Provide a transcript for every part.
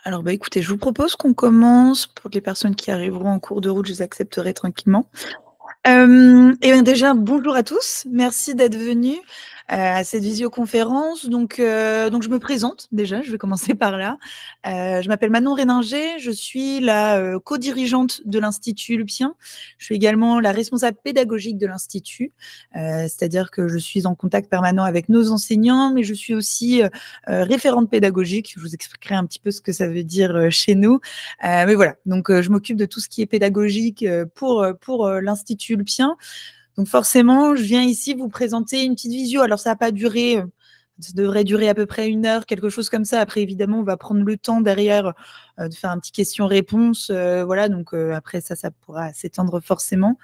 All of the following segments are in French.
Alors, bah, écoutez, je vous propose qu'on commence. Pour les personnes qui arriveront en cours de route, je les accepterai tranquillement. Et bien déjà, bonjour à tous. Merci d'être venus à cette visioconférence. Donc je me présente déjà, je vais commencer par là. Je m'appelle Manon Réninger, je suis la co-dirigeante de l'Institut Lupien. Je suis également la responsable pédagogique de l'Institut, c'est-à-dire que je suis en contact permanent avec nos enseignants, mais je suis aussi référente pédagogique. Je vous expliquerai un petit peu ce que ça veut dire chez nous. Mais voilà, donc je m'occupe de tout ce qui est pédagogique pour l'Institut Lupien. Donc forcément, je viens ici vous présenter une petite visio. Alors ça n'a pas duré, ça devrait durer à peu près 1 heure, quelque chose comme ça. Après, évidemment, on va prendre le temps derrière de faire un petit question-réponse. Voilà, donc après ça pourra s'étendre forcément.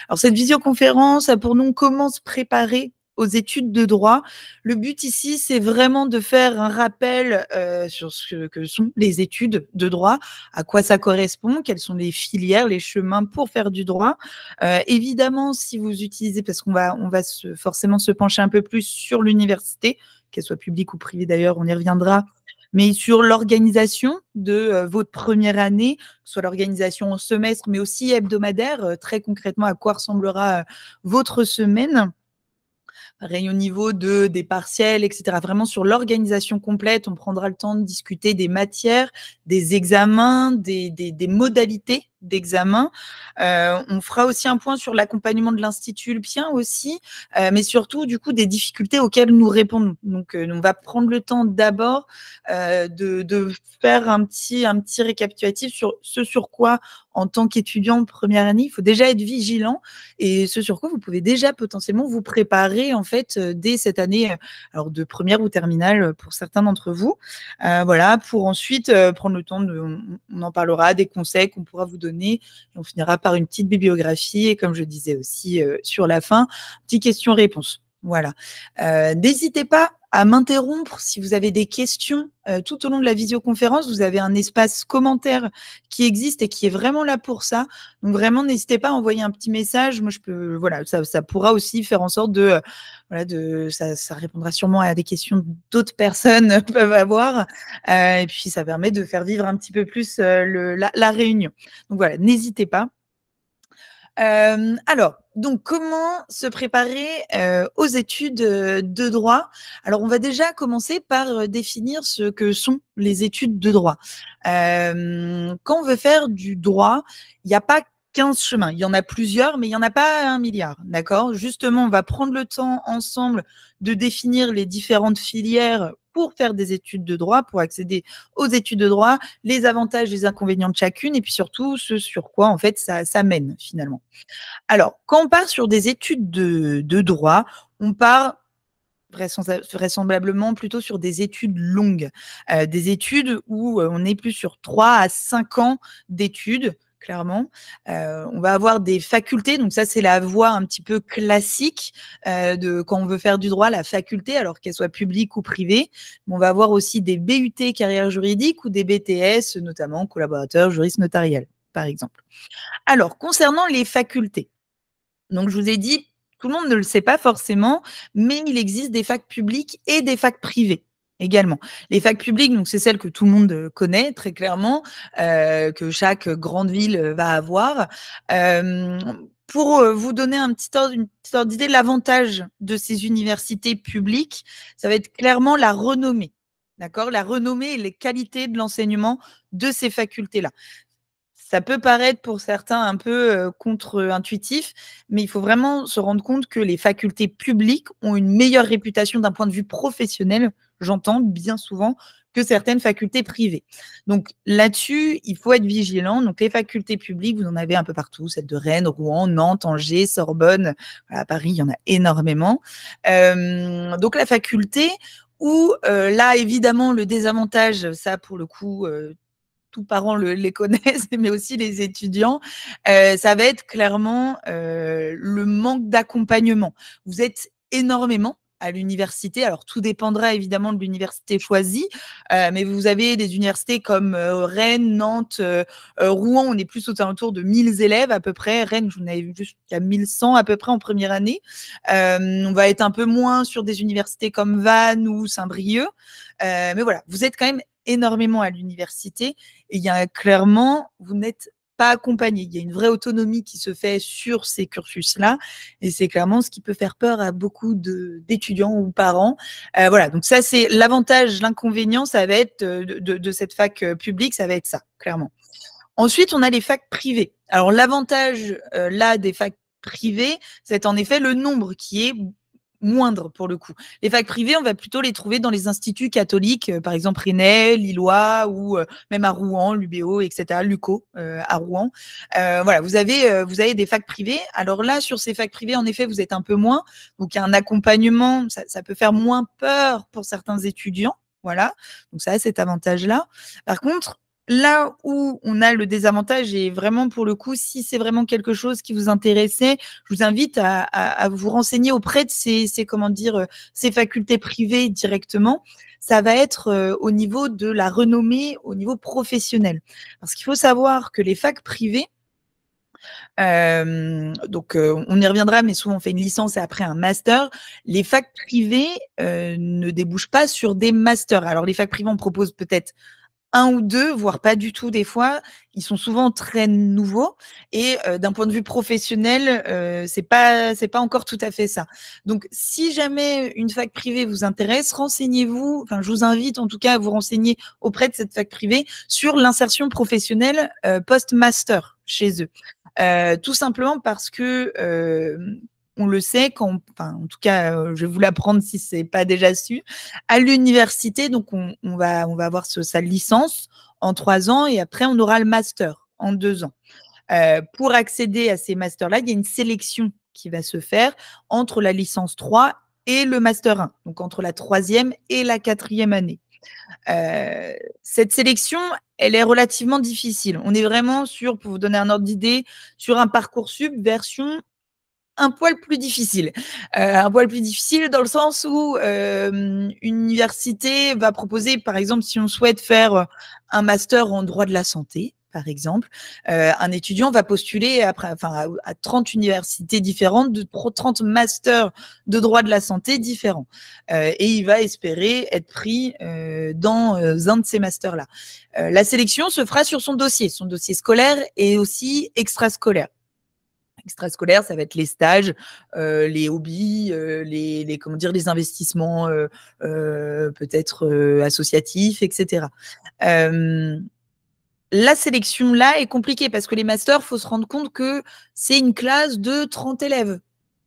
Alors cette visioconférence a pour nous comment se préparer aux études de droit. Le but ici, c'est vraiment de faire un rappel sur ce que sont les études de droit, à quoi ça correspond, quelles sont les filières, les chemins pour faire du droit. Évidemment, si vous utilisez, parce qu'on va forcément se pencher un peu plus sur l'université, qu'elle soit publique ou privée d'ailleurs, on y reviendra, mais sur l'organisation de votre première année, soit l'organisation en semestre, mais aussi hebdomadaire, très concrètement à quoi ressemblera votre semaine. Pareil au niveau des partiels, etc. Vraiment sur l'organisation complète, on prendra le temps de discuter des matières, des examens, des modalités d'examen. On fera aussi un point sur l'accompagnement de l'Institut Lupien aussi, mais surtout du coup des difficultés auxquelles nous répondons. Donc on va prendre le temps d'abord de faire un petit récapitulatif sur ce sur quoi en tant qu'étudiant de première année, il faut déjà être vigilant et ce sur quoi vous pouvez déjà potentiellement vous préparer en fait dès cette année, alors de première ou terminale pour certains d'entre vous. Voilà, pour ensuite prendre le temps on en parlera des conseils qu'on pourra vous donner et on finira par une petite bibliographie et comme je disais aussi sur la fin, petite question-réponse. Voilà. N'hésitez pas à m'interrompre si vous avez des questions tout au long de la visioconférence. Vous avez un espace commentaire qui existe et qui est vraiment là pour ça. Donc vraiment, n'hésitez pas à envoyer un petit message. Moi, je peux, voilà, ça pourra aussi faire en sorte ça répondra sûrement à des questions que d'autres personnes peuvent avoir. Et puis, ça permet de faire vivre un petit peu plus la réunion. Donc voilà, n'hésitez pas. Alors, donc comment se préparer aux études de droit? Alors, on va déjà commencer par définir ce que sont les études de droit. Quand on veut faire du droit, il n'y a pas 15 chemins. Il y en a plusieurs, mais il n'y en a pas 1 milliard. D'accord? Justement, on va prendre le temps ensemble de définir les différentes filières pour faire des études de droit, pour accéder aux études de droit, les avantages et les inconvénients de chacune, et puis surtout ce sur quoi en fait ça mène finalement. Alors, quand on part sur des études de droit, on part vraisemblablement plutôt sur des études longues, des études où on est plus sur 3 à 5 ans d'études, clairement. On va avoir des facultés, donc ça c'est la voie un petit peu classique de quand on veut faire du droit, la faculté, alors qu'elle soit publique ou privée. On va avoir aussi des BUT carrière juridique ou des BTS, notamment collaborateur juriste notarial, par exemple. Alors, concernant les facultés, donc je vous ai dit, tout le monde ne le sait pas forcément, mais il existe des facs publiques et des facs privées également. Les facs publiques, donc c'est celles que tout le monde connaît très clairement, que chaque grande ville va avoir. Pour vous donner une petite ordre d'idée, l'avantage de ces universités publiques, ça va être clairement la renommée. D'accord? La renommée et les qualités de l'enseignement de ces facultés-là. Ça peut paraître pour certains un peu contre-intuitif, mais il faut vraiment se rendre compte que les facultés publiques ont une meilleure réputation d'un point de vue professionnel, j'entends bien souvent, que certaines facultés privées. Donc là-dessus, il faut être vigilant. Donc les facultés publiques, vous en avez un peu partout, celles de Rennes, Rouen, Nantes, Angers, Sorbonne, à Paris, il y en a énormément. Donc la faculté où là, évidemment, le désavantage, ça pour le coup, tous parents les connaissent, mais aussi les étudiants, ça va être clairement le manque d'accompagnement. Vous êtes énormément à l'université. Alors, tout dépendra évidemment de l'université choisie, mais vous avez des universités comme Rennes, Nantes, Rouen, on est plus aux alentours de 1000 élèves à peu près. Rennes, j'en avais vu jusqu'à 1100 à peu près en première année. On va être un peu moins sur des universités comme Vannes ou Saint-Brieuc. Mais voilà, vous êtes quand même énormément à l'université et il y a clairement, vous n'êtes pas accompagné. Il y a une vraie autonomie qui se fait sur ces cursus-là et c'est clairement ce qui peut faire peur à beaucoup d'étudiants ou parents. Voilà, donc ça, c'est l'avantage, l'inconvénient, ça va être de cette fac publique, ça va être ça, clairement. Ensuite, on a les facs privées. Alors, l'avantage là des facs privées, c'est en effet le nombre qui est moindre pour le coup. Les facs privées, on va plutôt les trouver dans les instituts catholiques, par exemple Rennais, Lillois ou même à Rouen, l'UBO, etc., l'UCO à Rouen. Voilà, vous avez des facs privées. Alors là, sur ces facs privées, en effet, vous êtes un peu moins. Donc, il y a un accompagnement, ça peut faire moins peur pour certains étudiants. Voilà, donc ça a cet avantage-là. Par contre, là où on a le désavantage, et vraiment pour le coup, si c'est vraiment quelque chose qui vous intéressait, je vous invite à vous renseigner auprès de ces facultés privées directement. Ça va être au niveau de la renommée, au niveau professionnel. Parce qu'il faut savoir que les facs privées, on y reviendra, mais souvent on fait une licence et après un master. Les facs privées ne débouchent pas sur des masters. Alors les facs privées, on propose peut-être un ou deux, voire pas du tout des fois. Ils sont souvent très nouveaux et d'un point de vue professionnel, c'est pas encore tout à fait ça. Donc, si jamais une fac privée vous intéresse, renseignez-vous. Enfin, je vous invite en tout cas à vous renseigner auprès de cette fac privée sur l'insertion professionnelle post-master chez eux. Tout simplement parce que on le sait, en tout cas, je vais vous l'apprendre si c'est pas déjà su. À l'université, donc on va avoir sa licence en 3 ans et après on aura le master en 2 ans. Pour accéder à ces masters-là, il y a une sélection qui va se faire entre la licence 3 et le master 1, donc entre la 3e et la 4e année. Cette sélection, elle est relativement difficile. On est vraiment pour vous donner un ordre d'idée, sur un Parcoursup version un poil plus difficile. Un poil plus difficile dans le sens où une université va proposer, par exemple, si on souhaite faire un master en droit de la santé, par exemple, un étudiant va postuler à 30 universités différentes, de 30 masters de droit de la santé différents. Et il va espérer être pris dans un de ces masters-là. La sélection se fera sur son dossier scolaire et aussi extrascolaire. Extrascolaire, ça va être les stages, les hobbies, les investissements peut-être associatifs, etc. La sélection là est compliquée parce que les masters, faut se rendre compte que c'est une classe de 30 élèves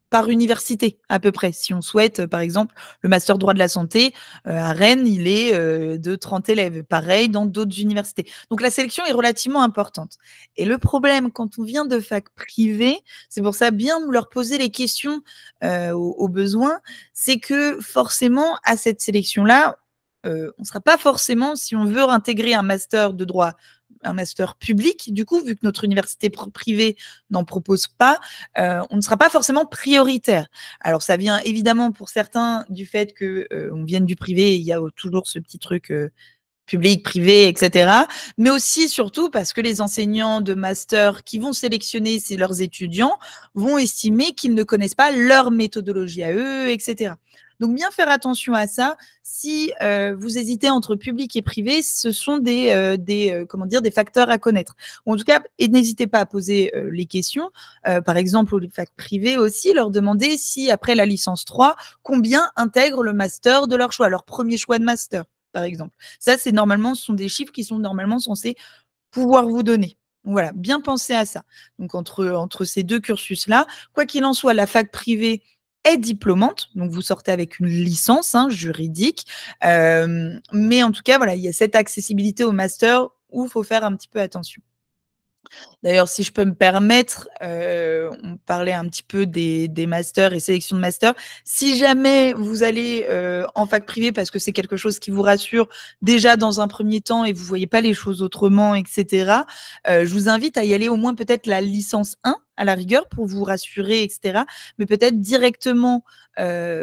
par université à peu près. Si on souhaite, par exemple, le master droit de la santé, à Rennes, il est de 30 élèves. Pareil dans d'autres universités. Donc la sélection est relativement importante. Et le problème, quand on vient de fac privée, c'est pour ça bien leur poser les questions aux besoins, c'est que forcément, à cette sélection-là, on ne sera pas forcément, si on veut intégrer un master de droit, un master public, du coup, vu que notre université privée n'en propose pas, on ne sera pas forcément prioritaire. Alors, ça vient évidemment pour certains du fait qu'on vienne du privé, il y a toujours ce petit truc public, privé, etc. Mais aussi, surtout, parce que les enseignants de master qui vont sélectionner leurs étudiants vont estimer qu'ils ne connaissent pas leur méthodologie à eux, etc. Donc, bien faire attention à ça. Si vous hésitez entre public et privé, ce sont des facteurs à connaître. En tout cas, et n'hésitez pas à poser les questions. Par exemple, aux facs privées aussi, leur demander si, après la licence 3, combien intègrent le master de leur choix, leur premier choix de master, par exemple. Ça, ce sont des chiffres qui sont normalement censés pouvoir vous donner. Donc voilà, bien penser à ça. Donc, entre ces deux cursus-là, quoi qu'il en soit, la fac privée est diplômante, donc vous sortez avec une licence juridique, mais en tout cas, voilà, il y a cette accessibilité au master où il faut faire un petit peu attention. D'ailleurs, si je peux me permettre, on parlait un petit peu des masters et sélection de masters. Si jamais vous allez en fac privée parce que c'est quelque chose qui vous rassure déjà dans un premier temps et vous voyez pas les choses autrement, etc., je vous invite à y aller au moins peut-être la licence 1 à la rigueur pour vous rassurer, etc., mais peut-être directement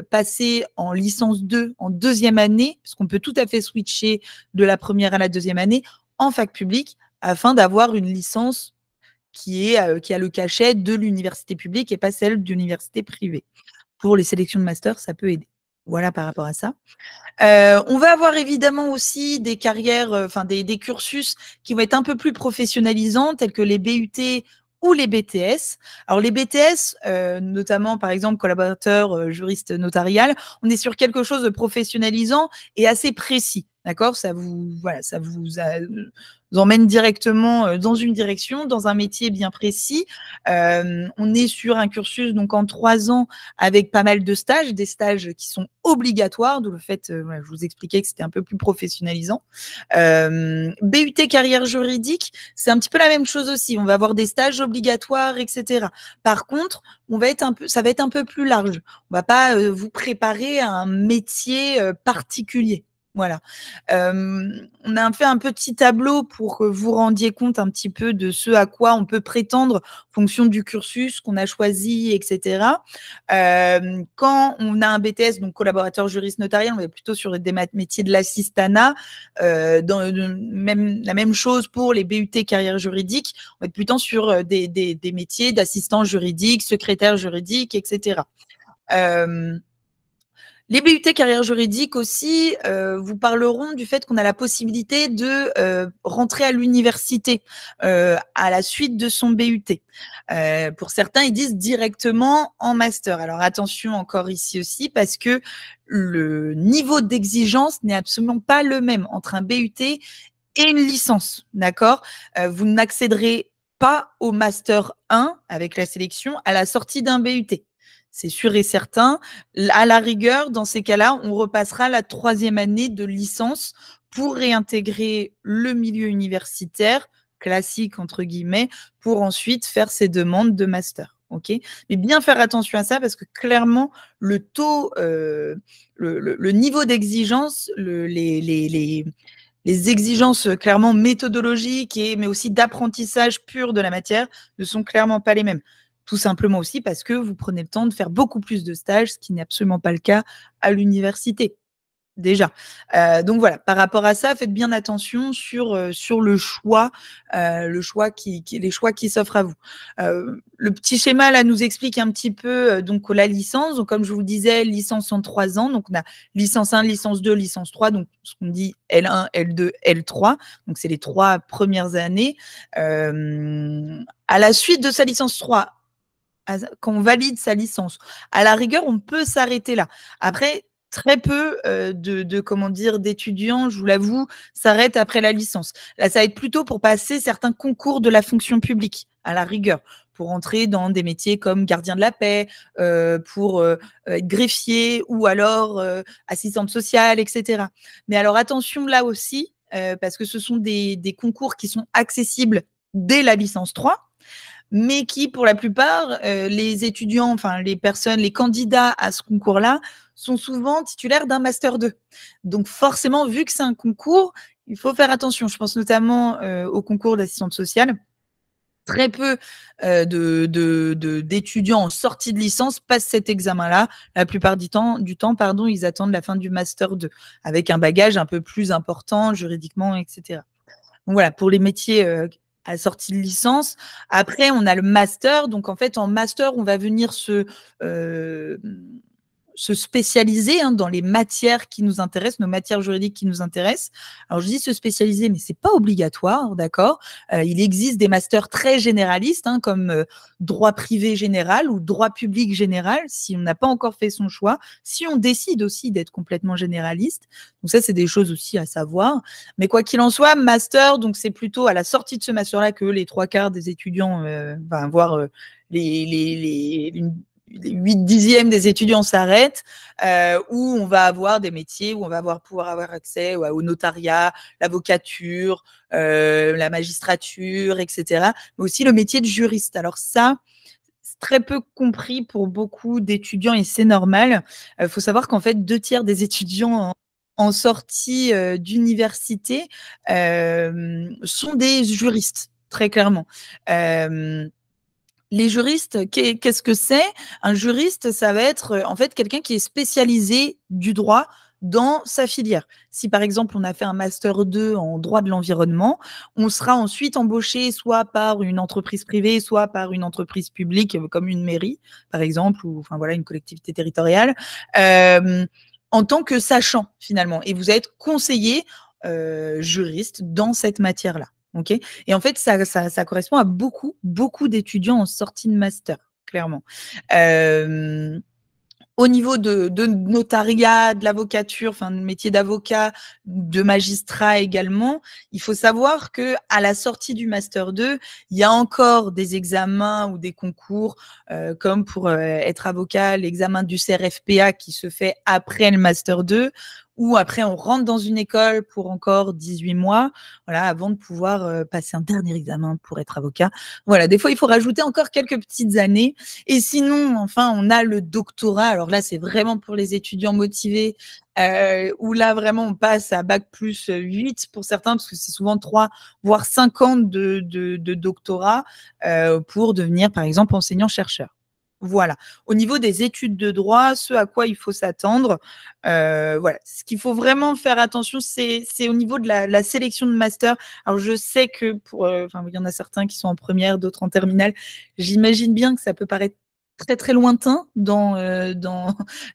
passer en licence 2 en 2e année, parce qu'on peut tout à fait switcher de la première à la 2e année en fac publique afin d'avoir une licence qui a le cachet de l'université publique et pas celle d'université privée. Pour les sélections de master, ça peut aider. Voilà par rapport à ça. On va avoir évidemment aussi des carrières, enfin des cursus qui vont être un peu plus professionnalisants, tels que les BUT ou les BTS. Alors les BTS, notamment par exemple collaborateur juriste notarial, on est sur quelque chose de professionnalisant et assez précis. D'accord, ça vous emmène directement dans une direction, dans un métier bien précis. On est sur un cursus donc en 3 ans avec pas mal de stages, des stages qui sont obligatoires, d'où le fait, voilà, je vous expliquais que c'était un peu plus professionnalisant. BUT carrière juridique, c'est un petit peu la même chose aussi. On va avoir des stages obligatoires, etc. Par contre, ça va être un peu plus large. On va pas vous préparer à un métier particulier. Voilà. On a fait un petit tableau pour que vous rendiez compte un petit peu de ce à quoi on peut prétendre en fonction du cursus qu'on a choisi, etc. Quand on a un BTS, donc collaborateur juriste notarial, on est plutôt sur des métiers de l'assistanat. La même chose pour les BUT carrière juridique, on va être plutôt sur des métiers d'assistant juridique, secrétaire juridique, etc. Les BUT carrière juridique aussi vous parleront du fait qu'on a la possibilité de rentrer à l'université à la suite de son BUT. Pour certains, ils disent directement en master. Alors attention encore ici aussi parce que le niveau d'exigence n'est absolument pas le même entre un BUT et une licence, d'accord? Vous n'accéderez pas au master 1 avec la sélection à la sortie d'un BUT. C'est sûr et certain. À la rigueur, dans ces cas-là, on repassera la 3e année de licence pour réintégrer le milieu universitaire, classique entre guillemets, pour ensuite faire ses demandes de master. Okay, mais bien faire attention à ça parce que clairement, le taux, le niveau d'exigence, les exigences clairement méthodologiques mais aussi d'apprentissage pur de la matière ne sont clairement pas les mêmes. Tout simplement aussi parce que vous prenez le temps de faire beaucoup plus de stages, ce qui n'est absolument pas le cas à l'université. Déjà. Donc voilà, par rapport à ça, faites bien attention sur le choix les choix qui s'offrent à vous. Le petit schéma là nous explique un petit peu donc la licence. Donc comme je vous disais, licence en 3 ans. Donc on a licence 1, licence 2, licence 3. Donc ce qu'on dit L1, L2, L3. Donc c'est les 3 premières années. À la suite de sa licence 3, quand on valide sa licence, à la rigueur, on peut s'arrêter là. Après, très peu d'étudiants, je vous l'avoue, s'arrêtent après la licence. Là, ça va être plutôt pour passer certains concours de la fonction publique, à la rigueur, pour entrer dans des métiers comme gardien de la paix, pour être greffier ou alors assistante sociale, etc. Mais alors attention là aussi, parce que ce sont des concours qui sont accessibles dès la licence 3, mais qui, pour la plupart, les étudiants, enfin les personnes, les candidats à ce concours-là, sont souvent titulaires d'un master 2. Donc forcément, vu que c'est un concours, il faut faire attention. Je pense notamment au concours d'assistante sociale. Très peu d'étudiants en sortie de licence passent cet examen-là. La plupart du temps, ils attendent la fin du master 2, avec un bagage un peu plus important juridiquement, etc. Donc voilà, pour les métiers à sortie de licence. Après, on a le master. Donc, en fait, en master, on va venir se spécialiser dans les matières qui nous intéressent, nos matières juridiques qui nous intéressent. Alors, je dis se spécialiser, mais c'est pas obligatoire, d'accord? Il existe des masters très généralistes, comme droit privé général ou droit public général, si on n'a pas encore fait son choix, si on décide aussi d'être complètement généraliste. Donc ça, c'est des choses aussi à savoir. Mais quoi qu'il en soit, master, donc c'est plutôt à la sortie de ce master-là que les 3/4 des étudiants, voire les 8/10 des étudiants s'arrêtent, où on va avoir des métiers, où on va pouvoir avoir accès au notariat, l'avocature, la magistrature, etc. Mais aussi le métier de juriste. Alors ça, c'est très peu compris pour beaucoup d'étudiants et c'est normal. Il faut savoir qu'en fait, 2/3 des étudiants en sortie d'université sont des juristes, très clairement. Les juristes, qu'est-ce que c'est? Un juriste, ça va être en fait quelqu'un qui est spécialisé du droit dans sa filière. Si par exemple on a fait un master 2 en droit de l'environnement, on sera ensuite embauché soit par une entreprise privée, soit par une entreprise publique comme une mairie par exemple, ou enfin voilà une collectivité territoriale. en tant que sachant finalement. Et vous êtes conseiller juriste dans cette matière-là. Okay, et en fait, ça correspond à beaucoup d'étudiants en sortie de master, clairement. Au niveau de notariat, de l'avocature, enfin, de métier d'avocat, de magistrat également, il faut savoir que à la sortie du master 2, il y a encore des examens ou des concours, comme pour être avocat, l'examen du CRFPA qui se fait après le master 2, ou après on rentre dans une école pour encore 18 mois, voilà, avant de pouvoir passer un dernier examen pour être avocat. Voilà, des fois il faut rajouter encore quelques petites années. Et sinon, enfin, on a le doctorat. Alors là, c'est vraiment pour les étudiants motivés, où là, vraiment, on passe à bac plus 8 pour certains, parce que c'est souvent 3, voire 5 ans de doctorat pour devenir, par exemple, enseignant-chercheur. Voilà. Au niveau des études de droit, ce à quoi il faut s'attendre, voilà. Ce qu'il faut vraiment faire attention, c'est au niveau de la sélection de master. Alors, je sais que pour, enfin, il y en a certains qui sont en première, d'autres en terminale. J'imagine bien que ça peut paraître très très lointain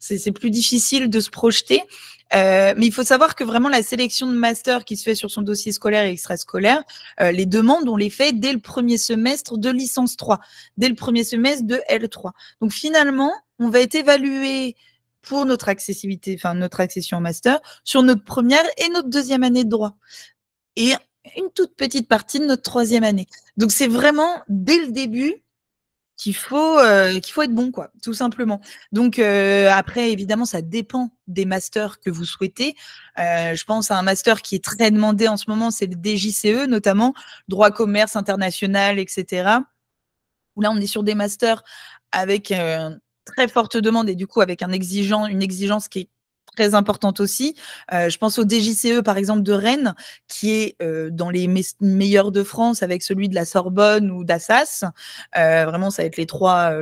c'est plus difficile de se projeter. Mais il faut savoir que vraiment la sélection de master qui se fait sur son dossier scolaire et extrascolaire, les demandes, on les fait dès le premier semestre de licence 3, dès le premier semestre de L3. Donc finalement, on va être évalué pour notre accessibilité, enfin notre accession au master, sur notre première et notre deuxième année de droit. Et une toute petite partie de notre troisième année. Donc c'est vraiment dès le début qu'il faut être bon, quoi, tout simplement. Donc après, évidemment, ça dépend des masters que vous souhaitez. Je pense à un master qui est très demandé en ce moment, c'est le DJCE, notamment droit commerce international, etc. Où là, on est sur des masters avec très forte demande et du coup avec une exigence qui est très importante aussi. Je pense au DJCE, par exemple, de Rennes, qui est dans les meilleurs de France avec celui de la Sorbonne ou d'Assas. Vraiment, ça va être les trois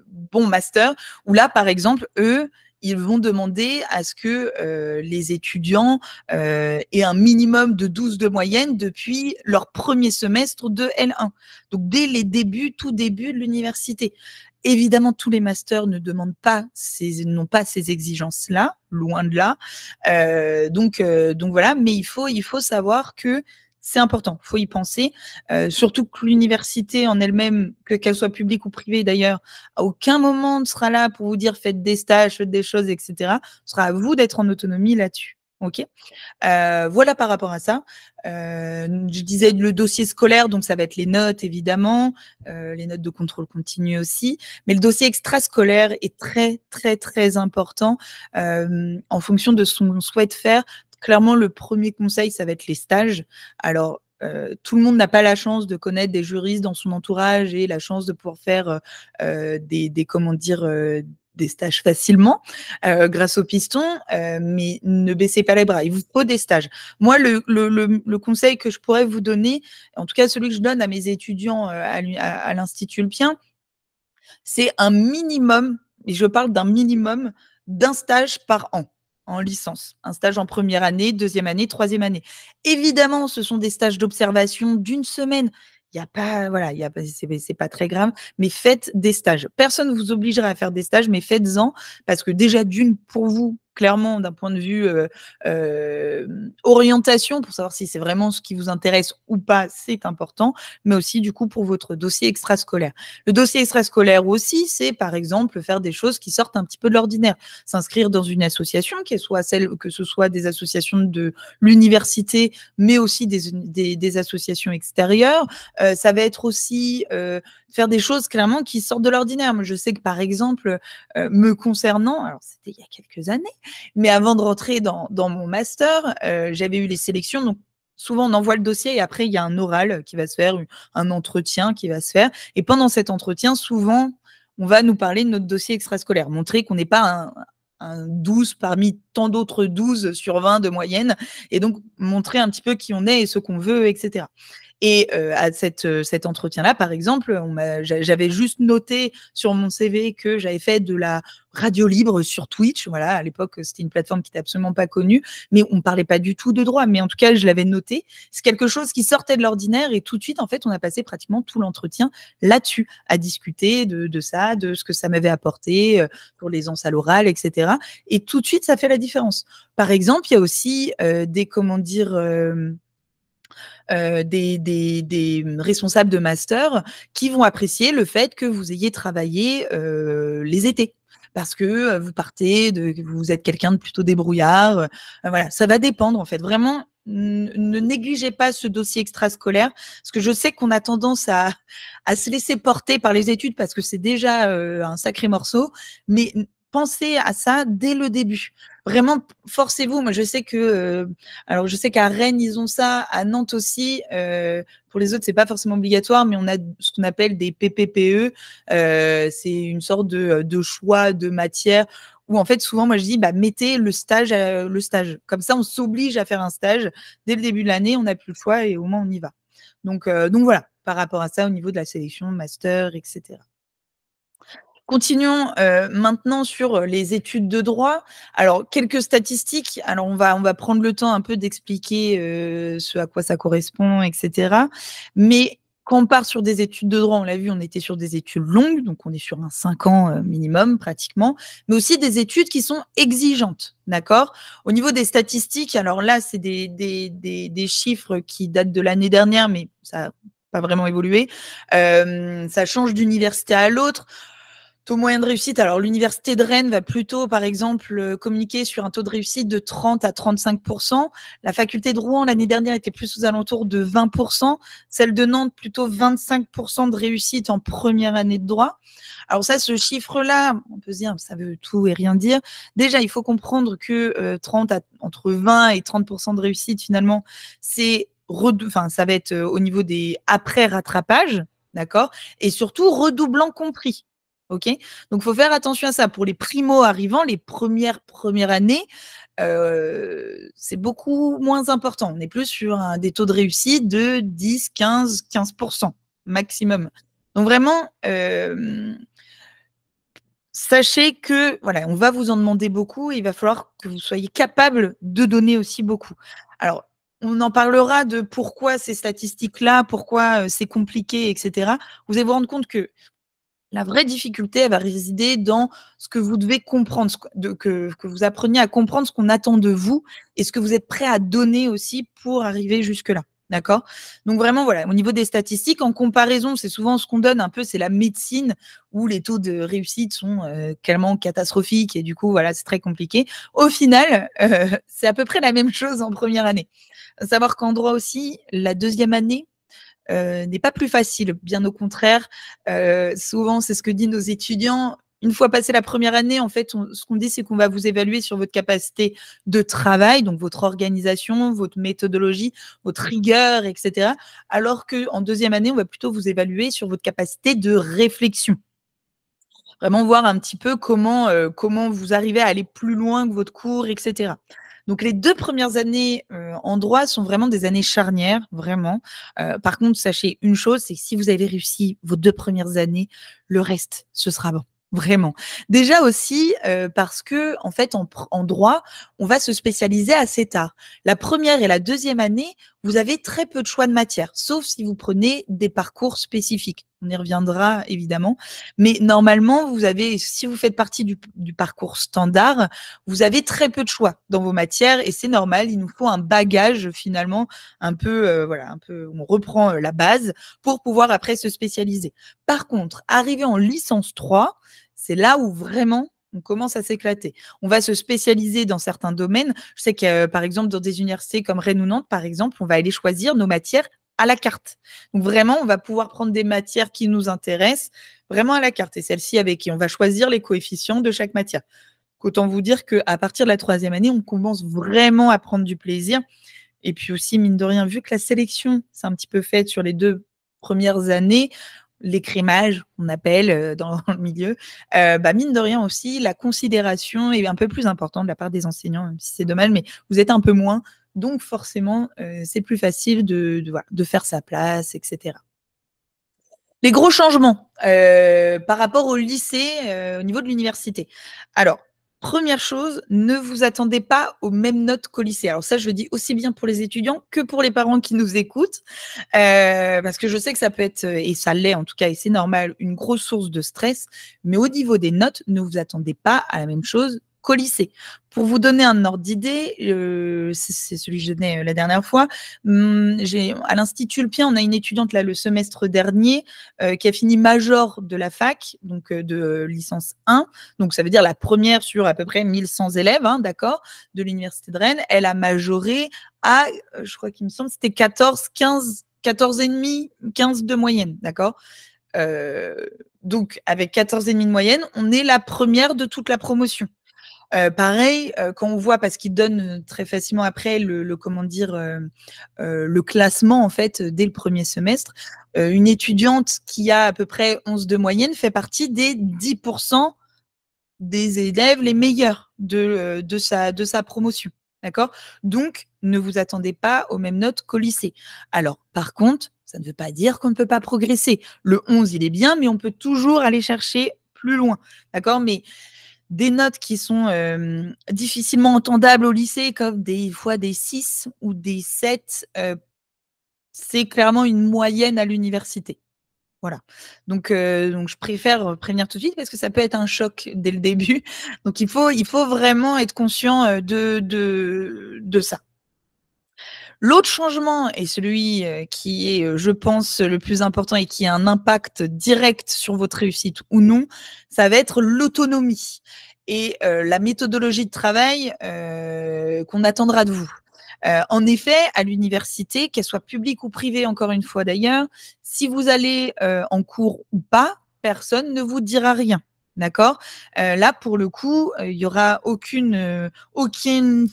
bons masters, où là, par exemple, eux, ils vont demander à ce que les étudiants aient un minimum de 12 de moyenne depuis leur premier semestre de L1. Donc, dès les débuts, tout début de l'université. Évidemment, tous les masters ne demandent pas n'ont pas ces exigences-là, loin de là. Donc voilà, mais il faut savoir que c'est important, il faut y penser. Surtout que l'université en elle-même, qu'elle soit publique ou privée d'ailleurs, à aucun moment ne sera là pour vous dire faites des stages, faites des choses, etc. Ce sera à vous d'être en autonomie là-dessus. OK. Voilà par rapport à ça. Je disais le dossier scolaire, donc ça va être les notes évidemment, les notes de contrôle continu aussi, mais le dossier extrascolaire est très très très important en fonction de ce qu'on souhaite faire. Clairement, le premier conseil, ça va être les stages. Alors, tout le monde n'a pas la chance de connaître des juristes dans son entourage et la chance de pouvoir faire des stages facilement grâce au piston, mais ne baissez pas les bras. Il vous faut des stages. Moi, le conseil que je pourrais vous donner, en tout cas celui que je donne à mes étudiants à l'Institut Ulpien, c'est un minimum, et je parle d'un minimum, d'un stage par an en licence. Un stage en première année, deuxième année, troisième année. Évidemment, ce sont des stages d'observation d'une semaine. Il y a pas, voilà, c'est pas très grave, mais faites des stages. Personne ne vous obligera à faire des stages, mais faites-en, parce que déjà, d'une, pour vous, clairement, d'un point de vue orientation, pour savoir si c'est vraiment ce qui vous intéresse ou pas, c'est important, mais aussi, du coup, pour votre dossier extrascolaire. Le dossier extrascolaire aussi, c'est, par exemple, faire des choses qui sortent un petit peu de l'ordinaire. S'inscrire dans une association, que ce soit des associations de l'université, mais aussi des associations extérieures. Ça va être aussi faire des choses clairement qui sortent de l'ordinaire. Moi, je sais que par exemple, me concernant, alors c'était il y a quelques années, mais avant de rentrer dans mon master, j'avais eu les sélections. Donc souvent on envoie le dossier et après il y a un oral qui va se faire, un entretien qui va se faire. Et pendant cet entretien, souvent on va nous parler de notre dossier extrascolaire, montrer qu'on n'est pas un 12 parmi tant d'autres 12 sur 20 de moyenne, et donc montrer un petit peu qui on est et ce qu'on veut, etc. Et à cet entretien-là, par exemple, j'avais juste noté sur mon CV que j'avais fait de la radio libre sur Twitch. Voilà, à l'époque, c'était une plateforme qui n'était absolument pas connue, mais on ne parlait pas du tout de droit. Mais en tout cas, je l'avais noté. C'est quelque chose qui sortait de l'ordinaire et tout de suite, en fait, on a passé pratiquement tout l'entretien là-dessus, à discuter de ça, de ce que ça m'avait apporté pour l'aisance à l'oral, etc. Et tout de suite, ça fait la différence. Par exemple, il y a aussi des responsables de master qui vont apprécier le fait que vous ayez travaillé les étés. Parce que vous partez, vous êtes quelqu'un de plutôt débrouillard. Voilà, ça va dépendre en fait. Vraiment, ne négligez pas ce dossier extrascolaire, parce que je sais qu'on a tendance à se laisser porter par les études parce que c'est déjà un sacré morceau, mais pensez à ça dès le début. Vraiment, forcez-vous. Moi, je sais que, alors je sais qu'à Rennes ils ont ça, à Nantes aussi. Pour les autres, c'est pas forcément obligatoire, mais on a ce qu'on appelle des PPPE. C'est une sorte de choix de matière où en fait souvent moi je dis mettez le stage, comme ça on s'oblige à faire un stage dès le début de l'année, on n'a plus le choix et au moins on y va. Donc voilà, par rapport à ça au niveau de la sélection, master, etc. Continuons maintenant sur les études de droit. Alors, quelques statistiques. Alors, on va prendre le temps un peu d'expliquer ce à quoi ça correspond, etc. Mais quand on part sur des études de droit, on l'a vu, on était sur des études longues, donc on est sur un 5 ans minimum pratiquement, mais aussi des études qui sont exigeantes, d'accord? Au niveau des statistiques, alors là, c'est des chiffres qui datent de l'année dernière, mais ça n'a pas vraiment évolué. Ça change d'université à l'autre. Taux moyen de réussite, alors l'université de Rennes va plutôt, par exemple, communiquer sur un taux de réussite de 30 à 35%. La faculté de Rouen, l'année dernière, était plus aux alentours de 20%. Celle de Nantes, plutôt 25% de réussite en première année de droit. Alors ça, ce chiffre-là, on peut se dire, ça veut tout et rien dire. Déjà, il faut comprendre que entre 20 et 30% de réussite, finalement, ça va être au niveau des après-rattrapages, d'accord? Et surtout, redoublant compris. OK? Donc, il faut faire attention à ça. Pour les primo-arrivants, les premières années, c'est beaucoup moins important. On est plus sur des taux de réussite de 10, 15% maximum. Donc, vraiment, sachez que, voilà, on va vous en demander beaucoup et il va falloir que vous soyez capable de donner aussi beaucoup. Alors, on en parlera de pourquoi ces statistiques-là, pourquoi c'est compliqué, etc. Vous allez vous rendre compte que la vraie difficulté, elle va résider dans ce que vous devez comprendre, que vous appreniez à comprendre ce qu'on attend de vous et ce que vous êtes prêt à donner aussi pour arriver jusque-là. D'accord? Donc vraiment, voilà, au niveau des statistiques, en comparaison, c'est souvent ce qu'on donne un peu, c'est la médecine où les taux de réussite sont tellement catastrophiques et du coup, voilà, c'est très compliqué. Au final, c'est à peu près la même chose en première année. À savoir qu'en droit aussi, la deuxième année, n'est pas plus facile, bien au contraire. Souvent, c'est ce que disent nos étudiants. Une fois passé la première année, en fait, ce qu'on dit, c'est qu'on va vous évaluer sur votre capacité de travail, donc votre organisation, votre méthodologie, votre rigueur, etc. Alors qu'en deuxième année, on va plutôt vous évaluer sur votre capacité de réflexion. Vraiment voir un petit peu comment vous arrivez à aller plus loin que votre cours, etc. Donc les 2 premières années en droit sont vraiment des années charnières, vraiment. Par contre, sachez une chose, c'est que si vous avez réussi vos 2 premières années, le reste, ce sera bon. Vraiment. Déjà aussi parce que en fait en droit, on va se spécialiser assez tard. La première et la deuxième année, vous avez très peu de choix de matière, sauf si vous prenez des parcours spécifiques. On y reviendra évidemment. Mais normalement, si vous faites partie du parcours standard, vous avez très peu de choix dans vos matières et c'est normal. Il nous faut un bagage finalement un peu, on reprend la base pour pouvoir après se spécialiser. Par contre, arrivé en licence 3, c'est là où vraiment on commence à s'éclater. On va se spécialiser dans certains domaines. Je sais que, par exemple, dans des universités comme Rennes ou Nantes, par exemple, on va aller choisir nos matières à la carte. Donc vraiment, on va pouvoir prendre des matières qui nous intéressent vraiment à la carte. Et celle-ci, avec qui on va choisir les coefficients de chaque matière. Autant vous dire qu'à partir de la troisième année, on commence vraiment à prendre du plaisir. Et puis aussi, mine de rien, vu que la sélection s'est un petit peu faite sur les 2 premières années, l'écrémage, on appelle dans le milieu, mine de rien aussi, la considération est un peu plus importante de la part des enseignants, même si c'est dommage, mais vous êtes un peu moins Donc forcément, c'est plus facile voilà, de faire sa place, etc. Les gros changements par rapport au lycée, au niveau de l'université. Alors, première chose, ne vous attendez pas aux mêmes notes qu'au lycée. Alors ça, je le dis aussi bien pour les étudiants que pour les parents qui nous écoutent, parce que je sais que ça peut être, et ça l'est en tout cas, et c'est normal, une grosse source de stress. Mais au niveau des notes, ne vous attendez pas à la même chose qu'au lycée. Pour vous donner un ordre d'idée, c'est celui que je donnais la dernière fois. À l'Institut Le Pien, on a une étudiante là le semestre dernier qui a fini major de la fac, donc de licence 1. Donc ça veut dire la première sur à peu près 1100 élèves, hein, d'accord, de l'Université de Rennes. Elle a majoré à, je crois qu'il me semble, c'était 14, 15, 14,5, 15 de moyenne, d'accord. Donc avec 14,5 de moyenne, on est la première de toute la promotion. Pareil, quand on voit, parce qu'ils donnent très facilement après comment dire, le classement en fait dès le premier semestre, une étudiante qui a à peu près 11 de moyenne fait partie des 10% des élèves les meilleurs de sa promotion. D'accord? Donc, ne vous attendez pas aux mêmes notes qu'au lycée. Alors, par contre, ça ne veut pas dire qu'on ne peut pas progresser. Le 11, il est bien, mais on peut toujours aller chercher plus loin. D'accord? Mais des notes qui sont difficilement entendables au lycée, comme des fois des 6 ou des 7, c'est clairement une moyenne à l'université. Voilà. Donc je préfère prévenir tout de suite parce que ça peut être un choc dès le début. Donc il faut vraiment être conscient de ça. L'autre changement est celui qui est, je pense, le plus important et qui a un impact direct sur votre réussite ou non, ça va être l'autonomie et la méthodologie de travail qu'on attendra de vous. En effet, à l'université, qu'elle soit publique ou privée, encore une fois d'ailleurs, si vous allez en cours ou pas, personne ne vous dira rien. D'accord? Là, pour le coup, il y aura aucune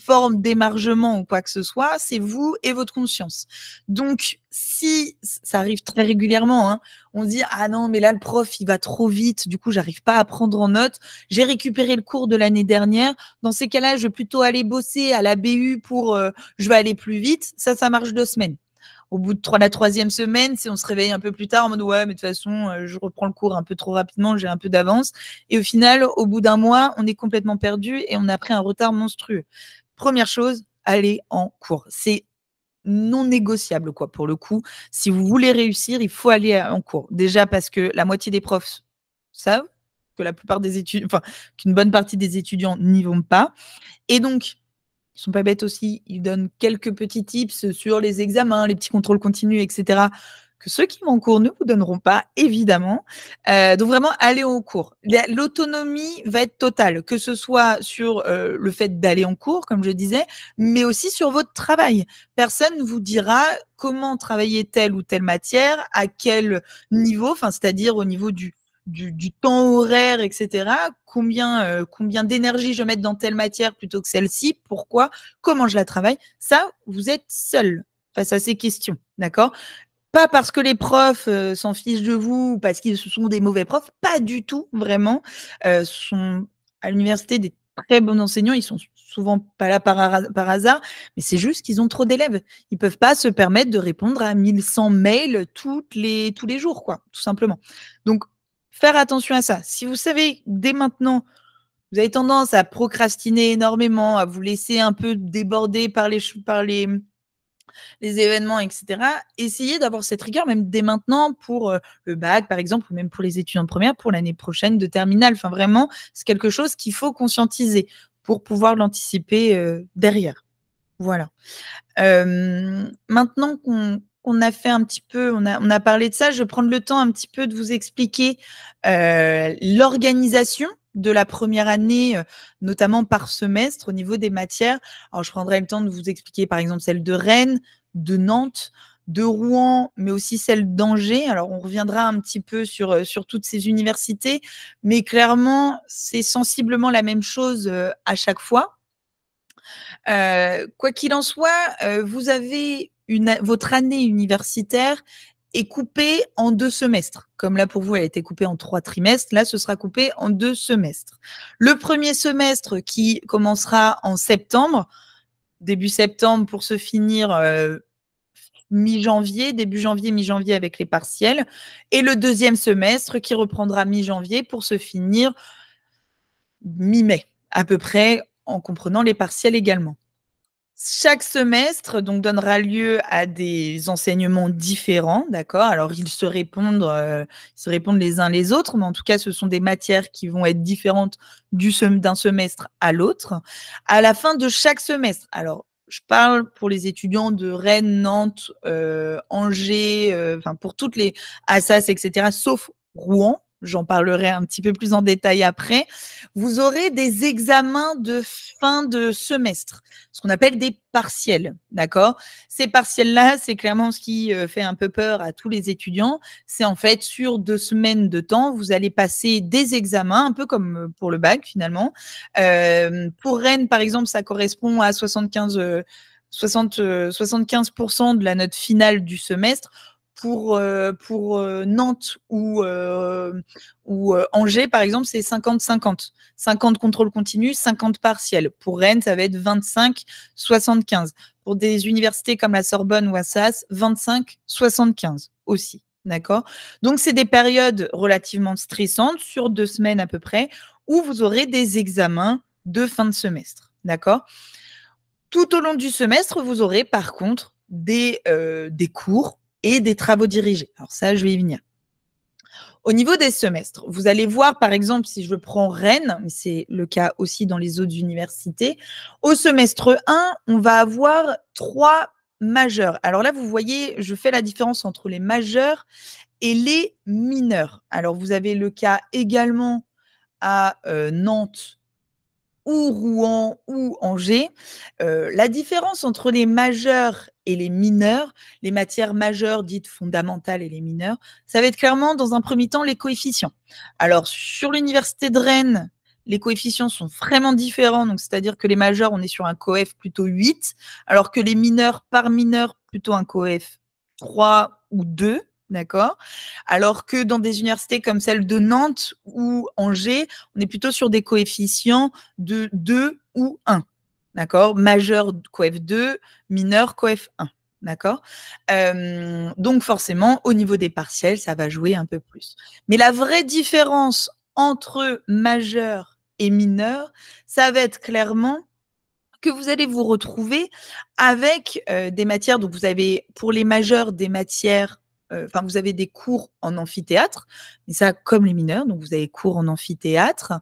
forme d'émargement ou quoi que ce soit. C'est vous et votre conscience. Donc, si ça arrive très régulièrement, hein, on se dit ah non, mais là le prof il va trop vite, du coup j'arrive pas à prendre en note. J'ai récupéré le cours de l'année dernière. Dans ces cas-là, je vais plutôt aller bosser à la BU pour je vais aller plus vite. Ça marche 2 semaines. Au bout de la 3e semaine, on se réveille un peu plus tard en mode ouais, mais de toute façon, je reprends le cours un peu trop rapidement, j'ai un peu d'avance. Et au final, au bout d'un mois, on est complètement perdu et on a pris un retard monstrueux. Première chose, allez en cours. C'est non négociable, quoi, pour le coup. Si vous voulez réussir, il faut aller en cours. Déjà parce que la moitié des profs savent que la plupart des étudiants, enfin, qu'une bonne partie des étudiants n'y vont pas. Et donc, ils sont pas bêtes aussi, ils donnent quelques petits tips sur les examens, les petits contrôles continus, etc., que ceux qui vont en cours ne vous donneront pas, évidemment. Donc vraiment, allez au cours. L'autonomie va être totale, que ce soit sur le fait d'aller en cours, comme je disais, mais aussi sur votre travail. Personne ne vous dira comment travailler telle ou telle matière, à quel niveau, enfin, c'est-à-dire au niveau du temps horaire, etc. Combien d'énergie je mets dans telle matière plutôt que celle-ci, pourquoi, comment je la travaille. Ça, vous êtes seul face à ces questions, d'accord? Pas parce que les profs s'en fichent de vous, parce qu'ils sont des mauvais profs, pas du tout, vraiment. Sont à l'université des très bons enseignants, ils sont souvent pas là par hasard, mais c'est juste qu'ils ont trop d'élèves. Ils peuvent pas se permettre de répondre à 1100 mails tous les jours, quoi, tout simplement. Donc, faire attention à ça. Si vous savez dès maintenant, vous avez tendance à procrastiner énormément, à vous laisser un peu déborder par les événements, etc., essayez d'avoir cette rigueur même dès maintenant pour le bac, par exemple, ou même pour les étudiants de première, pour l'année prochaine de terminale. Enfin, vraiment, c'est quelque chose qu'il faut conscientiser pour pouvoir l'anticiper derrière. Voilà. Maintenant qu'on a fait un petit peu, on a parlé de ça, je vais prendre le temps un petit peu de vous expliquer l'organisation de la première année, notamment par semestre au niveau des matières. Alors, je prendrai le temps de vous expliquer par exemple celle de Rennes, de Nantes, de Rouen, mais aussi celle d'Angers. Alors, on reviendra un petit peu sur toutes ces universités, mais clairement, c'est sensiblement la même chose à chaque fois. Quoi qu'il en soit, vous avez votre année universitaire est coupée en 2 semestres. Comme là, pour vous, elle a été coupée en 3 trimestres. Là, ce sera coupé en 2 semestres. Le premier semestre qui commencera en septembre, début septembre pour se finir mi-janvier, début janvier, mi-janvier avec les partiels, et le deuxième semestre qui reprendra mi-janvier pour se finir mi-mai, à peu près, en comprenant les partiels également. Chaque semestre donc donnera lieu à des enseignements différents, d'accord? Alors ils se répondent les uns les autres, mais en tout cas, ce sont des matières qui vont être différentes d'un semestre à l'autre. À la fin de chaque semestre, alors je parle pour les étudiants de Rennes, Nantes, Angers, enfin pour toutes les Assas, et cetera, sauf Rouen. J'en parlerai un petit peu plus en détail après. Vous aurez des examens de fin de semestre, ce qu'on appelle des partiels, d'accord? Ces partiels-là, c'est clairement ce qui fait un peu peur à tous les étudiants. C'est en fait sur 2 semaines de temps, vous allez passer des examens, un peu comme pour le bac finalement. Pour Rennes, par exemple, ça correspond à 75% de la note finale du semestre. Pour Nantes ou Angers, par exemple, c'est 50-50. 50 contrôles continus, 50 partiels. Pour Rennes, ça va être 25-75. Pour des universités comme la Sorbonne ou Assas, 25-75 aussi. D'accord? Donc, c'est des périodes relativement stressantes, sur 2 semaines à peu près, où vous aurez des examens de fin de semestre. D'accord? Tout au long du semestre, vous aurez par contre des cours et des travaux dirigés. Alors ça, je vais y venir. Au niveau des semestres, vous allez voir, par exemple, si je prends Rennes, mais c'est le cas aussi dans les autres universités, au semestre 1, on va avoir 3 majeurs. Alors là, vous voyez, je fais la différence entre les majeurs et les mineurs. Alors, vous avez le cas également à Nantes ou Rouen ou Angers. La différence entre les majeurs et les mineurs, les matières majeures dites fondamentales et les mineurs, ça va être clairement, dans un premier temps, les coefficients. Alors, sur l'université de Rennes, les coefficients sont vraiment différents. Donc, c'est-à-dire que les majeurs, on est sur un coef plutôt 8, alors que les mineurs, par mineur, plutôt un coef 3 ou 2. D'accord? Alors que dans des universités comme celle de Nantes ou Angers, on est plutôt sur des coefficients de 2 ou 1. D'accord? Majeur coef 2, mineur coef 1. D'accord? Donc forcément, au niveau des partiels, ça va jouer un peu plus. Mais la vraie différence entre majeur et mineur, ça va être clairement que vous allez vous retrouver avec des matières. Donc vous avez pour les majeurs des matières, enfin vous avez des cours en amphithéâtre, mais ça comme les mineurs, donc vous avez cours en amphithéâtre.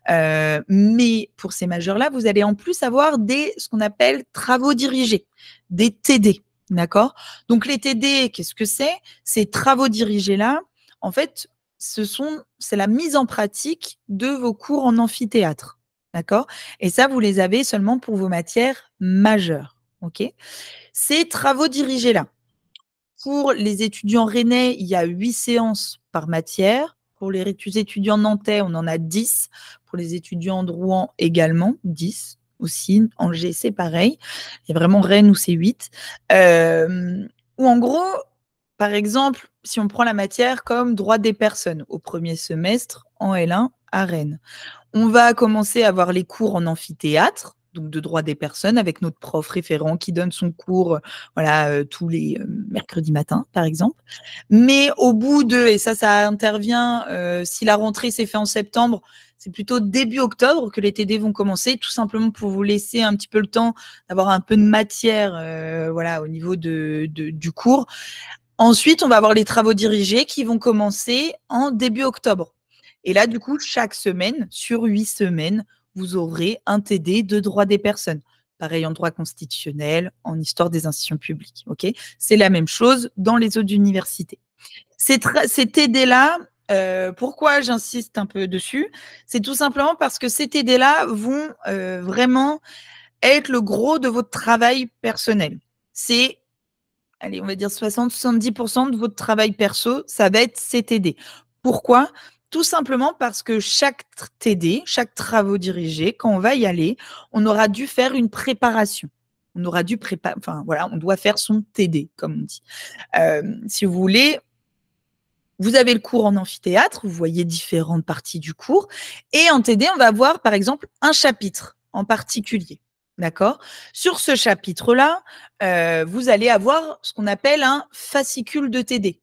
Mais pour ces majeurs-là, vous allez en plus avoir ce qu'on appelle travaux dirigés, des TD. D'accord? Donc les TD, qu'est-ce que c'est? Ces travaux dirigés-là, en fait, c'est la mise en pratique de vos cours en amphithéâtre. D'accord? Et ça, vous les avez seulement pour vos matières majeures. OK? Ces travaux dirigés-là, pour les étudiants rennais, il y a 8 séances par matière. Pour les étudiants nantais, on en a 10. Pour les étudiants de Rouen également, 10 aussi. Angers, c'est pareil. Il y a vraiment Rennes où c'est 8. Ou en gros, par exemple, si on prend la matière comme droit des personnes au premier semestre en L1 à Rennes, on va commencer à avoir les cours en amphithéâtre, donc de droit des personnes, avec notre prof référent qui donne son cours tous les mercredis matins, par exemple. Mais au bout et ça intervient, si la rentrée s'est faite en septembre, c'est plutôt début octobre que les TD vont commencer, tout simplement pour vous laisser un petit peu le temps d'avoir un peu de matière au niveau du cours. Ensuite, on va avoir les travaux dirigés qui vont commencer en début octobre. Et là, du coup, chaque semaine, sur 8 semaines, vous aurez un TD de droit des personnes. Pareil en droit constitutionnel, en histoire des institutions publiques. Okay, c'est la même chose dans les autres universités. Ces TD-là, pourquoi j'insiste un peu dessus? C'est tout simplement parce que ces TD-là vont vraiment être le gros de votre travail personnel. C'est, allez, on va dire 60-70% de votre travail perso, ça va être ces TD. Pourquoi? Tout simplement parce que chaque TD, chaque travaux dirigés, quand on va y aller, on aura dû faire une préparation. On aura dû on doit faire son TD, comme on dit. Si vous voulez, vous avez le cours en amphithéâtre, vous voyez différentes parties du cours, et en TD, on va avoir, par exemple, un chapitre en particulier. D'accord? Sur ce chapitre-là, vous allez avoir ce qu'on appelle un fascicule de TD,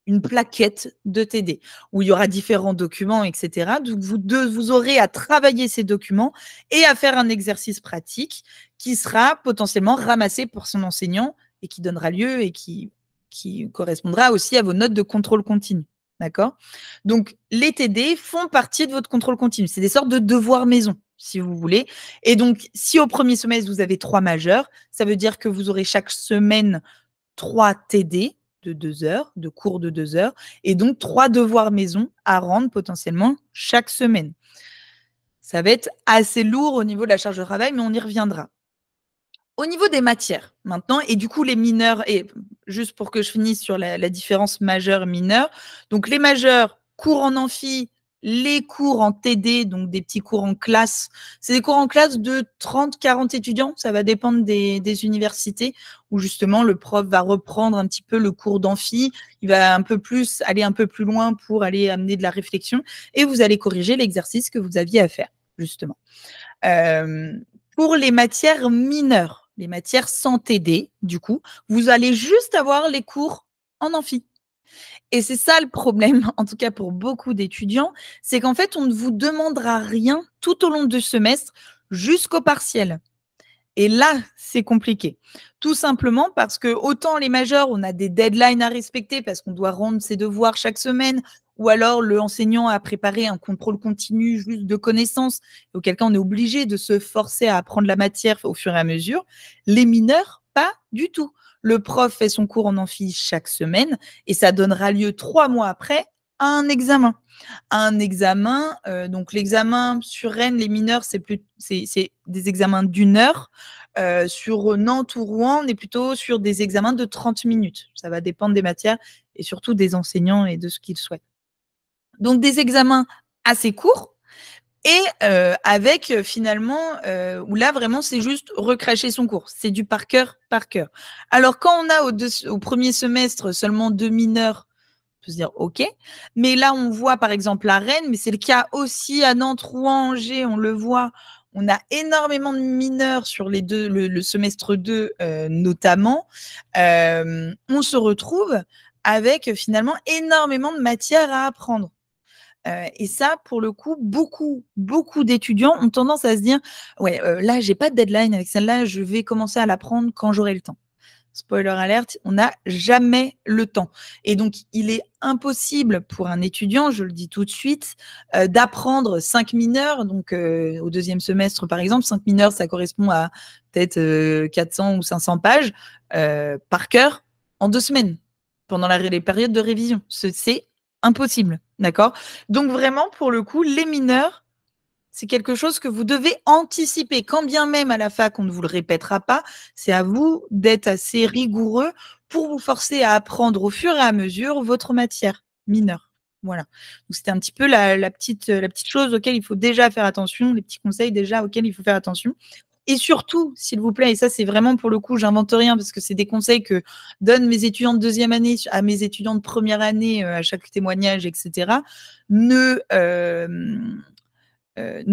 une plaquette de TD, où il y aura différents documents, et cetera. Donc vous aurez à travailler ces documents et à faire un exercice pratique qui sera potentiellement ramassé par son enseignant et qui donnera lieu et qui correspondra aussi à vos notes de contrôle continu. D'accord? Donc les TD font partie de votre contrôle continu. C'est des sortes de devoirs maison, si vous voulez. Et donc, si au premier semestre, vous avez 3 majeurs, ça veut dire que vous aurez chaque semaine 3 TD de 2 heures, de cours de 2 heures, et donc 3 devoirs maison à rendre potentiellement chaque semaine. Ça va être assez lourd au niveau de la charge de travail, mais on y reviendra. Au niveau des matières, maintenant, et du coup, les mineurs, et juste pour que je finisse sur la différence majeure-mineure, donc les majeurs, cours en amphi, les cours en TD, donc des petits cours en classe, c'est des cours en classe de 30-40 étudiants, ça va dépendre des universités, où justement le prof va reprendre un petit peu le cours d'amphi, il va aller un peu plus loin pour aller amener de la réflexion, et vous allez corriger l'exercice que vous aviez à faire, justement. Pour les matières mineures, les matières sans TD, du coup, vous allez juste avoir les cours en amphi. Et c'est ça le problème, en tout cas pour beaucoup d'étudiants, c'est qu'en fait, on ne vous demandera rien tout au long du semestre jusqu'au partiel. Et là, c'est compliqué. Tout simplement parce que autant les majeurs, on a des deadlines à respecter parce qu'on doit rendre ses devoirs chaque semaine, ou alors l'enseignant a préparé un contrôle continu juste de connaissances, auquel cas on est obligé de se forcer à apprendre la matière au fur et à mesure. Les mineurs, pas du tout. Le prof fait son cours en amphi chaque semaine et ça donnera lieu 3 mois après à un examen. Donc l'examen sur Rennes, les mineurs, c'est des examens d'1 heure. Sur Nantes ou Rouen, on est plutôt sur des examens de 30 minutes. Ça va dépendre des matières et surtout des enseignants et de ce qu'ils souhaitent. Donc des examens assez courts et avec finalement, où là vraiment c'est juste recracher son cours. C'est du par cœur, par cœur. Alors quand on a au premier semestre seulement 2 mineurs, on peut se dire OK. Mais là, on voit par exemple à Rennes, mais c'est le cas aussi à Nantes, Rouen, Angers, on le voit. On a énormément de mineurs sur le semestre 2 notamment. On se retrouve avec finalement énormément de matière à apprendre. Et ça, pour le coup, beaucoup d'étudiants ont tendance à se dire ouais, là, j'ai pas de deadline avec celle-là, je vais commencer à l'apprendre quand j'aurai le temps. Spoiler alert, on n'a jamais le temps. Et donc, il est impossible pour un étudiant, je le dis tout de suite, d'apprendre 5 mineurs. Donc, au deuxième semestre, par exemple, 5 mineurs, ça correspond à peut-être 400 ou 500 pages par cœur en 2 semaines, pendant les périodes de révision. C'est impossible, d'accord? Donc, vraiment, pour le coup, les mineurs, c'est quelque chose que vous devez anticiper. Quand bien même à la fac, on ne vous le répétera pas, c'est à vous d'être assez rigoureux pour vous forcer à apprendre au fur et à mesure votre matière mineure. Voilà. Donc, c'était un petit peu la petite chose auquel il faut déjà faire attention, les petits conseils déjà auxquels il faut faire attention. Et surtout, s'il vous plaît, et ça c'est vraiment pour le coup, j'invente rien parce que c'est des conseils que donnent mes étudiants de deuxième année à mes étudiants de première année à chaque témoignage, etc. Ne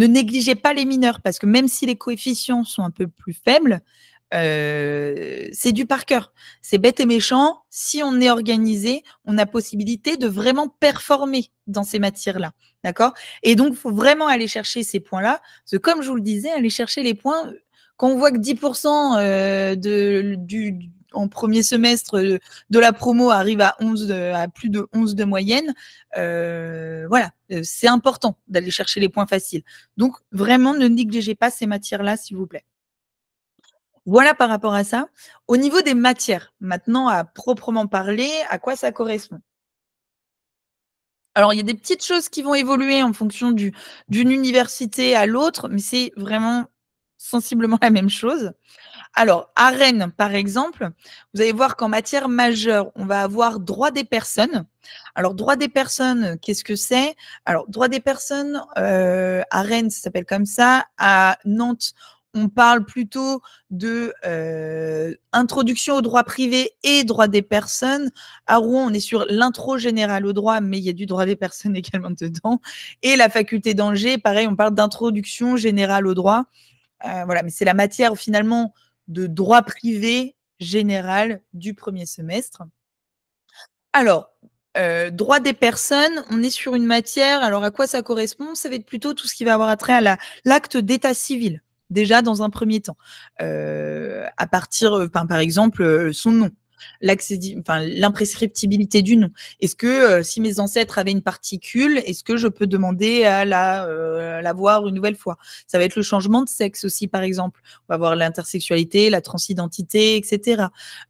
négligez pas les mineurs parce que même si les coefficients sont un peu plus faibles, c'est du par cœur. C'est bête et méchant. Si on est organisé, on a possibilité de vraiment performer dans ces matières-là. D'accord? Et donc, il faut vraiment aller chercher ces points-là. Parce que comme je vous le disais, aller chercher les points, quand on voit que 10% en premier semestre de la promo arrive à plus de 11 de moyenne, voilà, c'est important d'aller chercher les points faciles. Donc, vraiment, ne négligez pas ces matières-là, s'il vous plaît. Voilà par rapport à ça. Au niveau des matières, maintenant à proprement parler, à quoi ça correspond? Alors, il y a des petites choses qui vont évoluer en fonction d'une université à l'autre, mais c'est vraiment sensiblement la même chose. Alors, à Rennes, par exemple, vous allez voir qu'en matière majeure, on va avoir droit des personnes. Alors, droit des personnes, qu'est-ce que c'est? Alors, droit des personnes, à Rennes, ça s'appelle comme ça. À Nantes, on parle plutôt de introduction au droit privé et droit des personnes. À Rouen, on est sur l'intro générale au droit, mais il y a du droit des personnes également dedans. Et la faculté d'Angers, pareil, on parle d'introduction générale au droit. Voilà, mais c'est la matière finalement de droit privé général du premier semestre. Alors, droit des personnes, on est sur une matière, alors à quoi ça correspond? Ça va être plutôt tout ce qui va avoir attrait à l'acte d'état civil, déjà dans un premier temps. À partir, par exemple, son nom, l'imprescriptibilité du nom. Est-ce que si mes ancêtres avaient une particule, est-ce que je peux demander à la voir une nouvelle fois? Ça va être le changement de sexe aussi, par exemple. On va voir l'intersexualité, la transidentité, etc.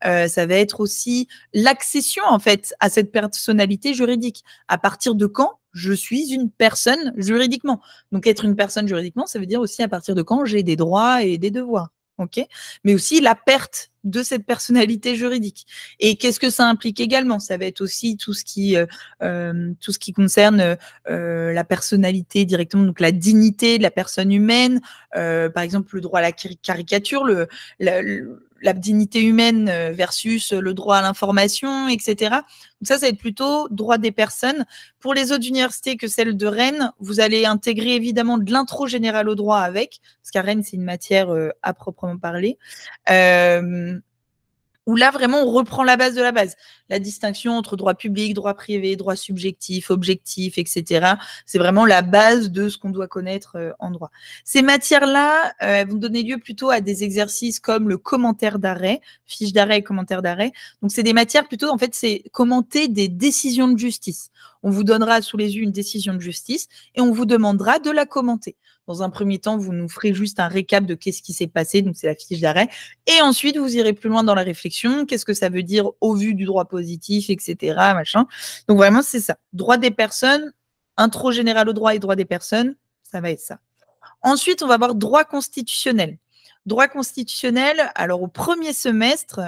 Ça va être aussi l'accession en fait à cette personnalité juridique. À partir de quand je suis une personne juridiquement? Donc être une personne juridiquement, ça veut dire aussi à partir de quand j'ai des droits et des devoirs. Ok, mais aussi la perte de cette personnalité juridique. Et qu'est-ce que ça implique également? Ça va être aussi tout ce qui concerne la personnalité directement, donc la dignité de la personne humaine, par exemple le droit à la caricature, la dignité humaine versus le droit à l'information, etc. Donc ça va être plutôt droit des personnes. Pour les autres universités que celle de Rennes, vous allez intégrer évidemment de l'intro général au droit avec, parce qu'à Rennes, c'est une matière à proprement parler. Où là, vraiment, on reprend la base de la base. La distinction entre droit public, droit privé, droit subjectif, objectif, etc. C'est vraiment la base de ce qu'on doit connaître en droit. Ces matières-là vont donner lieu plutôt à des exercices comme le commentaire d'arrêt, fiche d'arrêt et commentaire d'arrêt. Donc, c'est des matières plutôt, en fait, c'est commenter des décisions de justice. On vous donnera sous les yeux une décision de justice et on vous demandera de la commenter. Dans un premier temps, vous nous ferez juste un récap de qu'est-ce qui s'est passé, donc c'est la fiche d'arrêt. Et ensuite, vous irez plus loin dans la réflexion. Qu'est-ce que ça veut dire au vu du droit positif, etc. Machin. Donc vraiment, c'est ça. Droit des personnes, intro général au droit et droit des personnes, ça va être ça. Ensuite, on va voir droit constitutionnel. Droit constitutionnel, alors au premier semestre,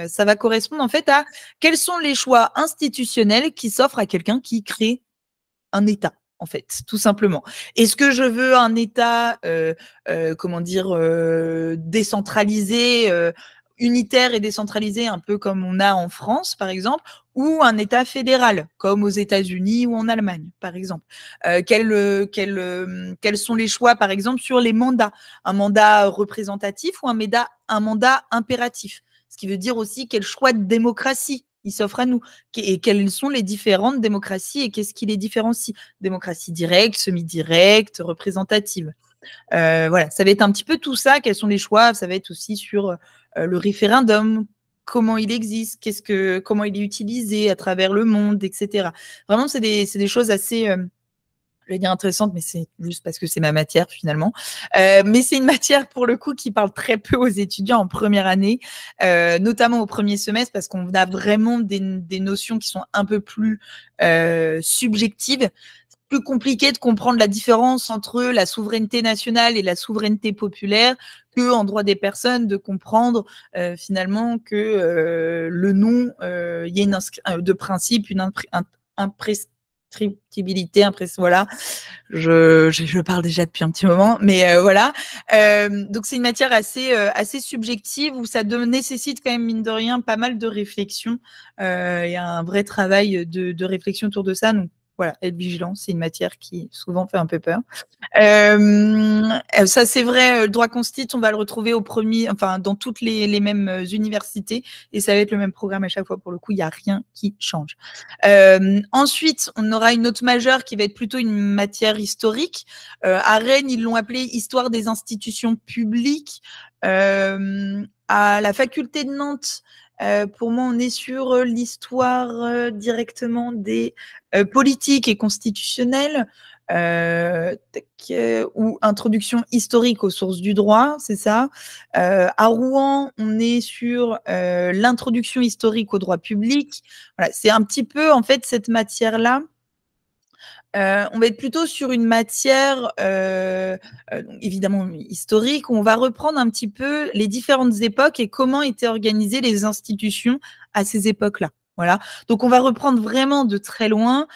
ça va correspondre en fait à quels sont les choix institutionnels qui s'offrent à quelqu'un qui crée un État, en fait, tout simplement. Est-ce que je veux un État, décentralisé, unitaire et décentralisé, un peu comme on a en France, par exemple, ou un État fédéral, comme aux États-Unis ou en Allemagne, par exemple. Quels sont les choix, par exemple, sur les mandats? Un mandat représentatif ou un mandat impératif? Ce qui veut dire aussi quel choix de démocratie il s'offre à nous. Et quelles sont les différentes démocraties et qu'est-ce qui les différencie? Démocratie directe, semi-directe, représentative. Voilà, ça va être un petit peu tout ça. Quels sont les choix? Ça va être aussi sur le référendum, comment il existe, comment il est utilisé à travers le monde, etc. Vraiment, c'est des choses assez je vais dire intéressante, mais c'est juste parce que c'est ma matière finalement. Mais c'est une matière pour le coup qui parle très peu aux étudiants en première année, notamment au premier semestre, parce qu'on a vraiment des notions qui sont un peu plus subjectives. C'est plus compliqué de comprendre la différence entre la souveraineté nationale et la souveraineté populaire que en droit des personnes, de comprendre finalement que le nom, il y a de principe une imprescriptibilité, voilà. Je parle déjà depuis un petit moment, mais voilà. Donc c'est une matière assez subjective où ça nécessite quand même mine de rien pas mal de réflexion. Il y a un vrai travail de réflexion autour de ça. Donc voilà, être vigilant, c'est une matière qui souvent fait un peu peur. Ça c'est vrai, le droit constitue, on va le retrouver dans toutes les mêmes universités et ça va être le même programme à chaque fois. Pour le coup, il n'y a rien qui change. Ensuite, on aura une autre majeure qui va être plutôt une matière historique. À Rennes, ils l'ont appelée Histoire des institutions publiques. À la faculté de Nantes, pour moi, on est sur l'histoire directement des politiques et constitutionnelles. Ou introduction historique aux sources du droit, c'est ça. À Rouen, on est sur l'introduction historique au droit public. Voilà, c'est un petit peu en fait cette matière-là. On va être plutôt sur une matière évidemment historique, où on va reprendre un petit peu les différentes époques et comment étaient organisées les institutions à ces époques-là. Voilà. Donc, on va reprendre vraiment de très loin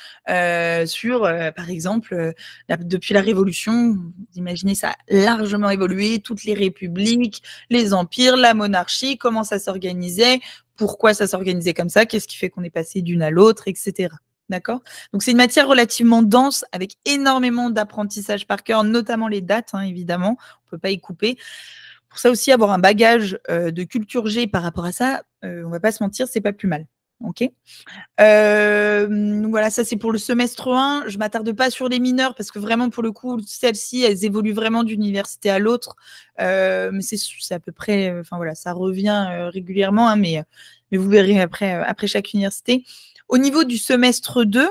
sur, par exemple, depuis la Révolution, vous imaginez, ça a largement évolué, toutes les républiques, les empires, la monarchie, comment ça s'organisait, pourquoi ça s'organisait comme ça, qu'est-ce qui fait qu'on est passé d'une à l'autre, etc. D'accord? Donc, c'est une matière relativement dense avec énormément d'apprentissage par cœur, notamment les dates, hein, évidemment. On ne peut pas y couper. Pour ça aussi, avoir un bagage de culture G par rapport à ça, on ne va pas se mentir, c'est pas plus mal. OK? Voilà, ça c'est pour le semestre 1. Je m'attarde pas sur les mineurs parce que vraiment pour le coup, celles-ci, elles évoluent vraiment d'une université à l'autre. Mais c'est à peu près, enfin voilà, ça revient régulièrement, hein, mais vous verrez après chaque université. Au niveau du semestre 2,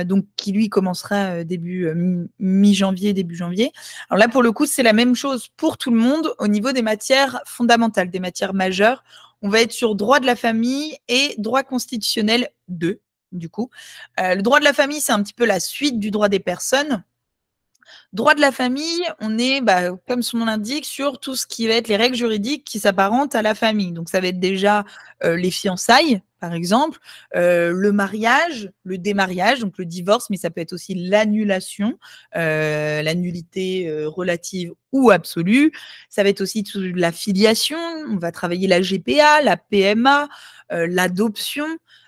donc qui lui commencera début mi-janvier, début janvier. Alors là, pour le coup, c'est la même chose pour tout le monde au niveau des matières fondamentales, des matières majeures. On va être sur droit de la famille et droit constitutionnel 2, du coup. Le droit de la famille, c'est un petit peu la suite du droit des personnes. Droit de la famille, on est, comme son nom l'indique, sur tout ce qui va être les règles juridiques qui s'apparentent à la famille. Donc, ça va être déjà les fiançailles, par exemple, le mariage, le démariage, donc le divorce, mais ça peut être aussi l'annulation, l'annulité relative ou absolue. Ça va être aussi toute la filiation. On va travailler la GPA, la PMA, l'adoption.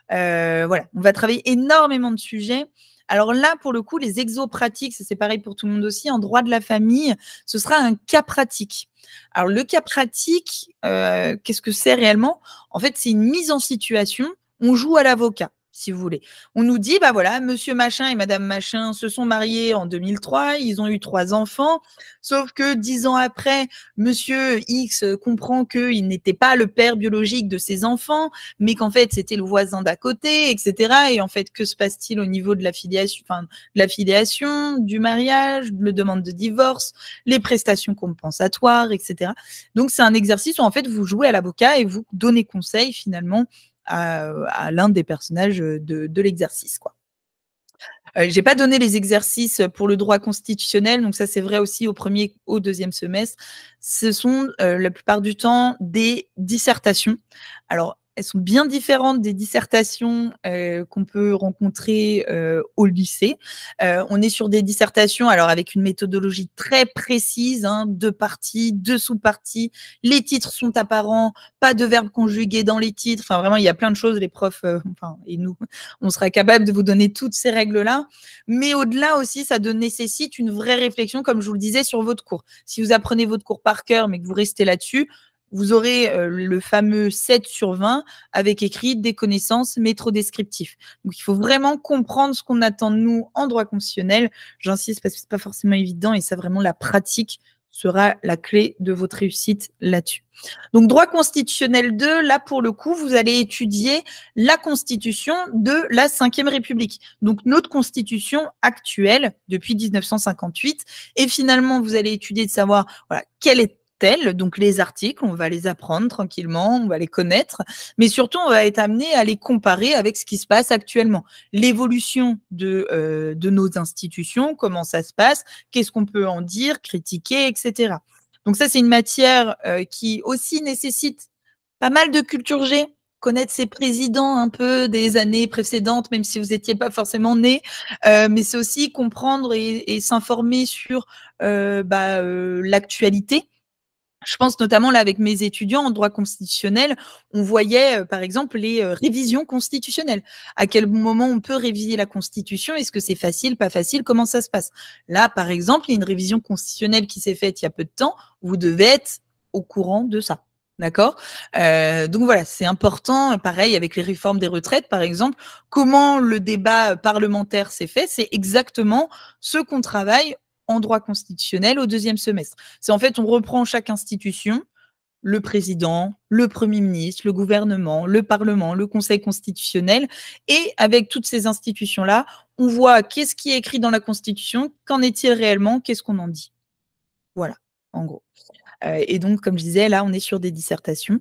Voilà, on va travailler énormément de sujets. Alors là, pour le coup, les exos pratiques, c'est pareil pour tout le monde aussi, en droit de la famille, ce sera un cas pratique. Alors le cas pratique, qu'est-ce que c'est réellement? En fait, c'est une mise en situation, on joue à l'avocat, si vous voulez. On nous dit, voilà, monsieur machin et madame machin se sont mariés en 2003, ils ont eu 3 enfants, sauf que 10 ans après, monsieur X comprend qu'il n'était pas le père biologique de ses enfants, mais qu'en fait, c'était le voisin d'à côté, etc. Et en fait, que se passe-t-il au niveau de la filiation, du mariage, de la demande de divorce, les prestations compensatoires, etc. Donc, c'est un exercice où, en fait, vous jouez à l'avocat et vous donnez conseil, finalement, à l'un des personnages de l'exercice, quoi. J'ai pas donné les exercices pour le droit constitutionnel, donc ça c'est vrai aussi au premier, au deuxième semestre. Ce sont la plupart du temps des dissertations. Alors, elles sont bien différentes des dissertations qu'on peut rencontrer au lycée. On est sur des dissertations, alors avec une méthodologie très précise, hein, 2 parties, 2 sous-parties. Les titres sont apparents, pas de verbes conjugués dans les titres. Enfin, vraiment, il y a plein de choses. Les profs, et nous, on sera capable de vous donner toutes ces règles-là. Mais au-delà aussi, ça nécessite une vraie réflexion, comme je vous le disais, sur votre cours. Si vous apprenez votre cours par cœur, mais que vous restez là-dessus, vous aurez le fameux 7 sur 20 avec écrit des connaissances métro-descriptifs. Donc, il faut vraiment comprendre ce qu'on attend de nous en droit constitutionnel. J'insiste parce que ce n'est pas forcément évident et ça, vraiment, la pratique sera la clé de votre réussite là-dessus. Donc, droit constitutionnel 2, là, pour le coup, vous allez étudier la constitution de la Ve République. Donc, notre constitution actuelle depuis 1958. Et finalement, vous allez étudier de savoir, voilà, quelle est donc les articles, on va les apprendre tranquillement, on va les connaître, mais surtout on va être amené à les comparer avec ce qui se passe actuellement. L'évolution de nos institutions, comment ça se passe, qu'est-ce qu'on peut en dire, critiquer, etc. Donc ça, c'est une matière qui aussi nécessite pas mal de culture G, connaître ses présidents un peu des années précédentes, même si vous n'étiez pas forcément né, mais c'est aussi comprendre et s'informer sur l'actualité. Je pense notamment là avec mes étudiants en droit constitutionnel, on voyait par exemple les révisions constitutionnelles. À quel moment on peut réviser la Constitution? Est-ce que c'est facile, pas facile? Comment ça se passe? Là, par exemple, il y a une révision constitutionnelle qui s'est faite il y a peu de temps. Vous devez être au courant de ça. D'accord? Donc voilà, c'est important. Pareil avec les réformes des retraites, par exemple. Comment le débat parlementaire s'est fait? C'est exactement ce qu'on travaille en droit constitutionnel au deuxième semestre. C'est en fait, on reprend chaque institution, le président, le Premier ministre, le gouvernement, le Parlement, le Conseil constitutionnel, et avec toutes ces institutions-là, on voit qu'est-ce qui est écrit dans la Constitution, qu'en est-il réellement, qu'est-ce qu'on en dit. Voilà, en gros. Et donc, comme je disais, là, on est sur des dissertations.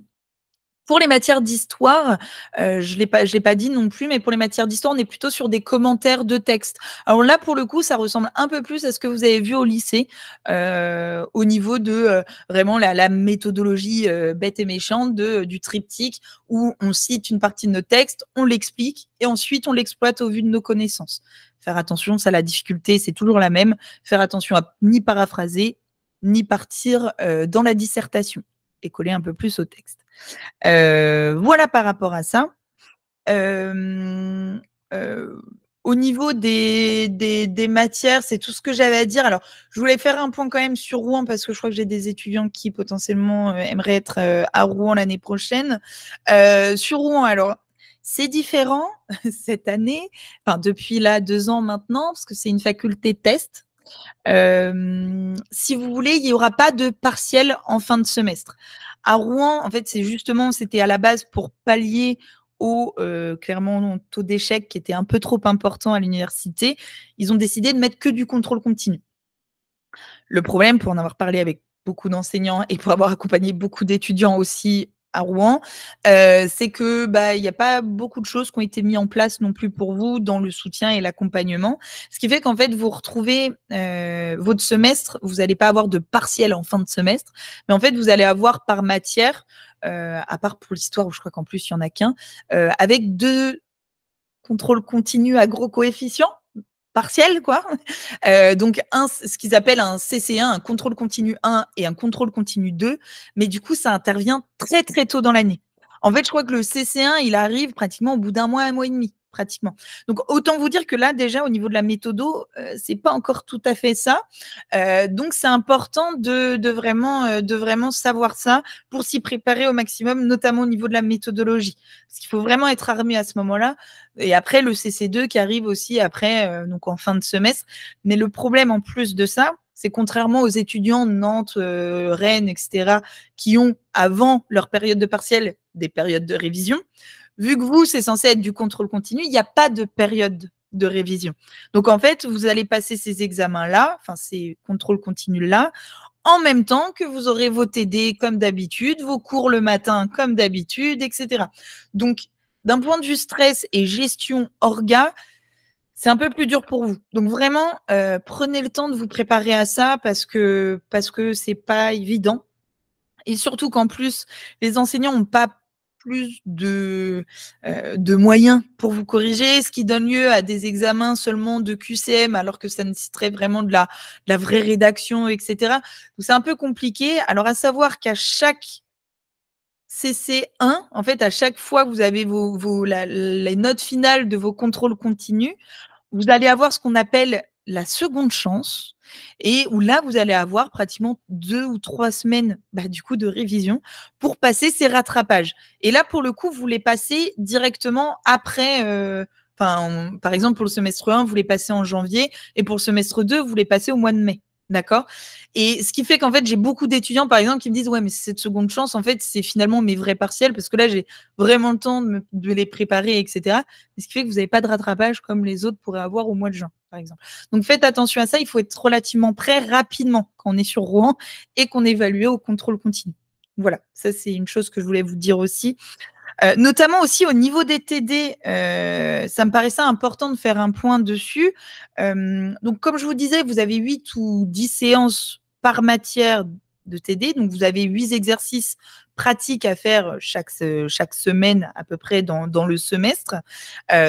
Pour les matières d'histoire, je l'ai pas dit non plus, mais pour les matières d'histoire, on est plutôt sur des commentaires de texte. Alors là, pour le coup, ça ressemble un peu plus à ce que vous avez vu au lycée, au niveau de vraiment la méthodologie bête et méchante du triptyque où on cite une partie de notre texte, on l'explique et ensuite on l'exploite au vu de nos connaissances. Faire attention, ça, la difficulté, c'est toujours la même. Faire attention à ni paraphraser, ni partir dans la dissertation et coller un peu plus au texte. Voilà par rapport à ça. au niveau des matières, c'est tout ce que j'avais à dire. Alors, je voulais faire un point quand même sur Rouen parce que je crois que j'ai des étudiants qui potentiellement aimeraient être à Rouen l'année prochaine. Sur Rouen, alors, c'est différent cette année, enfin depuis là 2 ans maintenant, parce que c'est une faculté test. Si vous voulez, il n'y aura pas de partiel en fin de semestre. À Rouen, en fait, c'est justement, c'était à la base pour pallier au clairement taux d'échec qui était un peu trop important à l'université. Ils ont décidé de mettre que du contrôle continu. Le problème, pour en avoir parlé avec beaucoup d'enseignants et pour avoir accompagné beaucoup d'étudiants aussi à Rouen, c'est que il y a pas beaucoup de choses qui ont été mises en place non plus pour vous dans le soutien et l'accompagnement. Ce qui fait qu'en fait, vous retrouvez votre semestre, vous n'allez pas avoir de partiel en fin de semestre, mais en fait, vous allez avoir par matière, à part pour l'histoire où je crois qu'en plus, il n'y en a qu'un, avec 2 contrôles continus à gros coefficients partiel, quoi. Donc, ce qu'ils appellent un CC1, un contrôle continu 1 et un contrôle continu 2. Mais du coup, ça intervient très, très tôt dans l'année. En fait, je crois que le CC1, il arrive pratiquement au bout d'un mois et demi, pratiquement. Donc, autant vous dire que là, déjà, au niveau de la méthodo, c'est pas encore tout à fait ça. Donc, c'est important de vraiment savoir ça pour s'y préparer au maximum, notamment au niveau de la méthodologie. Parce qu'il faut vraiment être armé à ce moment-là. Et après, le CC2 qui arrive aussi après, donc en fin de semestre. Mais le problème en plus de ça, c'est contrairement aux étudiants de Nantes, Rennes, etc., qui ont, avant leur période de partiel, des périodes de révision, vu que vous, c'est censé être du contrôle continu, il n'y a pas de période de révision. Donc, en fait, vous allez passer ces examens-là, enfin, ces contrôles continus-là, en même temps que vous aurez vos TD comme d'habitude, vos cours le matin comme d'habitude, etc. Donc, d'un point de vue stress et gestion orga, c'est un peu plus dur pour vous. Donc vraiment, prenez le temps de vous préparer à ça parce que c'est pas évident. Et surtout qu'en plus, les enseignants n'ont pas plus de moyens pour vous corriger, ce qui donne lieu à des examens seulement de QCM, alors que ça nécessiterait vraiment de la vraie rédaction, etc. Donc c'est un peu compliqué. Alors à savoir qu'à chaque CC1, en fait, à chaque fois que vous avez les notes finales de vos contrôles continus, vous allez avoir ce qu'on appelle la seconde chance et où là, vous allez avoir pratiquement 2 ou 3 semaines du coup de révision pour passer ces rattrapages. Et là, pour le coup, vous les passez directement après. Par exemple, pour le semestre 1, vous les passez en janvier et pour le semestre 2, vous les passez au mois de mai. D'accord. Et ce qui fait qu'en fait, j'ai beaucoup d'étudiants, par exemple, qui me disent ouais, mais cette seconde chance, en fait, c'est finalement mes vrais partiels parce que là, j'ai vraiment le temps de les préparer, etc. Ce qui fait que vous n'avez pas de rattrapage comme les autres pourraient avoir au mois de juin, par exemple. Donc, faites attention à ça. Il faut être relativement prêt rapidement quand on est sur Rouen et qu'on est évalué au contrôle continu. Voilà, ça, c'est une chose que je voulais vous dire aussi. Notamment aussi au niveau des TD, ça me paraissait important de faire un point dessus. Donc, comme je vous disais, vous avez 8 ou 10 séances par matière de TD. Donc, vous avez 8 exercices pratiques à faire chaque semaine à peu près dans le semestre.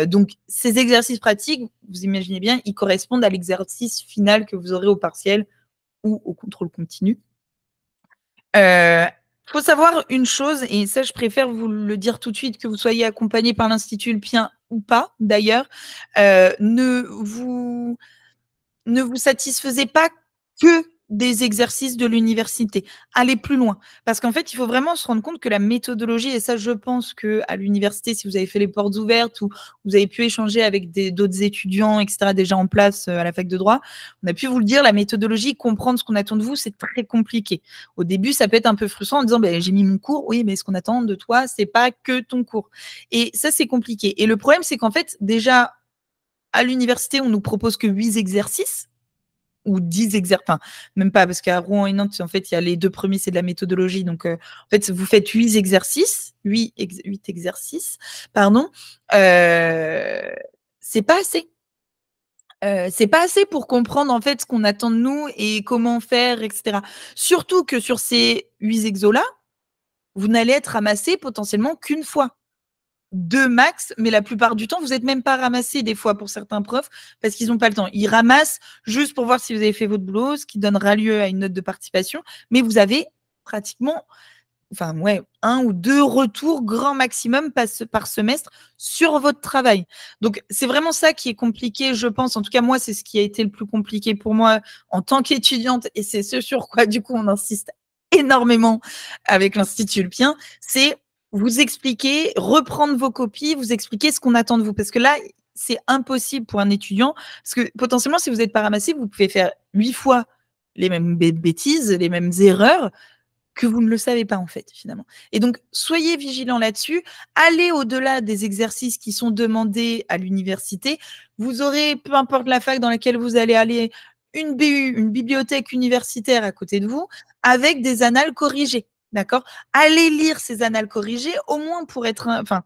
Donc, ces exercices pratiques, vous imaginez bien, ils correspondent à l'exercice final que vous aurez au partiel ou au contrôle continu. Faut savoir une chose, et ça, je préfère vous le dire tout de suite, que vous soyez accompagné par l'Institut Ulpien ou pas, d'ailleurs, ne vous satisfaisez pas que des exercices de l'université. Allez plus loin. Parce qu'en fait, il faut vraiment se rendre compte que la méthodologie, et ça, je pense qu'à l'université, si vous avez fait les portes ouvertes ou vous avez pu échanger avec d'autres étudiants, etc., déjà en place à la fac de droit, on a pu vous le dire, la méthodologie, comprendre ce qu'on attend de vous, c'est très compliqué. Au début, ça peut être un peu frustrant en disant, j'ai mis mon cours, oui, mais ce qu'on attend de toi, c'est pas que ton cours. Et ça, c'est compliqué. Et le problème, c'est qu'en fait, déjà, à l'université, on nous propose que 8 exercices ou 10 exercices, enfin, même pas, parce qu'à Rouen et Nantes, en fait, il y a les 2 premiers, c'est de la méthodologie. Donc, en fait, vous faites 8 exercices, 8 exercices, pardon. C'est pas assez. C'est pas assez pour comprendre, en fait, ce qu'on attend de nous et comment faire, etc. Surtout que sur ces 8 exos-là, vous n'allez être ramassé potentiellement qu'une fois. 2 max, mais la plupart du temps, vous n'êtes même pas ramassé des fois pour certains profs parce qu'ils n'ont pas le temps. Ils ramassent juste pour voir si vous avez fait votre boulot, ce qui donnera lieu à une note de participation, mais vous avez pratiquement enfin, ouais, 1 ou 2 retours grand maximum par semestre sur votre travail. Donc, c'est vraiment ça qui est compliqué, je pense. En tout cas, moi, c'est ce qui a été le plus compliqué pour moi en tant qu'étudiante et c'est ce sur quoi, du coup, on insiste énormément avec l'Institut Ulpien, c'est vous expliquer, reprendre vos copies, vous expliquer ce qu'on attend de vous. Parce que là, c'est impossible pour un étudiant, parce que potentiellement, si vous n'êtes pas ramassé, vous pouvez faire 8 fois les mêmes bêtises, les mêmes erreurs, que vous ne le savez pas en fait, finalement. Et donc, soyez vigilants là-dessus. Allez au-delà des exercices qui sont demandés à l'université. Vous aurez, peu importe la fac dans laquelle vous allez aller, une BU, une bibliothèque universitaire à côté de vous, avec des annales corrigées. D'accord? Allez lire ces annales corrigées, au moins pour être, enfin,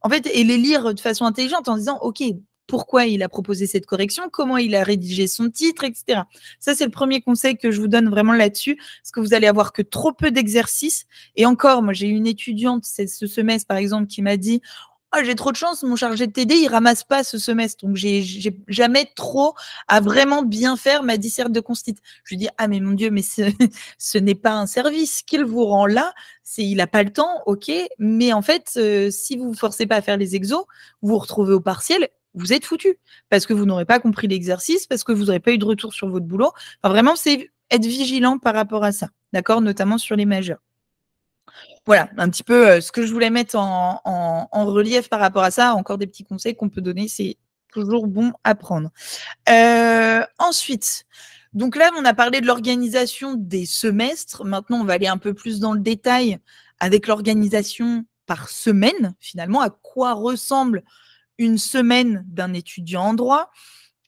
en fait, et les lire de façon intelligente en disant, OK, pourquoi il a proposé cette correction, comment il a rédigé son titre, etc. Ça, c'est le premier conseil que je vous donne vraiment là-dessus, parce que vous allez avoir que trop peu d'exercices. Et encore, moi, j'ai une étudiante ce semestre, par exemple, qui m'a dit, oh, j'ai trop de chance, mon chargé de TD, il ramasse pas ce semestre. Donc, j'ai jamais trop à vraiment bien faire ma disserte de constit. Je lui dis, ah, mais mon Dieu, mais ce n'est pas un service qu'il vous rend là. Il n'a pas le temps, ok. Mais en fait, si vous ne vous forcez pas à faire les exos, vous vous retrouvez au partiel, vous êtes foutu. Parce que vous n'aurez pas compris l'exercice, parce que vous n'aurez pas eu de retour sur votre boulot. Enfin, vraiment, c'est être vigilant par rapport à ça. D'accord? Notamment sur les majeurs. Voilà, un petit peu ce que je voulais mettre en relief par rapport à ça. Encore des petits conseils qu'on peut donner, c'est toujours bon à prendre. Ensuite, donc là, on a parlé de l'organisation des semestres. Maintenant, on va aller un peu plus dans le détail avec l'organisation par semaine, finalement, à quoi ressemble une semaine d'un étudiant en droit.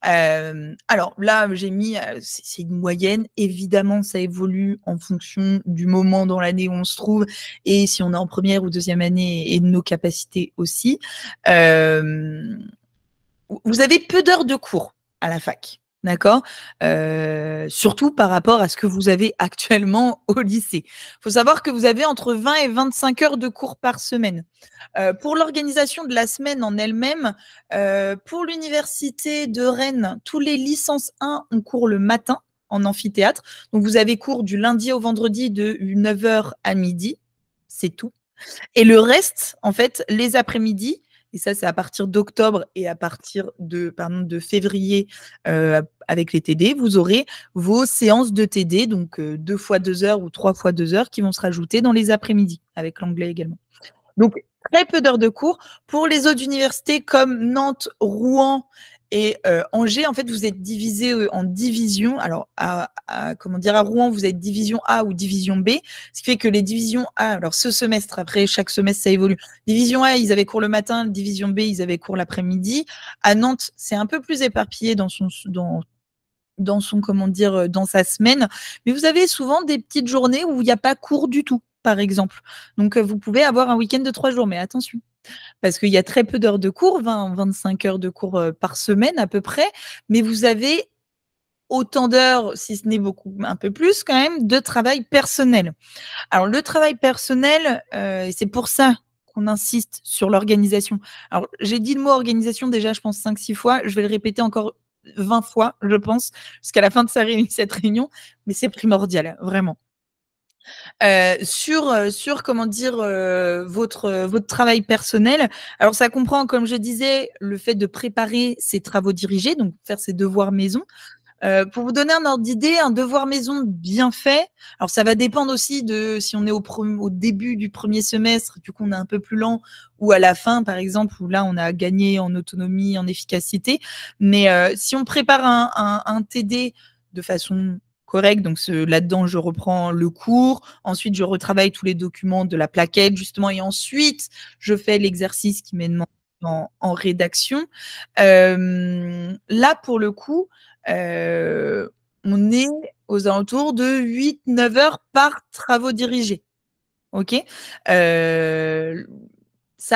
Alors là, j'ai mis, c'est une moyenne. Évidemment, ça évolue en fonction du moment dans l'année où on se trouve et si on est en première ou deuxième année et de nos capacités aussi. Vous avez peu d'heures de cours à la fac, d'accord? Surtout par rapport à ce que vous avez actuellement au lycée. Il faut savoir que vous avez entre 20 et 25 heures de cours par semaine. Pour l'organisation de la semaine en elle-même, pour l'université de Rennes, tous les licences 1 ont cours le matin en amphithéâtre. Donc, vous avez cours du lundi au vendredi de 9 h à midi. C'est tout. Et le reste, en fait, les après-midi, et ça, c'est à partir d'octobre et à partir de février avec les TD, vous aurez vos séances de TD, donc 2 fois 2 heures ou 3 fois 2 heures qui vont se rajouter dans les après-midi, avec l'anglais également. Donc, très peu d'heures de cours. Pour les autres universités comme Nantes, Rouen et Angers, en fait, vous êtes divisés en divisions. Alors, comment dire, à Rouen, vous êtes division A ou division B, ce qui fait que les divisions A, alors ce semestre, après, chaque semestre, ça évolue. Division A, ils avaient cours le matin, division B, ils avaient cours l'après-midi. À Nantes, c'est un peu plus éparpillé dans son, comment dire, dans sa semaine. Mais vous avez souvent des petites journées où il n'y a pas cours du tout, par exemple. Donc, vous pouvez avoir un week-end de 3 jours, mais attention, parce qu'il y a très peu d'heures de cours, 20-25 heures de cours par semaine à peu près, mais vous avez autant d'heures, si ce n'est beaucoup, un peu plus quand même, de travail personnel. Alors, le travail personnel, et c'est pour ça qu'on insiste sur l'organisation. Alors, j'ai dit le mot organisation déjà, je pense, 5-6 fois. Je vais le répéter encore 20 fois, je pense, jusqu'à la fin de cette réunion, mais c'est primordial, vraiment. Sur comment dire, votre travail personnel. Alors ça comprend, comme je disais, le fait de préparer ses travaux dirigés, donc faire ses devoirs maison. Pour vous donner un ordre d'idée, un devoir maison bien fait, alors ça va dépendre aussi de si on est au début du premier semestre, du coup on est un peu plus lent, ou à la fin par exemple, où là on a gagné en autonomie, en efficacité. Mais si on prépare un TD de façon correcte, donc là-dedans je reprends le cours, ensuite je retravaille tous les documents de la plaquette justement, et ensuite je fais l'exercice qui m'est demandé en rédaction. Là pour le coup, on est aux alentours de 8-9 heures par travaux dirigés. OK? Ça,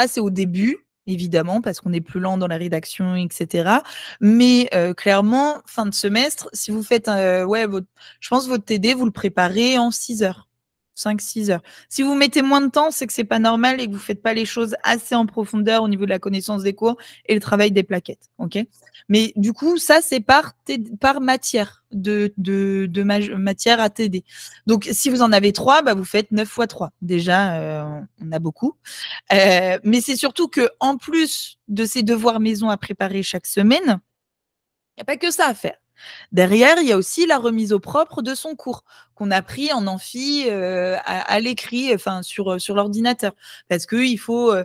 c'est au début, évidemment, parce qu'on est plus lent dans la rédaction, et cetera. Mais clairement, fin de semestre, si vous faites, je pense votre TD, vous le préparez en 6 heures. 5-6 heures. Si vous mettez moins de temps, c'est que c'est pas normal et que vous faites pas les choses assez en profondeur au niveau de la connaissance des cours et le travail des plaquettes. OK? Mais du coup, ça, c'est par matière matière à TD. Donc, si vous en avez 3, bah, vous faites 9 fois 3. Déjà, on a beaucoup. Mais c'est surtout que en plus de ces devoirs maison à préparer chaque semaine, il n'y a pas que ça à faire. Derrière, il y a aussi la remise au propre de son cours qu'on a pris en amphi à l'écrit, enfin sur l'ordinateur, parce que il faut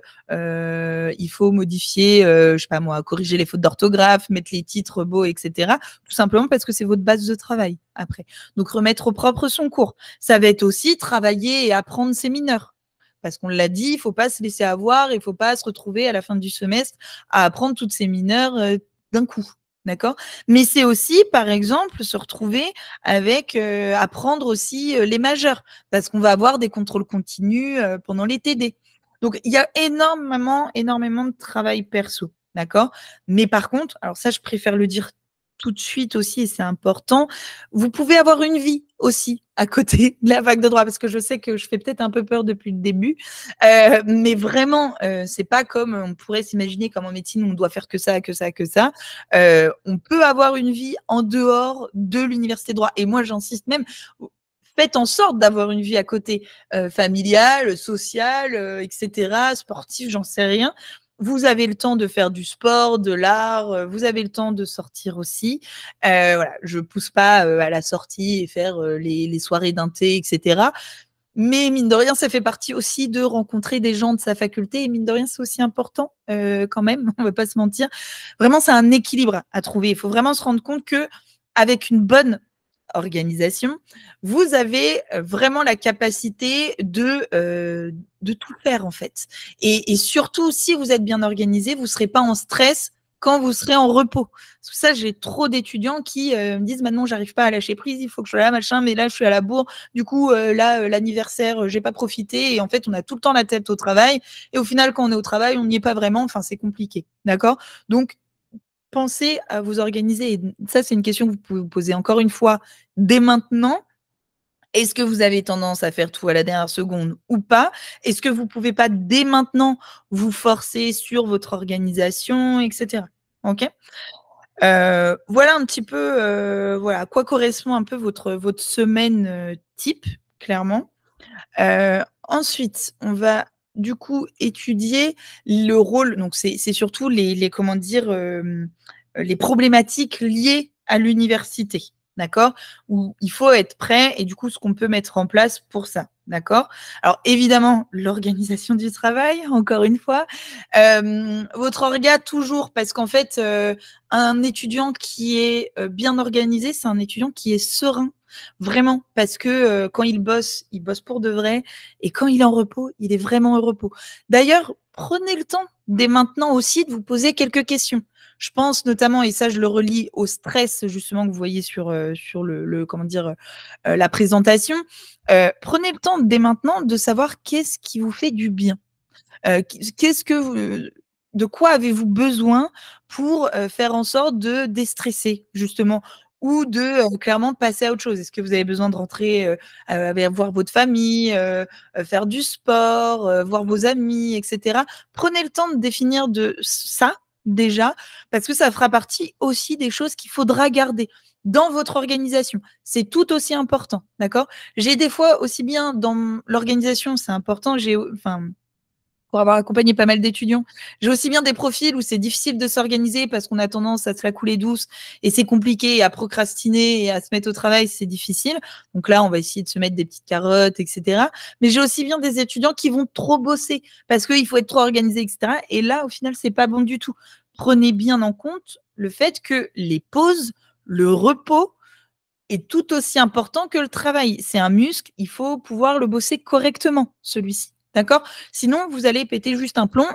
modifier, je sais pas moi, corriger les fautes d'orthographe, mettre les titres beaux, etc. Tout simplement parce que c'est votre base de travail après. Donc remettre au propre son cours, ça va être aussi travailler et apprendre ses mineurs. Parce qu'on l'a dit, il faut pas se laisser avoir, il faut pas se retrouver à la fin du semestre à apprendre toutes ces mineurs d'un coup. D'accord? Mais c'est aussi, par exemple, se retrouver avec apprendre aussi les majeurs, parce qu'on va avoir des contrôles continus pendant les TD. Donc, il y a énormément de travail perso. D'accord? Mais par contre, alors ça, je préfère le dire tout de suite aussi, et c'est important, vous pouvez avoir une vie aussi à côté de la fac de droit, parce que je sais que je fais peut-être un peu peur depuis le début, mais vraiment, c'est pas comme on pourrait s'imaginer comme en médecine, on doit faire que ça, que ça, que ça. On peut avoir une vie en dehors de l'université de droit. Et moi, j'insiste même, faites en sorte d'avoir une vie à côté, familiale, sociale, etc., sportive, j'en sais rien. Vous avez le temps de faire du sport, de l'art, vous avez le temps de sortir aussi. Voilà, je pousse pas à la sortie et faire les soirées d'un thé, etc. Mais mine de rien, ça fait partie aussi de rencontrer des gens de sa faculté. Et mine de rien, c'est aussi important quand même, on ne va pas se mentir. Vraiment, c'est un équilibre à trouver. Il faut vraiment se rendre compte que avec une bonne organisation, vous avez vraiment la capacité de tout faire en fait. Et surtout, si vous êtes bien organisé, vous ne serez pas en stress quand vous serez en repos. Parce que ça, j'ai trop d'étudiants qui me disent maintenant, j'arrive pas à lâcher prise, il faut que je sois là, machin, mais là, je suis à la bourre. Du coup, là, l'anniversaire, j'ai pas profité. Et en fait, on a tout le temps la tête au travail. Et au final, quand on est au travail, on n'y est pas vraiment. Enfin, c'est compliqué. D'accord? Donc, pensez à vous organiser. Et ça, c'est une question que vous pouvez vous poser encore une fois dès maintenant. Est-ce que vous avez tendance à faire tout à la dernière seconde ou pas? Est-ce que vous pouvez pas dès maintenant vous forcer sur votre organisation, etc. OK? Voilà un petit peu, voilà à quoi correspond un peu votre semaine, type, clairement. Ensuite, on va du coup étudier le rôle, donc c'est surtout les comment dire, les problématiques liées à l'université, d'accord? Où il faut être prêt et du coup ce qu'on peut mettre en place pour ça, d'accord? Alors évidemment, l'organisation du travail, encore une fois, votre orga toujours parce qu'en fait, un étudiant qui est, bien organisé, c'est un étudiant qui est serein. Vraiment, parce que quand il bosse pour de vrai et quand il est en repos, il est vraiment au repos. D'ailleurs, prenez le temps dès maintenant aussi de vous poser quelques questions. Je pense notamment, et ça je le relie au stress justement que vous voyez sur le comment dire, la présentation. Prenez le temps dès maintenant de savoir qu'est-ce qui vous fait du bien. Qu'est-ce que vous de quoi avez-vous besoin pour, faire en sorte de déstresser justement? Ou de, clairement passer à autre chose? Est-ce que vous avez besoin de rentrer, voir votre famille, faire du sport, voir vos amis et cetera? Prenez le temps de définir de ça, déjà, parce que ça fera partie aussi des choses qu'il faudra garder dans votre organisation. C'est tout aussi important, d'accord? J'ai des fois aussi bien dans l'organisation, c'est important, pour avoir accompagné pas mal d'étudiants. J'ai aussi bien des profils où c'est difficile de s'organiser parce qu'on a tendance à se la couler douce et c'est compliqué et à procrastiner et à se mettre au travail, c'est difficile. Donc là, on va essayer de se mettre des petites carottes, etc. Mais j'ai aussi bien des étudiants qui vont trop bosser parce qu'il faut être trop organisé, etc. Et là, au final, c'est pas bon du tout. Prenez bien en compte le fait que les pauses, le repos est tout aussi important que le travail. C'est un muscle, il faut pouvoir le bosser correctement, celui-ci. D'accord? Sinon, vous allez péter juste un plomb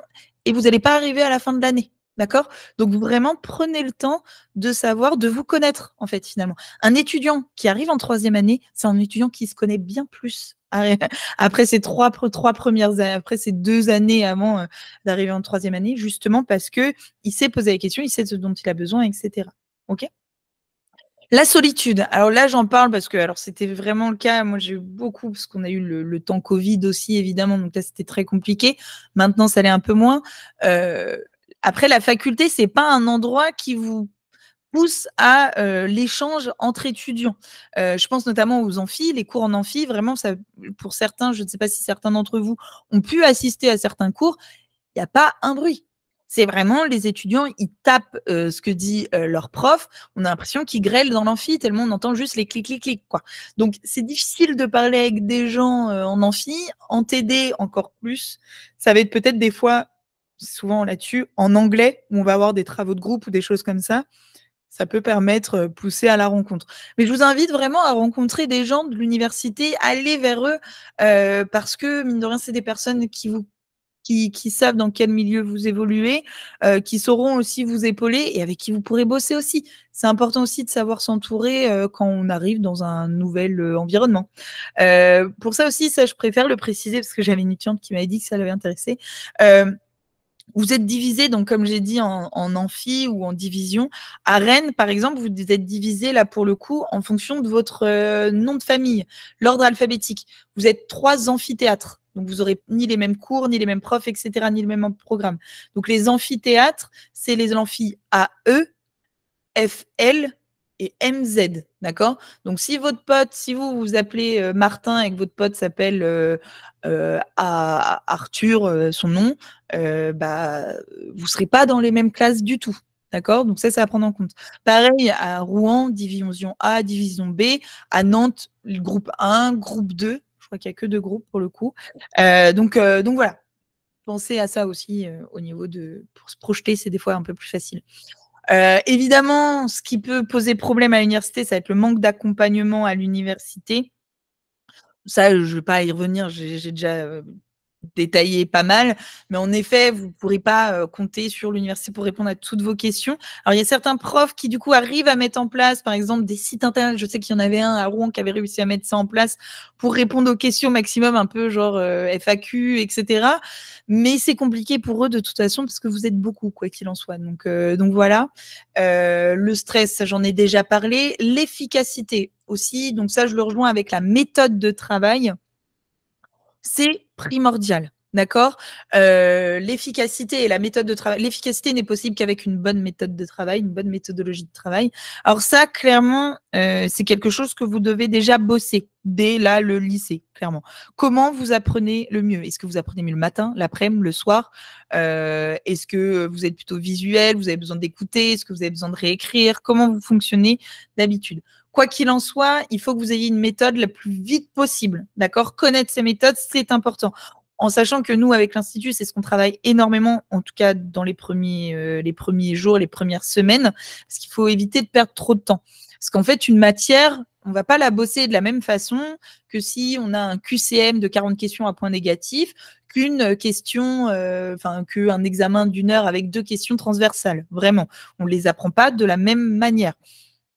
et vous n'allez pas arriver à la fin de l'année. D'accord? Donc vraiment, prenez le temps de savoir, de vous connaître, en fait, finalement. Un étudiant qui arrive en troisième année, c'est un étudiant qui se connaît bien plus après ces trois premières années, après ces 2 années avant d'arriver en troisième année, justement parce que il sait poser les questions, il sait ce dont il a besoin, etc. OK? La solitude. Alors là, j'en parle parce que alors c'était vraiment le cas. Moi, j'ai eu beaucoup parce qu'on a eu le temps Covid aussi, évidemment. Donc là, c'était très compliqué. Maintenant, ça l'est un peu moins. Après, la faculté, c'est pas un endroit qui vous pousse à l'échange entre étudiants. Je pense notamment aux amphis, les cours en amphi. Vraiment, ça, pour certains, je ne sais pas si certains d'entre vous ont pu assister à certains cours. Il n'y a pas un bruit. C'est vraiment les étudiants, ils tapent ce que dit leur prof. On a l'impression qu'ils grêlent dans l'amphi tellement on entend juste les clics, clics, clics, quoi. Donc, c'est difficile de parler avec des gens en amphi. En TD, encore plus. Ça va être peut-être des fois, souvent là-dessus, en anglais, où on va avoir des travaux de groupe ou des choses comme ça. Ça peut permettre, pousser à la rencontre. Mais je vous invite vraiment à rencontrer des gens de l'université, aller vers eux, parce que mine de rien, c'est des personnes qui savent dans quel milieu vous évoluez, qui sauront aussi vous épauler et avec qui vous pourrez bosser aussi. C'est important aussi de savoir s'entourer quand on arrive dans un nouvel environnement. Pour ça aussi, ça je préfère le préciser parce que j'avais une étudiante qui m'avait dit que ça l'avait intéressée. Vous êtes divisé, donc comme j'ai dit, en amphi ou en division. À Rennes, par exemple, vous êtes divisé là pour le coup en fonction de votre nom de famille, l'ordre alphabétique. Vous êtes 3 amphithéâtres. Donc, vous aurez ni les mêmes cours, ni les mêmes profs, etc., ni le même programme. Donc, les amphithéâtres, c'est les amphis AE, FL et MZ. D'accord? Donc, si votre pote, si vous vous appelez Martin et que votre pote s'appelle Arthur, son nom, bah, vous ne serez pas dans les mêmes classes du tout. D'accord? Donc, ça, c'est à prendre en compte. Pareil à Rouen, division A, division B. À Nantes, le groupe 1, groupe 2. Je crois qu'il n'y a que 2 groupes pour le coup. Donc voilà. Pensez à ça aussi au niveau de. Pour se projeter, c'est des fois un peu plus facile. Évidemment, ce qui peut poser problème à l'université, ça va être le manque d'accompagnement à l'université. Ça, je ne vais pas y revenir, j'ai déjà détaillé pas mal, mais en effet, vous ne pourrez pas compter sur l'université pour répondre à toutes vos questions. Alors, il y a certains profs qui, du coup, arrivent à mettre en place, par exemple, des sites internet. Je sais qu'il y en avait un à Rouen qui avait réussi à mettre ça en place pour répondre aux questions maximum, un peu genre FAQ, etc. Mais c'est compliqué pour eux de toute façon parce que vous êtes beaucoup, quoi qu'il en soit. Donc voilà. Le stress, ça, j'en ai déjà parlé. L'efficacité aussi. Donc ça, je le rejoins avec la méthode de travail. C'est primordial, d'accord? L'efficacité et la méthode de travail. L'efficacité n'est possible qu'avec une bonne méthode de travail, une bonne méthodologie de travail. Alors ça, clairement, c'est quelque chose que vous devez déjà bosser dès là le lycée, clairement. Comment vous apprenez le mieux? Est-ce que vous apprenez mieux le matin, l'après-midi, le soir? Est-ce que vous êtes plutôt visuel? Vous avez besoin d'écouter? Est-ce que vous avez besoin de réécrire? Comment vous fonctionnez d'habitude? Quoi qu'il en soit, il faut que vous ayez une méthode la plus vite possible. D'accord? Connaître ces méthodes, c'est important. En sachant que nous, avec l'Institut, c'est ce qu'on travaille énormément, en tout cas dans les premiers jours, les premières semaines, parce qu'il faut éviter de perdre trop de temps. Parce qu'en fait, une matière, on ne va pas la bosser de la même façon que si on a un QCM de 40 questions à points négatifs, qu'une question, qu'un examen d'1 heure avec 2 questions transversales. Vraiment, on ne les apprend pas de la même manière.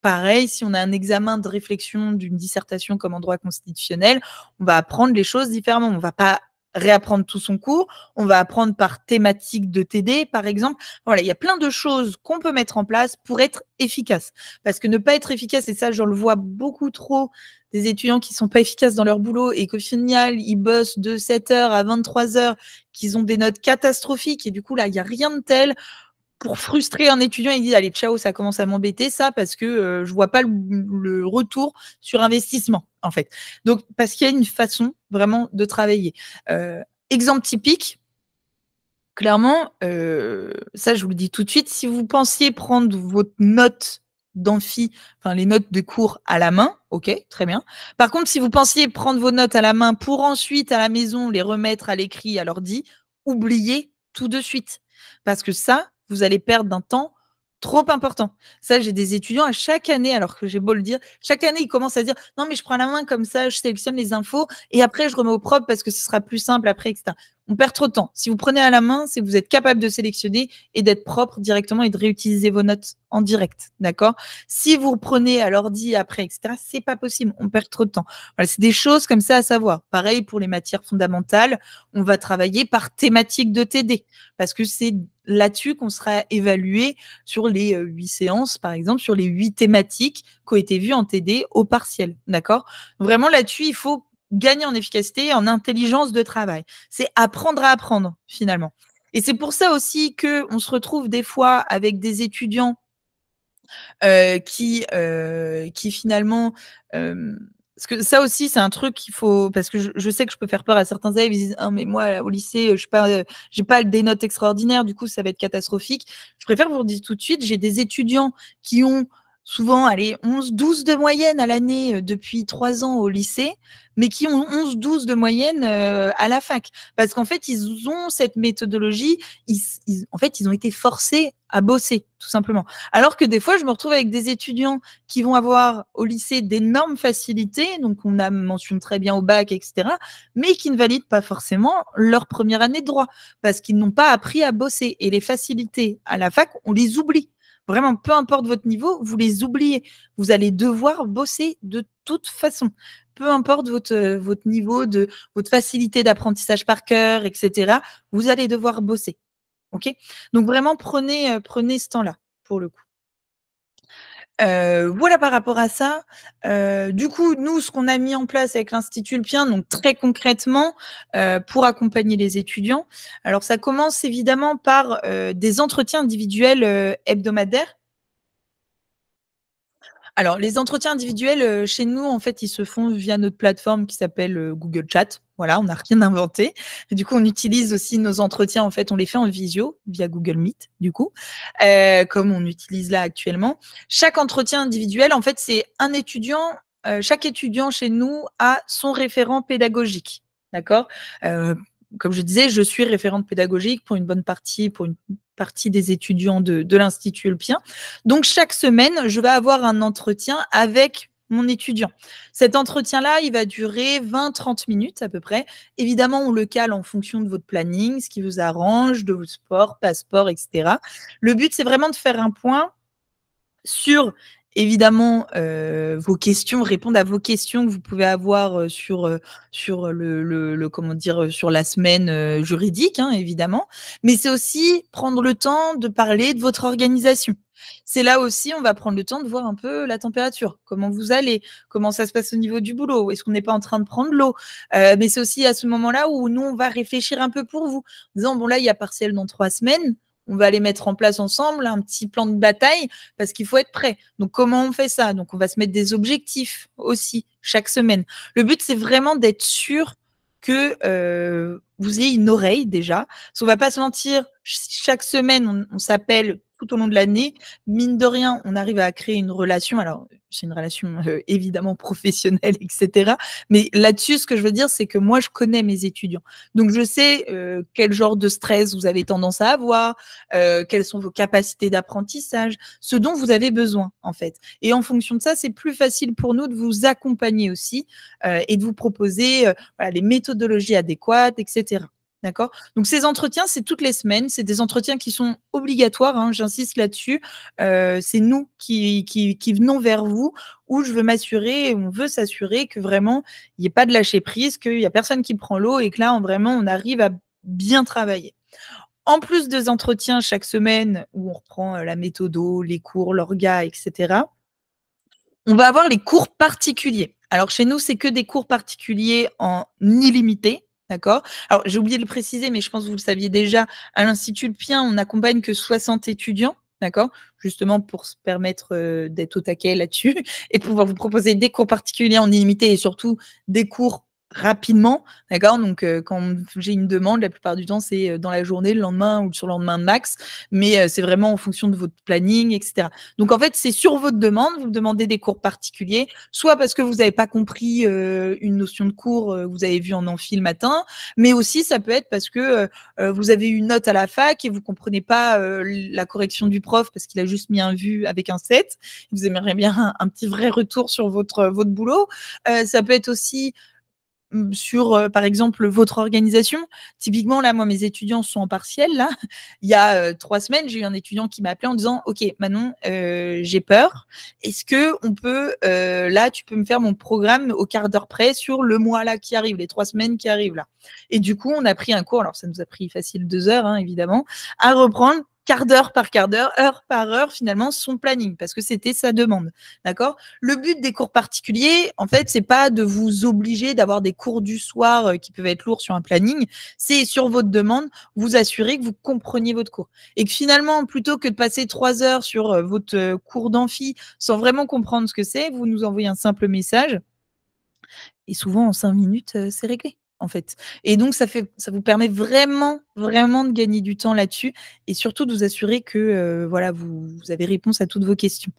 Pareil, si on a un examen de réflexion d'une dissertation comme en droit constitutionnel, on va apprendre les choses différemment. On ne va pas réapprendre tout son cours, on va apprendre par thématique de TD, par exemple. Voilà, il y a plein de choses qu'on peut mettre en place pour être efficace. Parce que ne pas être efficace, et ça, je le vois beaucoup trop, des étudiants qui ne sont pas efficaces dans leur boulot et qu'au final, ils bossent de 7h à 23h, qu'ils ont des notes catastrophiques et du coup, là, il n'y a rien de tel pour frustrer un étudiant, il dit allez, ciao, ça commence à m'embêter, ça, parce que je vois pas le retour sur investissement, en fait. Donc, parce qu'il y a une façon vraiment de travailler. Exemple typique, clairement, ça, je vous le dis tout de suite, si vous pensiez prendre votre note d'amphi, enfin les notes de cours à la main, ok, très bien. Par contre, si vous pensiez prendre vos notes à la main pour ensuite, à la maison, les remettre à l'écrit, à l'ordi, oubliez tout de suite. Parce que ça, vous allez perdre d'un temps trop important. Ça, j'ai des étudiants à chaque année, alors que j'ai beau le dire, chaque année, ils commencent à dire non, mais je prends la main comme ça, je sélectionne les infos et après, je remets au propre parce que ce sera plus simple après, etc. on perd trop de temps. Si vous prenez à la main, c'est que vous êtes capable de sélectionner et d'être propre directement et de réutiliser vos notes en direct, d'accord? Si vous reprenez à l'ordi après, etc., c'est pas possible, on perd trop de temps. Voilà, c'est des choses comme ça à savoir. Pareil pour les matières fondamentales, on va travailler par thématique de TD parce que c'est là-dessus qu'on sera évalué sur les 8 séances, par exemple, sur les 8 thématiques qui ont été vues en TD au partiel, d'accord? Vraiment là-dessus, il faut gagner en efficacité et en intelligence de travail. C'est apprendre à apprendre, finalement. Et c'est pour ça aussi qu'on se retrouve des fois avec des étudiants qui finalement... parce que ça aussi, c'est un truc qu'il faut... Parce que je sais que je peux faire peur à certains élèves, ils disent « Ah, mais moi, au lycée, j'ai pas des notes extraordinaires, du coup, ça va être catastrophique. » Je préfère vous le dire tout de suite, j'ai des étudiants qui ont souvent, allez, 11, 12 de moyenne à l'année depuis 3 ans au lycée, mais qui ont 11, 12 de moyenne à la fac. Parce qu'en fait, ils ont cette méthodologie, en fait, ils ont été forcés à bosser, tout simplement. Alors que des fois, je me retrouve avec des étudiants qui vont avoir au lycée d'énormes facilités, donc on a mentionné très bien au bac, etc., mais qui ne valident pas forcément leur première année de droit, parce qu'ils n'ont pas appris à bosser. Et les facilités à la fac, on les oublie. Vraiment, peu importe votre niveau, vous les oubliez. Vous allez devoir bosser de toute façon. Peu importe votre niveau, votre facilité d'apprentissage par cœur, etc., vous allez devoir bosser. OK? Donc vraiment, prenez ce temps-là, pour le coup. Voilà par rapport à ça. Du coup, nous, ce qu'on a mis en place avec l'Institut Lpien, donc très concrètement, pour accompagner les étudiants. Alors, ça commence évidemment par des entretiens individuels hebdomadaires. Alors, les entretiens individuels, chez nous, en fait, ils se font via notre plateforme qui s'appelle Google Chat. Voilà, on n'a rien inventé. Et du coup, on utilise aussi nos entretiens, en fait, on les fait en visio via Google Meet, du coup, comme on utilise là actuellement. Chaque entretien individuel, en fait, c'est un étudiant. Chaque étudiant chez nous a son référent pédagogique. D'accord? Comme je disais, je suis référente pédagogique pour une bonne partie, pour une partie des étudiants de l'Institut Lpien. Donc, chaque semaine, je vais avoir un entretien avec mon étudiant. Cet entretien-là, il va durer 20-30 minutes à peu près. Évidemment, on le cale en fonction de votre planning, ce qui vous arrange, de votre sport, passeport, etc. Le but, c'est vraiment de faire un point sur évidemment vos questions, répondre à vos questions que vous pouvez avoir sur comment dire, sur la semaine juridique, hein, évidemment. Mais c'est aussi prendre le temps de parler de votre organisation. C'est là aussi, on va prendre le temps de voir un peu la température, comment vous allez, comment ça se passe au niveau du boulot, est-ce qu'on n'est pas en train de prendre l'eau. Mais c'est aussi à ce moment-là où nous, on va réfléchir un peu pour vous, en disant, bon là, il y a partiel dans 3 semaines, on va aller mettre en place ensemble un petit plan de bataille parce qu'il faut être prêt. Donc, comment on fait ça? Donc, on va se mettre des objectifs aussi chaque semaine. Le but, c'est vraiment d'être sûr que vous ayez une oreille déjà. Parce qu'on ne va pas se mentir, chaque semaine, on s'appelle tout au long de l'année. Mine de rien, on arrive à créer une relation. Alors, c'est une relation évidemment professionnelle, etc. Mais là-dessus, ce que je veux dire, c'est que moi, je connais mes étudiants. Donc, je sais quel genre de stress vous avez tendance à avoir, quelles sont vos capacités d'apprentissage, ce dont vous avez besoin, en fait. Et en fonction de ça, c'est plus facile pour nous de vous accompagner aussi et de vous proposer voilà, les méthodologies adéquates, etc. D'accord? Donc, ces entretiens, c'est toutes les semaines. C'est des entretiens qui sont obligatoires, hein, j'insiste là-dessus. C'est nous qui venons vers vous où je veux m'assurer, on veut s'assurer que vraiment, il n'y ait pas de lâcher prise, qu'il n'y a personne qui prend l'eau et que là, vraiment, on arrive à bien travailler. En plus des entretiens chaque semaine où on reprend la méthodo, les cours, l'orga, etc., on va avoir les cours particuliers. Alors, chez nous, c'est que des cours particuliers en illimité. D'accord? Alors, j'ai oublié de le préciser, mais je pense que vous le saviez déjà. À l'Institut Lpien, on n'accompagne que 60 étudiants. D'accord? Justement pour se permettre d'être au taquet là-dessus et pouvoir vous proposer des cours particuliers en illimité et surtout des cours rapidement. D'accord? Donc, quand j'ai une demande, la plupart du temps, c'est dans la journée, le lendemain ou le surlendemain max. Mais c'est vraiment en fonction de votre planning, etc. Donc, en fait, c'est sur votre demande. Vous demandez des cours particuliers, soit parce que vous n'avez pas compris une notion de cours, vous avez vu en amphi le matin, mais aussi ça peut être parce que vous avez eu une note à la fac et vous comprenez pas la correction du prof parce qu'il a juste mis un vu avec un 7. Vous aimeriez bien un petit vrai retour sur votre boulot. Ça peut être aussi sur, par exemple, votre organisation. Typiquement, là, moi, mes étudiants sont en partiel, là. Il y a 3 semaines, j'ai eu un étudiant qui m'a appelé en disant: «OK, Manon, j'ai peur. Est-ce qu'on peut, là, tu peux me faire mon programme au quart d'heure près sur le mois là qui arrive, les 3 semaines qui arrivent là?» Et du coup, on a pris un cours, alors ça nous a pris facile 2 heures, hein, évidemment, à reprendre quart d'heure par quart d'heure, heure par heure, finalement, son planning, parce que c'était sa demande. D'accord? Le but des cours particuliers, en fait, c'est pas de vous obliger d'avoir des cours du soir qui peuvent être lourds sur un planning. C'est sur votre demande, vous assurer que vous compreniez votre cours. Et que finalement, plutôt que de passer 3 heures sur votre cours d'amphi sans vraiment comprendre ce que c'est, vous nous envoyez un simple message et souvent en 5 minutes, c'est réglé, en fait. Et donc ça vous permet vraiment, vraiment de gagner du temps là-dessus et surtout de vous assurer que, voilà, vous avez réponse à toutes vos questions.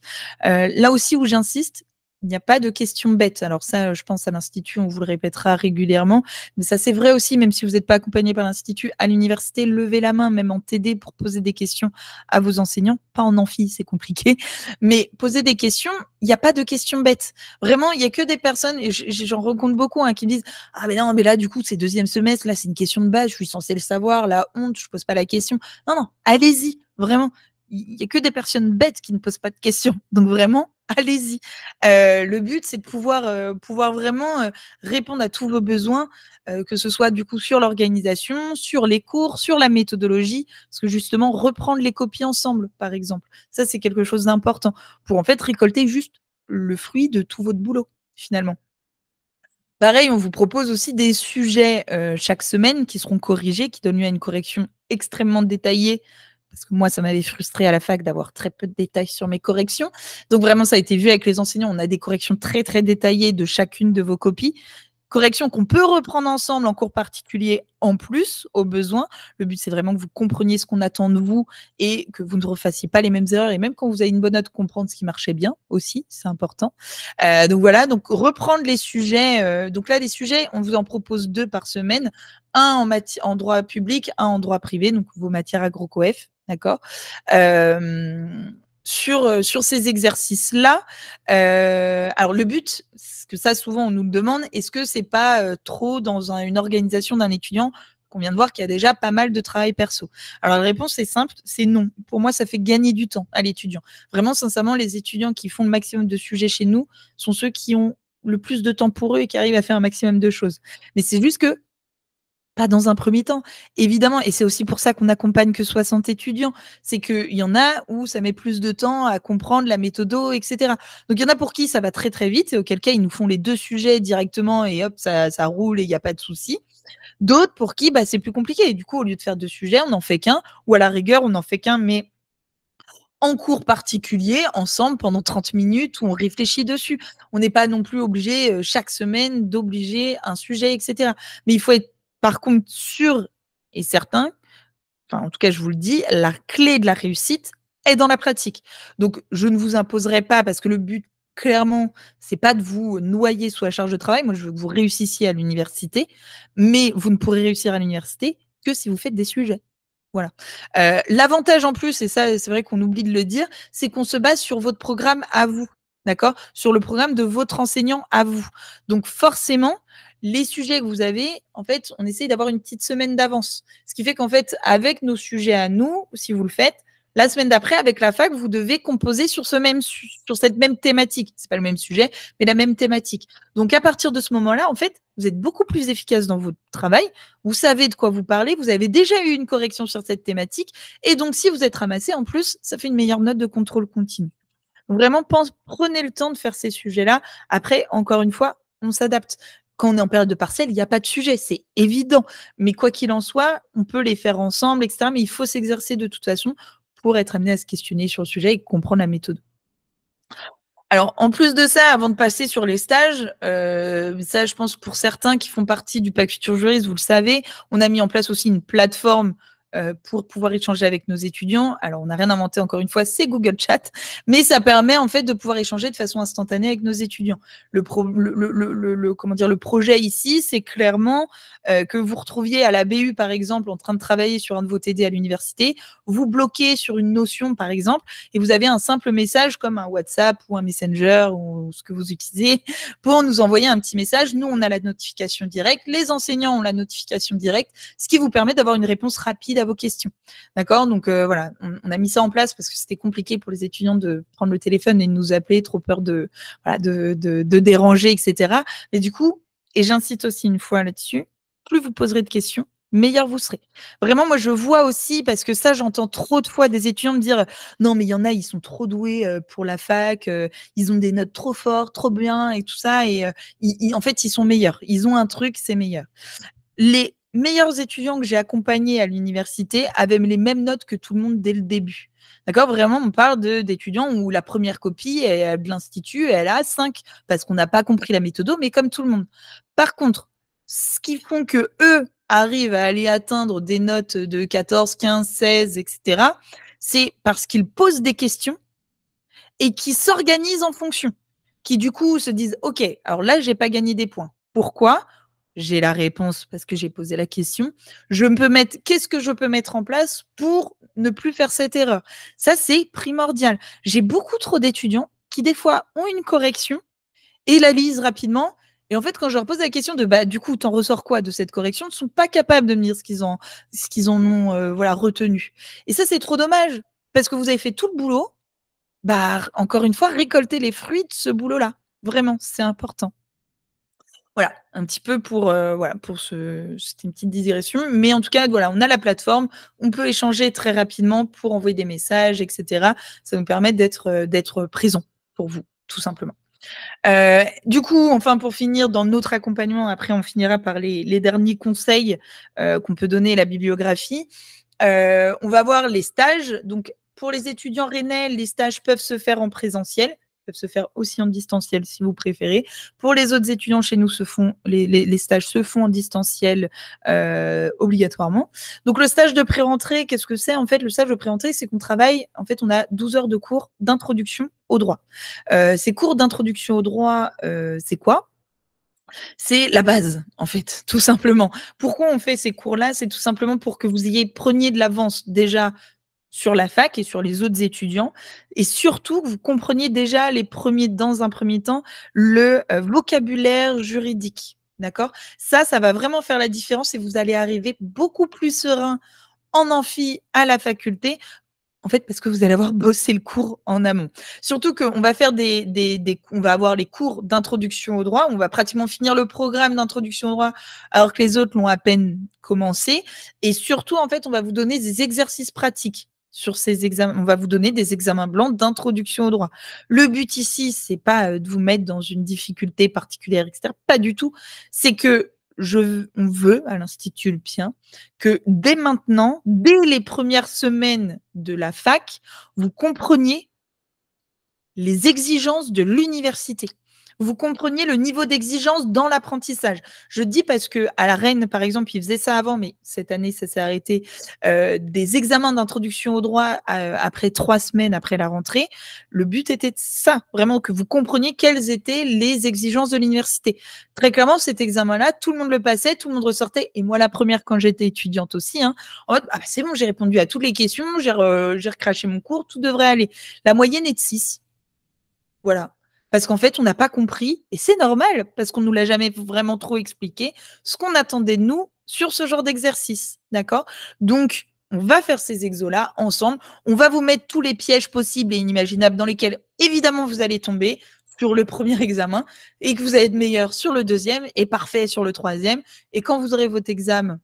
Là aussi où j'insiste, il n'y a pas de questions bêtes. Alors ça, je pense à l'institut, on vous le répétera régulièrement, mais ça c'est vrai aussi, même si vous n'êtes pas accompagné par l'institut, à l'université, levez la main, même en TD, pour poser des questions à vos enseignants. Pas en amphi, c'est compliqué, mais poser des questions, il n'y a pas de questions bêtes. Vraiment, il y a que des personnes, et j'en rencontre beaucoup, hein, qui disent: «Ah mais non, mais là du coup c'est 2e semestre, là c'est une question de base, je suis censée le savoir, la honte, je pose pas la question». Non, non, allez-y, vraiment. Il y a que des personnes bêtes qui ne posent pas de questions. Donc vraiment, allez-y. Le but, c'est de pouvoir vraiment répondre à tous vos besoins, que ce soit du coup sur l'organisation, sur les cours, sur la méthodologie, parce que justement, reprendre les copies ensemble, par exemple. Ça, c'est quelque chose d'important pour en fait récolter juste le fruit de tout votre boulot, finalement. Pareil, on vous propose aussi des sujets chaque semaine qui seront corrigés, qui donnent lieu à une correction extrêmement détaillée. Parce que moi, ça m'avait frustrée à la fac d'avoir très peu de détails sur mes corrections. Donc vraiment, ça a été vu avec les enseignants. On a des corrections très, très détaillées de chacune de vos copies. Corrections qu'on peut reprendre ensemble en cours particulier en plus, au besoin. Le but, c'est vraiment que vous compreniez ce qu'on attend de vous et que vous ne refassiez pas les mêmes erreurs. Et même quand vous avez une bonne note, comprendre ce qui marchait bien aussi, c'est important. Donc voilà, donc reprendre les sujets. Donc là, les sujets, on vous en propose 2 par semaine. Un en droit public, un en droit privé, donc vos matières agro-coef, d'accord. Sur ces exercices-là, alors le but, parce que ça souvent on nous le demande, est-ce que c'est pas trop dans une organisation d'un étudiant qu'on vient de voir qu'il y a déjà pas mal de travail perso? Alors la réponse est simple, c'est non. Pour moi, ça fait gagner du temps à l'étudiant. Vraiment, sincèrement, les étudiants qui font le maximum de sujets chez nous sont ceux qui ont le plus de temps pour eux et qui arrivent à faire un maximum de choses. Mais c'est juste que pas dans un premier temps, évidemment, et c'est aussi pour ça qu'on n'accompagne que 60 étudiants. C'est qu'il y en a où ça met plus de temps à comprendre la méthodo, et cetera. Donc il y en a pour qui ça va très, très vite et auquel cas ils nous font les 2 sujets directement et hop, ça roule et il y a pas de souci. D'autres pour qui, bah, c'est plus compliqué et du coup, au lieu de faire 2 sujets, on n'en fait qu'un ou à la rigueur, on n'en fait qu'un, mais en cours particulier, ensemble, pendant 30 minutes où on réfléchit dessus. On n'est pas non plus obligé, chaque semaine d'obliger un sujet et cetera. Mais il faut être par contre sûr et certain, enfin en tout cas je vous le dis, la clé de la réussite est dans la pratique. Donc je ne vous imposerai pas parce que le but clairement, c'est pas de vous noyer sous la charge de travail. Moi je veux que vous réussissiez à l'université, mais vous ne pourrez réussir à l'université que si vous faites des sujets. Voilà. L'avantage en plus, et ça, c'est vrai qu'on oublie de le dire, c'est qu'on se base sur votre programme à vous, d'accord? Sur le programme de votre enseignant à vous. Donc forcément, les sujets que vous avez, en fait, on essaye d'avoir une petite semaine d'avance. Ce qui fait qu'en fait, avec nos sujets à nous, si vous le faites, la semaine d'après, avec la fac, vous devez composer sur cette même thématique. C'est pas le même sujet, mais la même thématique. Donc à partir de ce moment-là, en fait, vous êtes beaucoup plus efficace dans votre travail. Vous savez de quoi vous parlez, vous avez déjà eu une correction sur cette thématique, et donc si vous êtes ramassé, en plus, ça fait une meilleure note de contrôle continu. Donc, vraiment, prenez le temps de faire ces sujets-là. Après, encore une fois, on s'adapte. Quand on est en période de partiel, il n'y a pas de sujet, c'est évident. Mais quoi qu'il en soit, on peut les faire ensemble, etc. Mais il faut s'exercer de toute façon pour être amené à se questionner sur le sujet et comprendre la méthode. Alors, en plus de ça, avant de passer sur les stages, ça, je pense pour certains qui font partie du Pack Futur Juriste, vous le savez, on a mis en place aussi une plateforme pour pouvoir échanger avec nos étudiants. Alors, on n'a rien inventé, encore une fois, c'est Google Chat, mais ça permet en fait de pouvoir échanger de façon instantanée avec nos étudiants. Comment dire, le projet ici, c'est clairement que vous retrouviez à la BU, par exemple, en train de travailler sur un de vos TD à l'université, vous bloquez sur une notion, par exemple, et vous avez un simple message comme un WhatsApp ou un Messenger ou ce que vous utilisez pour nous envoyer un petit message. Nous, on a la notification directe, les enseignants ont la notification directe, ce qui vous permet d'avoir une réponse rapide à vos questions. D'accord? Donc voilà, on a mis ça en place parce que c'était compliqué pour les étudiants de prendre le téléphone et de nous appeler, trop peur de déranger, etc. Mais du coup, et j'incite aussi une fois là-dessus, plus vous poserez de questions, meilleur vous serez. Vraiment, moi, je vois aussi, parce que ça, j'entends trop de fois des étudiants me dire « Non, mais il y en a, ils sont trop doués pour la fac, ils ont des notes trop fortes, trop bien et tout ça. » Et en fait, ils sont meilleurs. Ils ont un truc, c'est meilleur. Les meilleurs étudiants que j'ai accompagnés à l'université avaient les mêmes notes que tout le monde dès le début. D'accord? Vraiment, on parle d'étudiants où la première copie de l'institut, elle a 5 parce qu'on n'a pas compris la méthode, mais comme tout le monde. Par contre, ce qui font que eux arrivent à aller atteindre des notes de 14, 15, 16, etc., c'est parce qu'ils posent des questions et qui s'organisent en fonction, qui du coup se disent « Ok, alors là, j'ai pas gagné des points. Pourquoi ? J'ai la réponse parce que j'ai posé la question. Qu'est-ce que je peux mettre en place pour ne plus faire cette erreur ?» Ça, c'est primordial. J'ai beaucoup trop d'étudiants qui, des fois, ont une correction et la lisent rapidement. Et en fait, quand je leur pose la question de du coup, t'en ressors quoi de cette correction, ils ne sont pas capables de me dire ce qu'ils en ont retenu. Et ça, c'est trop dommage parce que vous avez fait tout le boulot. Encore une fois, récolter les fruits de ce boulot-là. Vraiment, c'est important. Voilà, un petit peu pour c'était une petite digression. Mais en tout cas, voilà, on a la plateforme, on peut échanger très rapidement pour envoyer des messages, etc. Ça nous permet d'être présent pour vous, tout simplement. Du coup, enfin, pour finir, dans notre accompagnement, après, on finira par les derniers conseils qu'on peut donner, la bibliographie. On va voir les stages. Donc, pour les étudiants rennais, les stages peuvent se faire en présentiel, peuvent se faire aussi en distanciel si vous préférez. Pour les autres étudiants chez nous, les stages se font en distanciel obligatoirement. Donc, le stage de pré-rentrée, qu'est-ce que c'est? En fait, le stage de pré-rentrée, c'est qu'on travaille, en fait, on a 12 heures de cours d'introduction au droit. Ces cours d'introduction au droit, c'est quoi? C'est la base, en fait, tout simplement. Pourquoi on fait ces cours-là? C'est tout simplement pour que vous preniez de l'avance déjà sur la fac et sur les autres étudiants, et surtout que vous compreniez déjà dans un premier temps, le vocabulaire juridique. D'accord? Ça va vraiment faire la différence et vous allez arriver beaucoup plus serein en amphi à la faculté. En fait, parce que vous allez avoir bossé le cours en amont. Surtout qu'on va faire on va avoir les cours d'introduction au droit. On va pratiquement finir le programme d'introduction au droit alors que les autres l'ont à peine commencé. Et surtout, en fait, on va vous donner des exercices pratiques sur ces examens. On va vous donner des examens blancs d'introduction au droit. Le but ici, c'est pas de vous mettre dans une difficulté particulière, etc. Pas du tout. C'est que on veut, à l'Institut Ulpien, que dès maintenant, dès les premières semaines de la fac, vous compreniez les exigences de l'université. Vous compreniez le niveau d'exigence dans l'apprentissage. Je dis parce que à la Rennes, par exemple, ils faisaient ça avant, mais cette année, ça s'est arrêté. Des examens d'introduction au droit après 3 semaines après la rentrée. Le but était de ça, vraiment que vous compreniez quelles étaient les exigences de l'université. Très clairement, cet examen-là, tout le monde le passait, tout le monde ressortait. Et moi, la première, quand j'étais étudiante aussi, en mode, c'est bon, j'ai répondu à toutes les questions, j'ai recraché mon cours, tout devrait aller. La moyenne est de 6. Voilà. Parce qu'en fait, on n'a pas compris, et c'est normal, parce qu'on ne nous l'a jamais vraiment trop expliqué, ce qu'on attendait de nous sur ce genre d'exercice. D'accord? Donc, on va faire ces exos-là ensemble. On va vous mettre tous les pièges possibles et inimaginables dans lesquels, évidemment, vous allez tomber sur le premier examen et que vous allez être meilleur sur le deuxième et parfait sur le troisième. Et quand vous aurez votre examen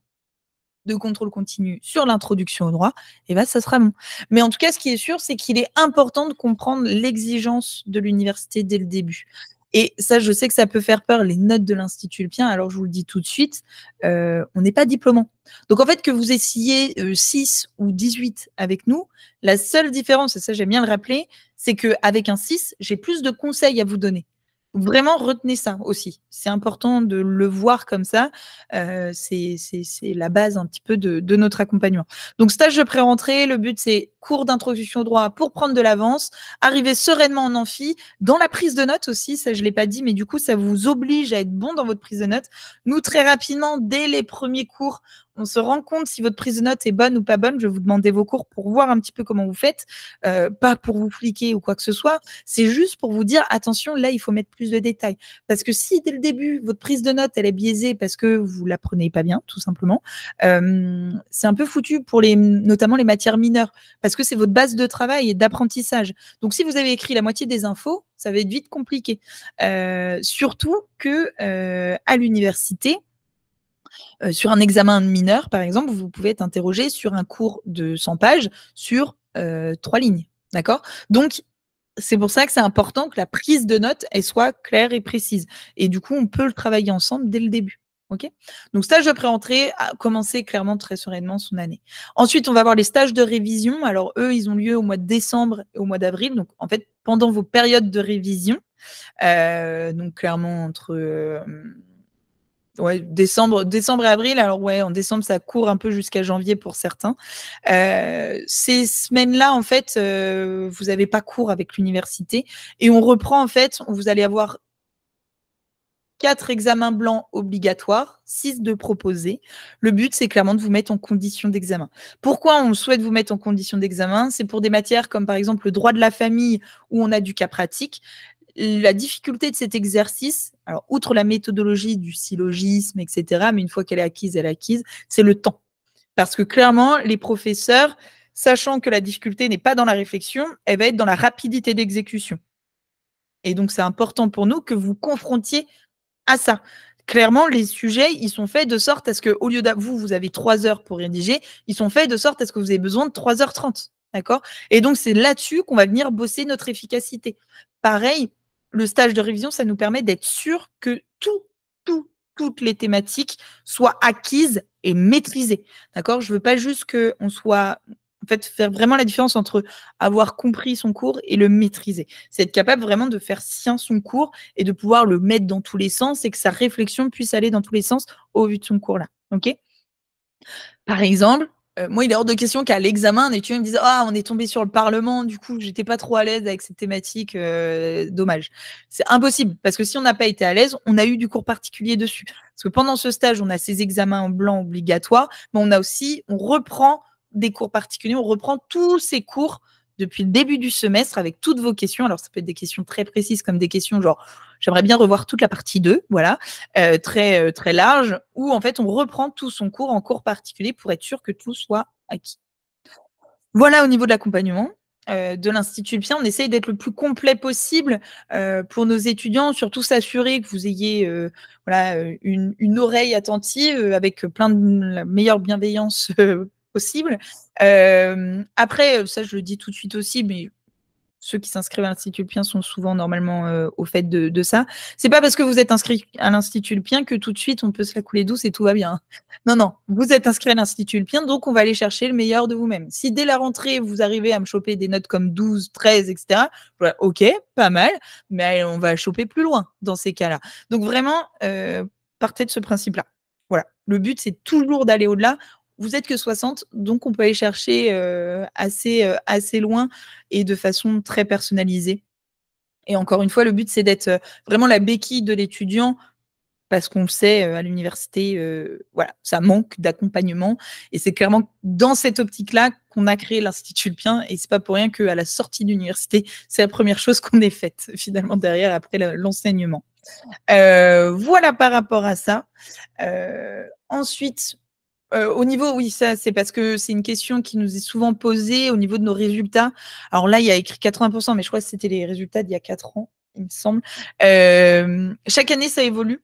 de contrôle continu sur l'introduction au droit, et ça sera bon. Mais en tout cas, ce qui est sûr, c'est qu'il est important de comprendre l'exigence de l'université dès le début. Et ça, je sais que ça peut faire peur, les notes de l'Institut Ulpien. Alors, je vous le dis tout de suite, on n'est pas diplômant. Donc, en fait, que vous essiez 6 ou 18 avec nous, la seule différence, et ça, j'aime bien le rappeler, c'est qu'avec un 6, j'ai plus de conseils à vous donner. Vraiment, retenez ça aussi. C'est important de le voir comme ça. C'est la base un petit peu de notre accompagnement. Donc, stage de pré-rentrée, le but, c'est cours d'introduction au droit pour prendre de l'avance, arriver sereinement en amphi, dans la prise de notes aussi, ça je ne l'ai pas dit, mais du coup, ça vous oblige à être bon dans votre prise de notes. Nous, très rapidement, dès les premiers cours, on se rend compte si votre prise de notes est bonne ou pas bonne. Je vais vous demander vos cours pour voir un petit peu comment vous faites, pas pour vous fliquer ou quoi que ce soit. C'est juste pour vous dire, attention, là, il faut mettre plus de détails. Parce que si, dès le début, votre prise de notes, elle est biaisée parce que vous la prenez pas bien, tout simplement, c'est un peu foutu pour notamment les matières mineures, parce que c'est votre base de travail et d'apprentissage. Donc, si vous avez écrit la moitié des infos, ça va être vite compliqué. Surtout que à l'université, sur un examen mineur, par exemple, vous pouvez être interrogé sur un cours de 100 pages sur 3 lignes. D'accord? Donc, c'est pour ça que c'est important que la prise de notes, elle soit claire et précise. Et du coup, on peut le travailler ensemble dès le début. OK? Donc, stage de pré-entrée, commencer clairement très sereinement son année. Ensuite, on va avoir les stages de révision. Alors, eux, ils ont lieu au mois de décembre et au mois d'avril. Donc, en fait, pendant vos périodes de révision, donc clairement entre ouais, décembre et avril. Alors ouais, en décembre, ça court un peu jusqu'à janvier pour certains. Ces semaines-là, en fait, vous n'avez pas cours avec l'université et on reprend, en fait, vous allez avoir 4 examens blancs obligatoires, 6 de proposés. Le but, c'est clairement de vous mettre en condition d'examen. Pourquoi on souhaite vous mettre en condition d'examen? C'est pour des matières comme par exemple le droit de la famille où on a du cas pratique. La difficulté de cet exercice, alors outre la méthodologie du syllogisme, etc., mais une fois qu'elle est acquise, elle est acquise, c'est le temps. Parce que clairement, les professeurs, sachant que la difficulté n'est pas dans la réflexion, elle va être dans la rapidité d'exécution. Et donc, c'est important pour nous que vous confrontiez à ça. Clairement, les sujets, ils sont faits de sorte à ce qu'au lieu de vous avez 3 heures pour rédiger, ils sont faits de sorte à ce que vous ayez besoin de 3h30. D'accord? Et donc, c'est là-dessus qu'on va venir bosser notre efficacité. Pareil, le stage de révision, ça nous permet d'être sûr que toutes les thématiques soient acquises et maîtrisées. D'accord? Je ne veux pas juste qu'on soit. En fait, faire vraiment la différence entre avoir compris son cours et le maîtriser. C'est être capable vraiment de faire sien son cours et de pouvoir le mettre dans tous les sens et que sa réflexion puisse aller dans tous les sens au vu de son cours là. OK? Par exemple, moi, il est hors de question qu'à l'examen, un étudiant me dise: «Ah, on est tombé sur le parlement, du coup, j'étais pas trop à l'aise avec cette thématique, dommage». C'est impossible parce que si on n'a pas été à l'aise, on a eu du cours particulier dessus. Parce que pendant ce stage, on a ces examens en blanc obligatoires, mais on reprend des cours particuliers, on reprend tous ces cours depuis le début du semestre avec toutes vos questions. Alors ça peut être des questions très précises comme des questions genre: «J'aimerais bien revoir toute la partie 2», voilà, très large, où en fait on reprend tout son cours en cours particulier pour être sûr que tout soit acquis. Voilà au niveau de l'accompagnement. De l'Institut Lpien, on essaye d'être le plus complet possible pour nos étudiants, surtout s'assurer que vous ayez voilà, une oreille attentive avec plein de la meilleure bienveillance possible. Après, ça je le dis tout de suite aussi, mais ceux qui s'inscrivent à l'Institut Lpien sont souvent normalement au fait de ça. C'est pas parce que vous êtes inscrit à l'Institut Lpien que tout de suite on peut se la couler douce et tout va bien. Non, non, vous êtes inscrit à l'Institut Lpien, donc on va aller chercher le meilleur de vous-même. Si dès la rentrée, vous arrivez à me choper des notes comme 12, 13, etc., voilà, ok, pas mal, mais on va choper plus loin dans ces cas-là. Donc vraiment, partez de ce principe-là. Voilà. Le but, c'est toujours d'aller au-delà. Vous êtes que 60, donc on peut aller chercher assez loin et de façon très personnalisée. Et encore une fois, le but, c'est d'être vraiment la béquille de l'étudiant parce qu'on le sait, à l'université, voilà, ça manque d'accompagnement et c'est clairement dans cette optique-là qu'on a créé l'Institut Lpien et c'est pas pour rien qu'à la sortie de l'université, c'est la première chose qu'on ait faite finalement derrière après l'enseignement. Voilà par rapport à ça. Ensuite, au niveau oui, ça, c'est parce que c'est une question qui nous est souvent posée au niveau de nos résultats. Alors là, il y a écrit 80 mais je crois que c'était les résultats d'il y a 4 ans, il me semble. Chaque année, ça évolue.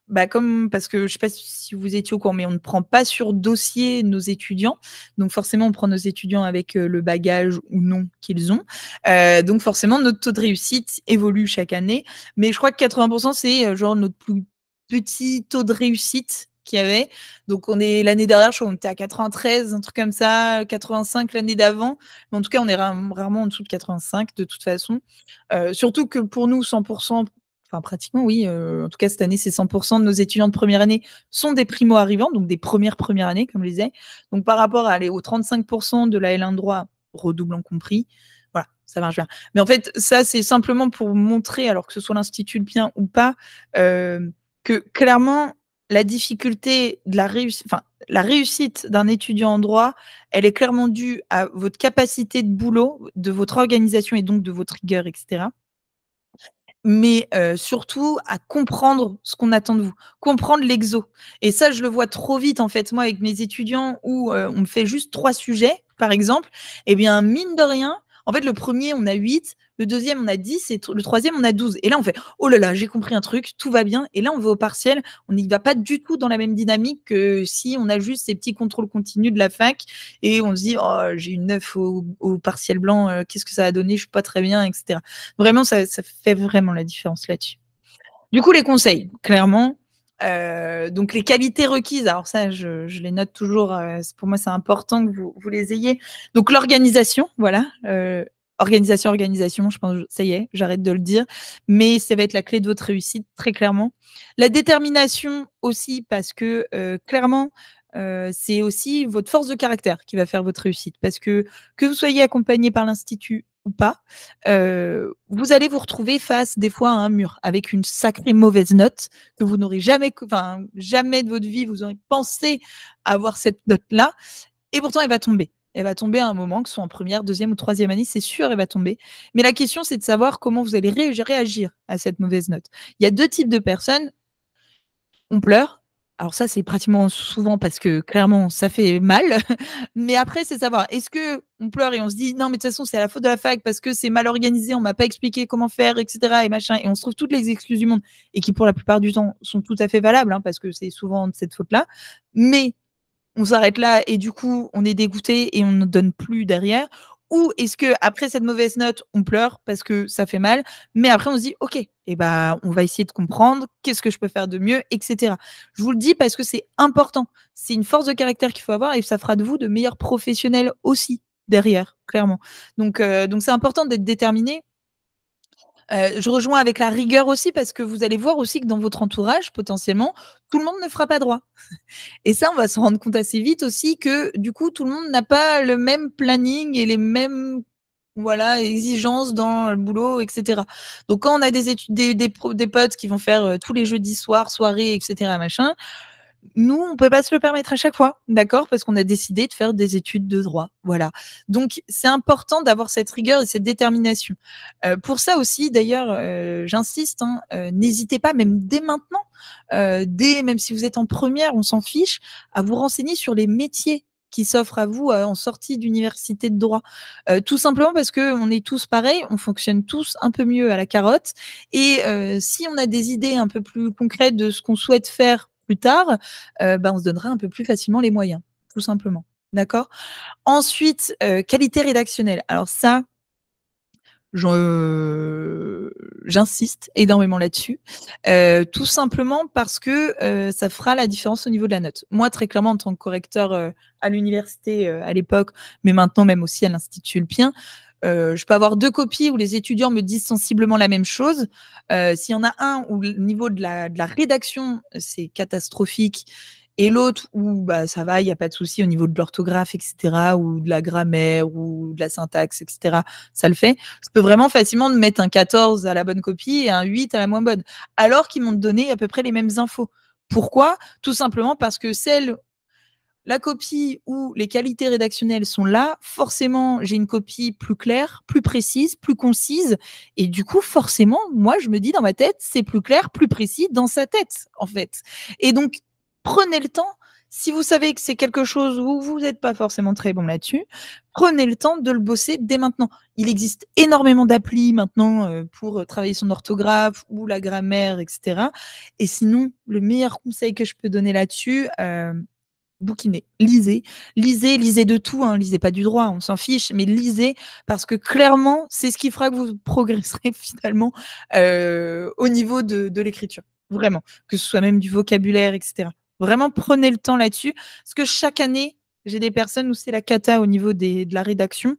Bah, comme parce que je sais pas si vous étiez au courant, mais on ne prend pas sur dossier nos étudiants. Donc forcément, on prend nos étudiants avec, le bagage ou non qu'ils ont. Donc forcément, notre taux de réussite évolue chaque année. Mais je crois que 80 c'est, genre notre plus petit taux de réussite qu'il y avait. Donc on est l'année dernière, je crois qu'on était à 93, un truc comme ça, 85 l'année d'avant. Mais en tout cas, on est rarement en dessous de 85 de toute façon. Surtout que pour nous, 100 enfin pratiquement oui, en tout cas cette année, c'est 100 de nos étudiants de première année sont des primo-arrivants, donc des premières années, comme je disais. Donc par rapport à aller aux 35 de la L1 droit, redoublant compris, voilà, ça marche bien. Mais en fait, ça, c'est simplement pour montrer, alors que ce soit l'Institut Bien ou pas, que clairement, la difficulté de la réussite d'un étudiant en droit, elle est clairement due à votre capacité de boulot, de votre organisation et donc de votre rigueur, etc. Mais surtout à comprendre ce qu'on attend de vous, comprendre l'exo. Et ça, je le vois trop vite, en fait, moi, avec mes étudiants où on me fait juste 3 sujets, par exemple. Eh bien, mine de rien, en fait, le premier, on a 8, le deuxième, on a 10 et le troisième, on a 12. Et là, on fait oh là là, j'ai compris un truc, tout va bien. Et là, on va au partiel, on n'y va pas du tout dans la même dynamique que si on a juste ces petits contrôles continus de la fac et on se dit oh, j'ai une 9 au partiel blanc, qu'est-ce que ça a donné, je suis pas très bien, etc. Vraiment, ça fait vraiment la différence là-dessus. Du coup, les conseils, clairement. Donc, les qualités requises, alors ça, je les note toujours. Pour moi, c'est important que vous les ayez. Donc, l'organisation, voilà. Organisation, je pense, ça y est, j'arrête de le dire. Mais ça va être la clé de votre réussite, très clairement. La détermination aussi, parce que clairement, c'est aussi votre force de caractère qui va faire votre réussite. Parce que vous soyez accompagné par l'Institut ou pas, vous allez vous retrouver face des fois à un mur avec une sacrée mauvaise note que vous n'aurez jamais, enfin jamais de votre vie vous aurez pensé avoir cette note-là, et pourtant elle va tomber. Elle va tomber à un moment, que ce soit en première, deuxième ou troisième année, c'est sûr, elle va tomber. Mais la question, c'est de savoir comment vous allez réagir à cette mauvaise note. Il y a 2 types de personnes. On pleure. Alors ça, c'est pratiquement souvent parce que clairement, ça fait mal. Mais après, c'est savoir, est-ce que on pleure et on se dit non, mais de toute façon, c'est à la faute de la fac parce que c'est mal organisé, on m'a pas expliqué comment faire, etc. et machin, et on se trouve toutes les excuses du monde et qui, pour la plupart du temps, sont tout à fait valables, hein, parce que c'est souvent de cette faute-là. Mais on s'arrête là et du coup, on est dégoûté et on ne donne plus derrière? Ou est-ce que après cette mauvaise note, on pleure parce que ça fait mal, mais après on se dit OK, et ben on va essayer de comprendre, qu'est-ce que je peux faire de mieux, etc. Je vous le dis parce que c'est important. C'est une force de caractère qu'il faut avoir et ça fera de vous de meilleurs professionnels aussi derrière, clairement. Donc c'est important d'être déterminé. Je rejoins avec la rigueur aussi parce que vous allez voir aussi que dans votre entourage, potentiellement, tout le monde ne fera pas droit. Et ça, on va se rendre compte assez vite aussi que du coup, tout le monde n'a pas le même planning et les mêmes voilà, exigences dans le boulot, etc. Donc, quand on a des potes qui vont faire tous les jeudis soirs, soirées, etc., machin, nous, on peut pas se le permettre à chaque fois, d'accord? Parce qu'on a décidé de faire des études de droit, voilà. Donc c'est important d'avoir cette rigueur et cette détermination. Pour ça aussi d'ailleurs, j'insiste, hein, n'hésitez pas même dès maintenant, même si vous êtes en première, on s'en fiche, à vous renseigner sur les métiers qui s'offrent à vous, en sortie d'université de droit. Tout simplement parce qu'on est tous pareils, on fonctionne tous un peu mieux à la carotte et si on a des idées un peu plus concrètes de ce qu'on souhaite faire plus tard, on se donnera un peu plus facilement les moyens, tout simplement. D'accord? Ensuite, qualité rédactionnelle. Alors ça, j'insiste énormément là-dessus, tout simplement parce que ça fera la différence au niveau de la note. Moi, très clairement, en tant que correcteur à l'université à l'époque, mais maintenant même aussi à l'Institut Ulpien, je peux avoir 2 copies où les étudiants me disent sensiblement la même chose. S'il y en a un où le niveau de la rédaction, c'est catastrophique et l'autre où bah, ça va, il n'y a pas de souci au niveau de l'orthographe, etc., ou de la grammaire, ou de la syntaxe, etc., ça le fait. Je peux vraiment facilement mettre un 14 à la bonne copie et un 8 à la moins bonne, alors qu'ils m'ont donné à peu près les mêmes infos. Pourquoi? Tout simplement parce que la copie où les qualités rédactionnelles sont là, forcément, j'ai une copie plus claire, plus précise, plus concise. Et du coup, forcément, moi, je me dis dans ma tête, c'est plus clair, plus précis dans sa tête, en fait. Et donc, prenez le temps. Si vous savez que c'est quelque chose où vous n'êtes pas forcément très bon là-dessus, prenez le temps de le bosser dès maintenant. Il existe énormément d'applis maintenant pour travailler son orthographe ou la grammaire, etc. Et sinon, le meilleur conseil que je peux donner là-dessus, bouquinez, lisez de tout, hein, lisez pas du droit, on s'en fiche, mais lisez parce que clairement, c'est ce qui fera que vous progresserez finalement au niveau de l'écriture, vraiment, que ce soit même du vocabulaire, etc. Vraiment, prenez le temps là-dessus, parce que chaque année, j'ai des personnes où c'est la cata au niveau de la rédaction,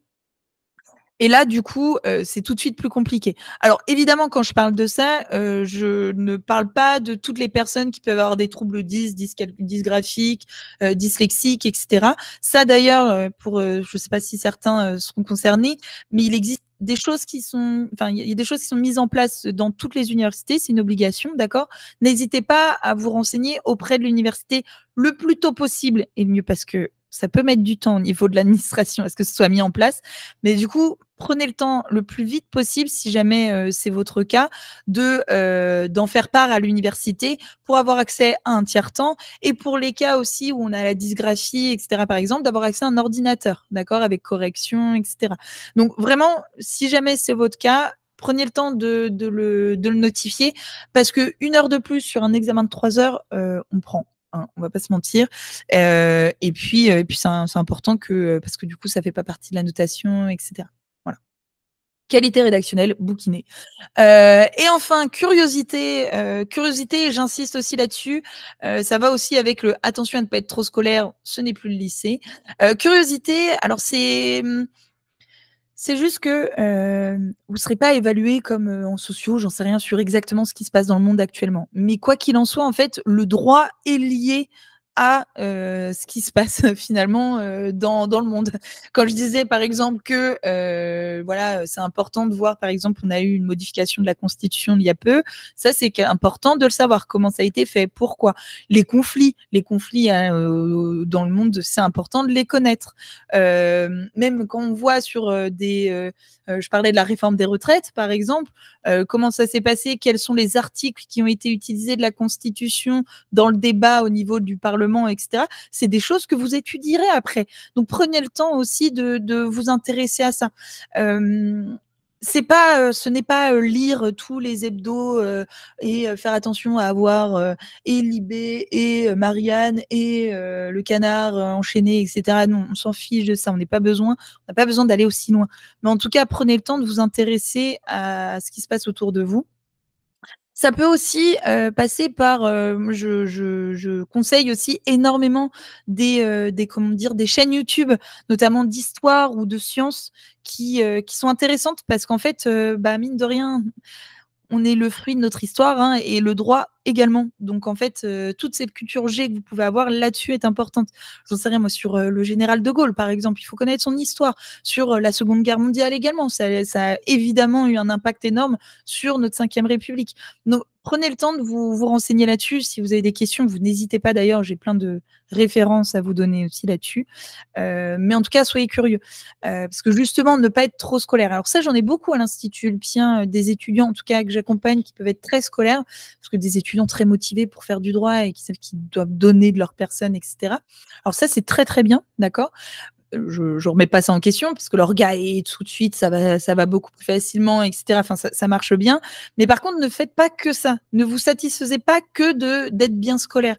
Et là, du coup, c'est tout de suite plus compliqué. Alors évidemment, quand je parle de ça, je ne parle pas de toutes les personnes qui peuvent avoir des troubles dysgraphiques, dyslexiques, etc. Ça d'ailleurs, je ne sais pas si certains seront concernés, mais il existe des choses qui sont, enfin, il y a des choses qui sont mises en place dans toutes les universités, c'est une obligation, d'accord? N'hésitez pas à vous renseigner auprès de l'université le plus tôt possible, et mieux parce que ça peut mettre du temps au niveau de l'administration à ce que ce soit mis en place. Mais du coup, prenez le temps le plus vite possible, si jamais c'est votre cas, d'en faire part à l'université pour avoir accès à un tiers-temps. Et pour les cas aussi où on a la dysgraphie, etc., par exemple, d'avoir accès à un ordinateur, d'accord, avec correction, etc. Donc vraiment, si jamais c'est votre cas, prenez le temps de le notifier, parce que 1 heure de plus sur un examen de 3 heures, on prend. Hein, on va pas se mentir. Et puis c'est important parce que du coup, ça fait pas partie de la notation, etc. Voilà. Qualité rédactionnelle, bouquiner. Et enfin, curiosité, j'insiste aussi là-dessus. Ça va aussi avec le attention à ne pas être trop scolaire, ce n'est plus le lycée. Curiosité, alors c'est juste que vous ne serez pas évalué comme en sociaux, j'en sais rien sur exactement ce qui se passe dans le monde actuellement. Mais quoi qu'il en soit, en fait, le droit est lié à ce qui se passe finalement dans le monde. Quand je disais par exemple que voilà, c'est important de voir, par exemple, on a eu une modification de la Constitution il y a peu, ça c'est important de le savoir, comment ça a été fait, pourquoi. Les conflits dans le monde, c'est important de les connaître. Même quand on voit sur je parlais de la réforme des retraites, par exemple, comment ça s'est passé, quels sont les articles qui ont été utilisés de la Constitution dans le débat au niveau du Parlement, etc. C'est des choses que vous étudierez après. Donc prenez le temps aussi de vous intéresser à ça. Ce n'est pas lire tous les hebdos et faire attention à avoir et Libé et Marianne et le Canard enchaîné, etc. Non, on s'en fiche de ça. On n'a pas besoin d'aller aussi loin. Mais en tout cas, prenez le temps de vous intéresser à ce qui se passe autour de vous. Ça peut aussi passer par, je conseille aussi énormément des chaînes YouTube, notamment d'histoire ou de sciences qui sont intéressantes parce qu'en fait, mine de rien, on est le fruit de notre histoire, hein, et le droit également. Donc en fait, toute cette culture G que vous pouvez avoir là-dessus est importante. J'en sais rien moi sur le général de Gaulle, par exemple. Il faut connaître son histoire. Sur la Seconde Guerre mondiale également. Ça a évidemment eu un impact énorme sur notre 5e République. Donc prenez le temps de vous renseigner là-dessus. Si vous avez des questions, vous n'hésitez pas d'ailleurs. J'ai plein de références à vous donner aussi là-dessus. Mais en tout cas, soyez curieux. Parce que justement, ne pas être trop scolaire. Alors ça, j'en ai beaucoup à l'Institut Ulpien, des étudiants en tout cas que j'accompagne qui peuvent être très scolaires, parce que des étudiants très motivés pour faire du droit et qui savent qu'ils doivent donner de leur personne, etc. Alors ça, c'est très très bien, d'accord. Je ne remets pas ça en question, parce que l'orga est tout de suite, ça va beaucoup plus facilement, etc. Enfin, ça marche bien. Mais par contre, ne faites pas que ça. Ne vous satisfaisez pas que d'être bien scolaire.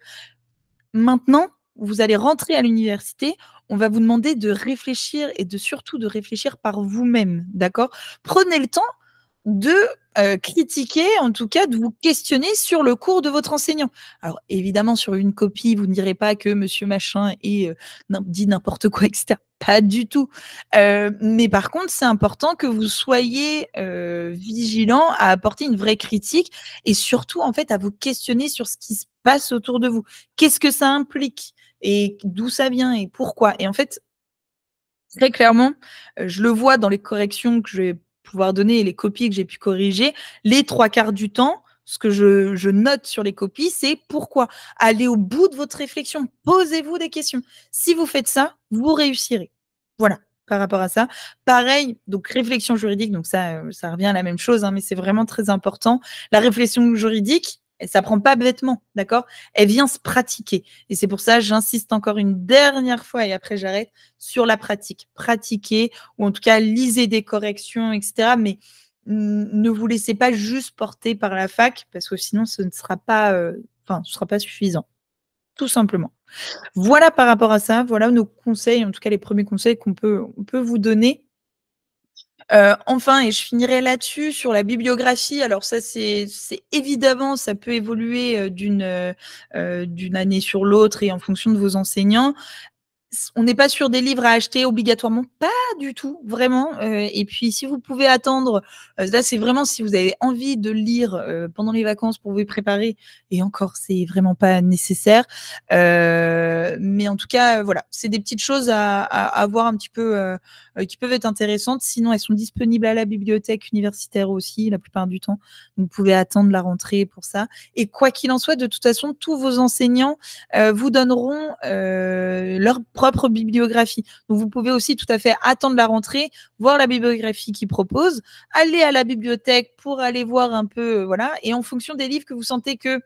Maintenant, vous allez rentrer à l'université, on va vous demander de réfléchir et surtout de réfléchir par vous-même, d'accord? Prenez le temps de critiquer, en tout cas de vous questionner sur le cours de votre enseignant. Alors évidemment, sur une copie, vous ne direz pas que monsieur machin dit n'importe quoi, etc. Pas du tout. Mais par contre, c'est important que vous soyez vigilant à apporter une vraie critique et surtout, en fait, à vous questionner sur ce qui se passe autour de vous. Qu'est-ce que ça implique et d'où ça vient et pourquoi? Et en fait, très clairement, je le vois dans les corrections que je vais pouvoir donner et les copies que j'ai pu corriger, les 3/4 du temps, ce que je note sur les copies, c'est pourquoi. Allez au bout de votre réflexion, posez-vous des questions. Si vous faites ça, vous réussirez. Voilà, par rapport à ça. Pareil, donc réflexion juridique, donc ça revient à la même chose, hein, mais c'est vraiment très important. La réflexion juridique, elle s'apprend pas bêtement, d'accord? Elle vient se pratiquer. Et c'est pour ça, j'insiste encore une dernière fois et après j'arrête sur la pratique. Pratiquer, ou en tout cas, lisez des corrections, etc. Mais ne vous laissez pas juste porter par la fac, parce que sinon, ce ne sera pas, ce sera pas suffisant. Tout simplement. Voilà par rapport à ça, voilà nos conseils, en tout cas les premiers conseils on peut vous donner. Enfin, et je finirai là-dessus sur la bibliographie. Alors ça, c'est évidemment, ça peut évoluer d'une année sur l'autre et en fonction de vos enseignants. on n'est pas sur des livres à acheter obligatoirement, pas du tout, vraiment. Et puis, si vous pouvez attendre, là, c'est vraiment si vous avez envie de lire pendant les vacances pour vous préparer, et encore, c'est vraiment pas nécessaire. Mais en tout cas, voilà, c'est des petites choses à voir un petit peu qui peuvent être intéressantes. Sinon, elles sont disponibles à la bibliothèque universitaire aussi, la plupart du temps. Vous pouvez attendre la rentrée pour ça. Et quoi qu'il en soit, de toute façon, tous vos enseignants vous donneront leur propre bibliographie. Donc, vous pouvez aussi tout à fait attendre la rentrée, voir la bibliographie qu'ils proposent, aller à la bibliothèque pour aller voir un peu, voilà. Et en fonction des livres que vous sentez que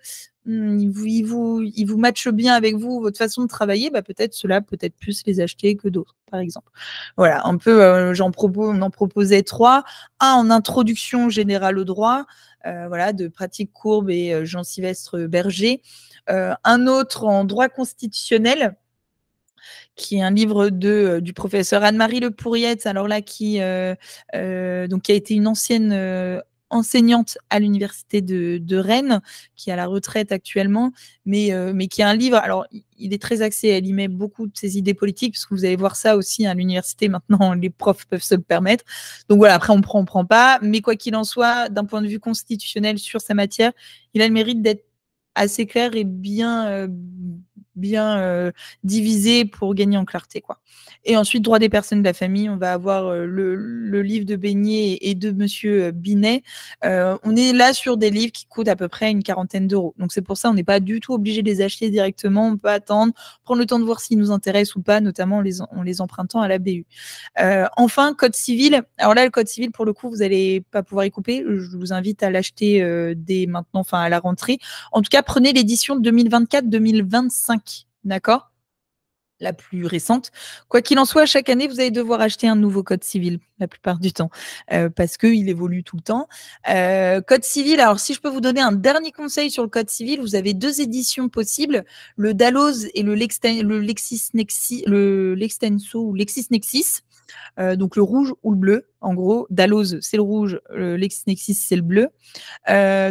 ils vous matchent bien avec vous, votre façon de travailler, bah, peut-être ceux-là, peut-être plus les acheter que d'autres, par exemple. Voilà, un peu, on en proposait 3. Un en introduction générale au droit, voilà, de Pratique Courbe et Jean-Sylvestre Berger. Un autre en droit constitutionnel, qui est un livre du professeur Anne-Marie Le Pourriette, alors là, qui a été une ancienne enseignante à l'université de Rennes, qui est à la retraite actuellement, mais qui est un livre, alors il est très axé, elle y met beaucoup de ses idées politiques, parce que vous allez voir ça aussi à l'université, maintenant les profs peuvent se le permettre. Donc voilà, après on prend pas, mais quoi qu'il en soit, d'un point de vue constitutionnel sur sa matière, il a le mérite d'être assez clair et bien divisé pour gagner en clarté, quoi. Et ensuite, droit des personnes de la famille, on va avoir le livre de Beignet et de Monsieur Binet. On est là sur des livres qui coûtent à peu près une quarantaine d'euros. Donc c'est pour ça, on n'est pas du tout obligé de les acheter directement. On peut attendre, prendre le temps de voir s'ils nous intéressent ou pas, notamment en les empruntant à la BU. Enfin, code civil. Alors là, le code civil, pour le coup, vous n'allez pas pouvoir y couper. Je vous invite à l'acheter dès maintenant, enfin à la rentrée. En tout cas, prenez l'édition 2024-2025, d'accord? La plus récente. Quoi qu'il en soit, chaque année, vous allez devoir acheter un nouveau code civil, la plupart du temps, parce qu'il évolue tout le temps. Code civil, alors si je peux vous donner un dernier conseil sur le code civil, vous avez 2 éditions possibles, le Dalloz et le LexisNexis ou LexisNexis. Donc le rouge ou le bleu, en gros. Dalloz, c'est le rouge, LexisNexis, c'est le bleu.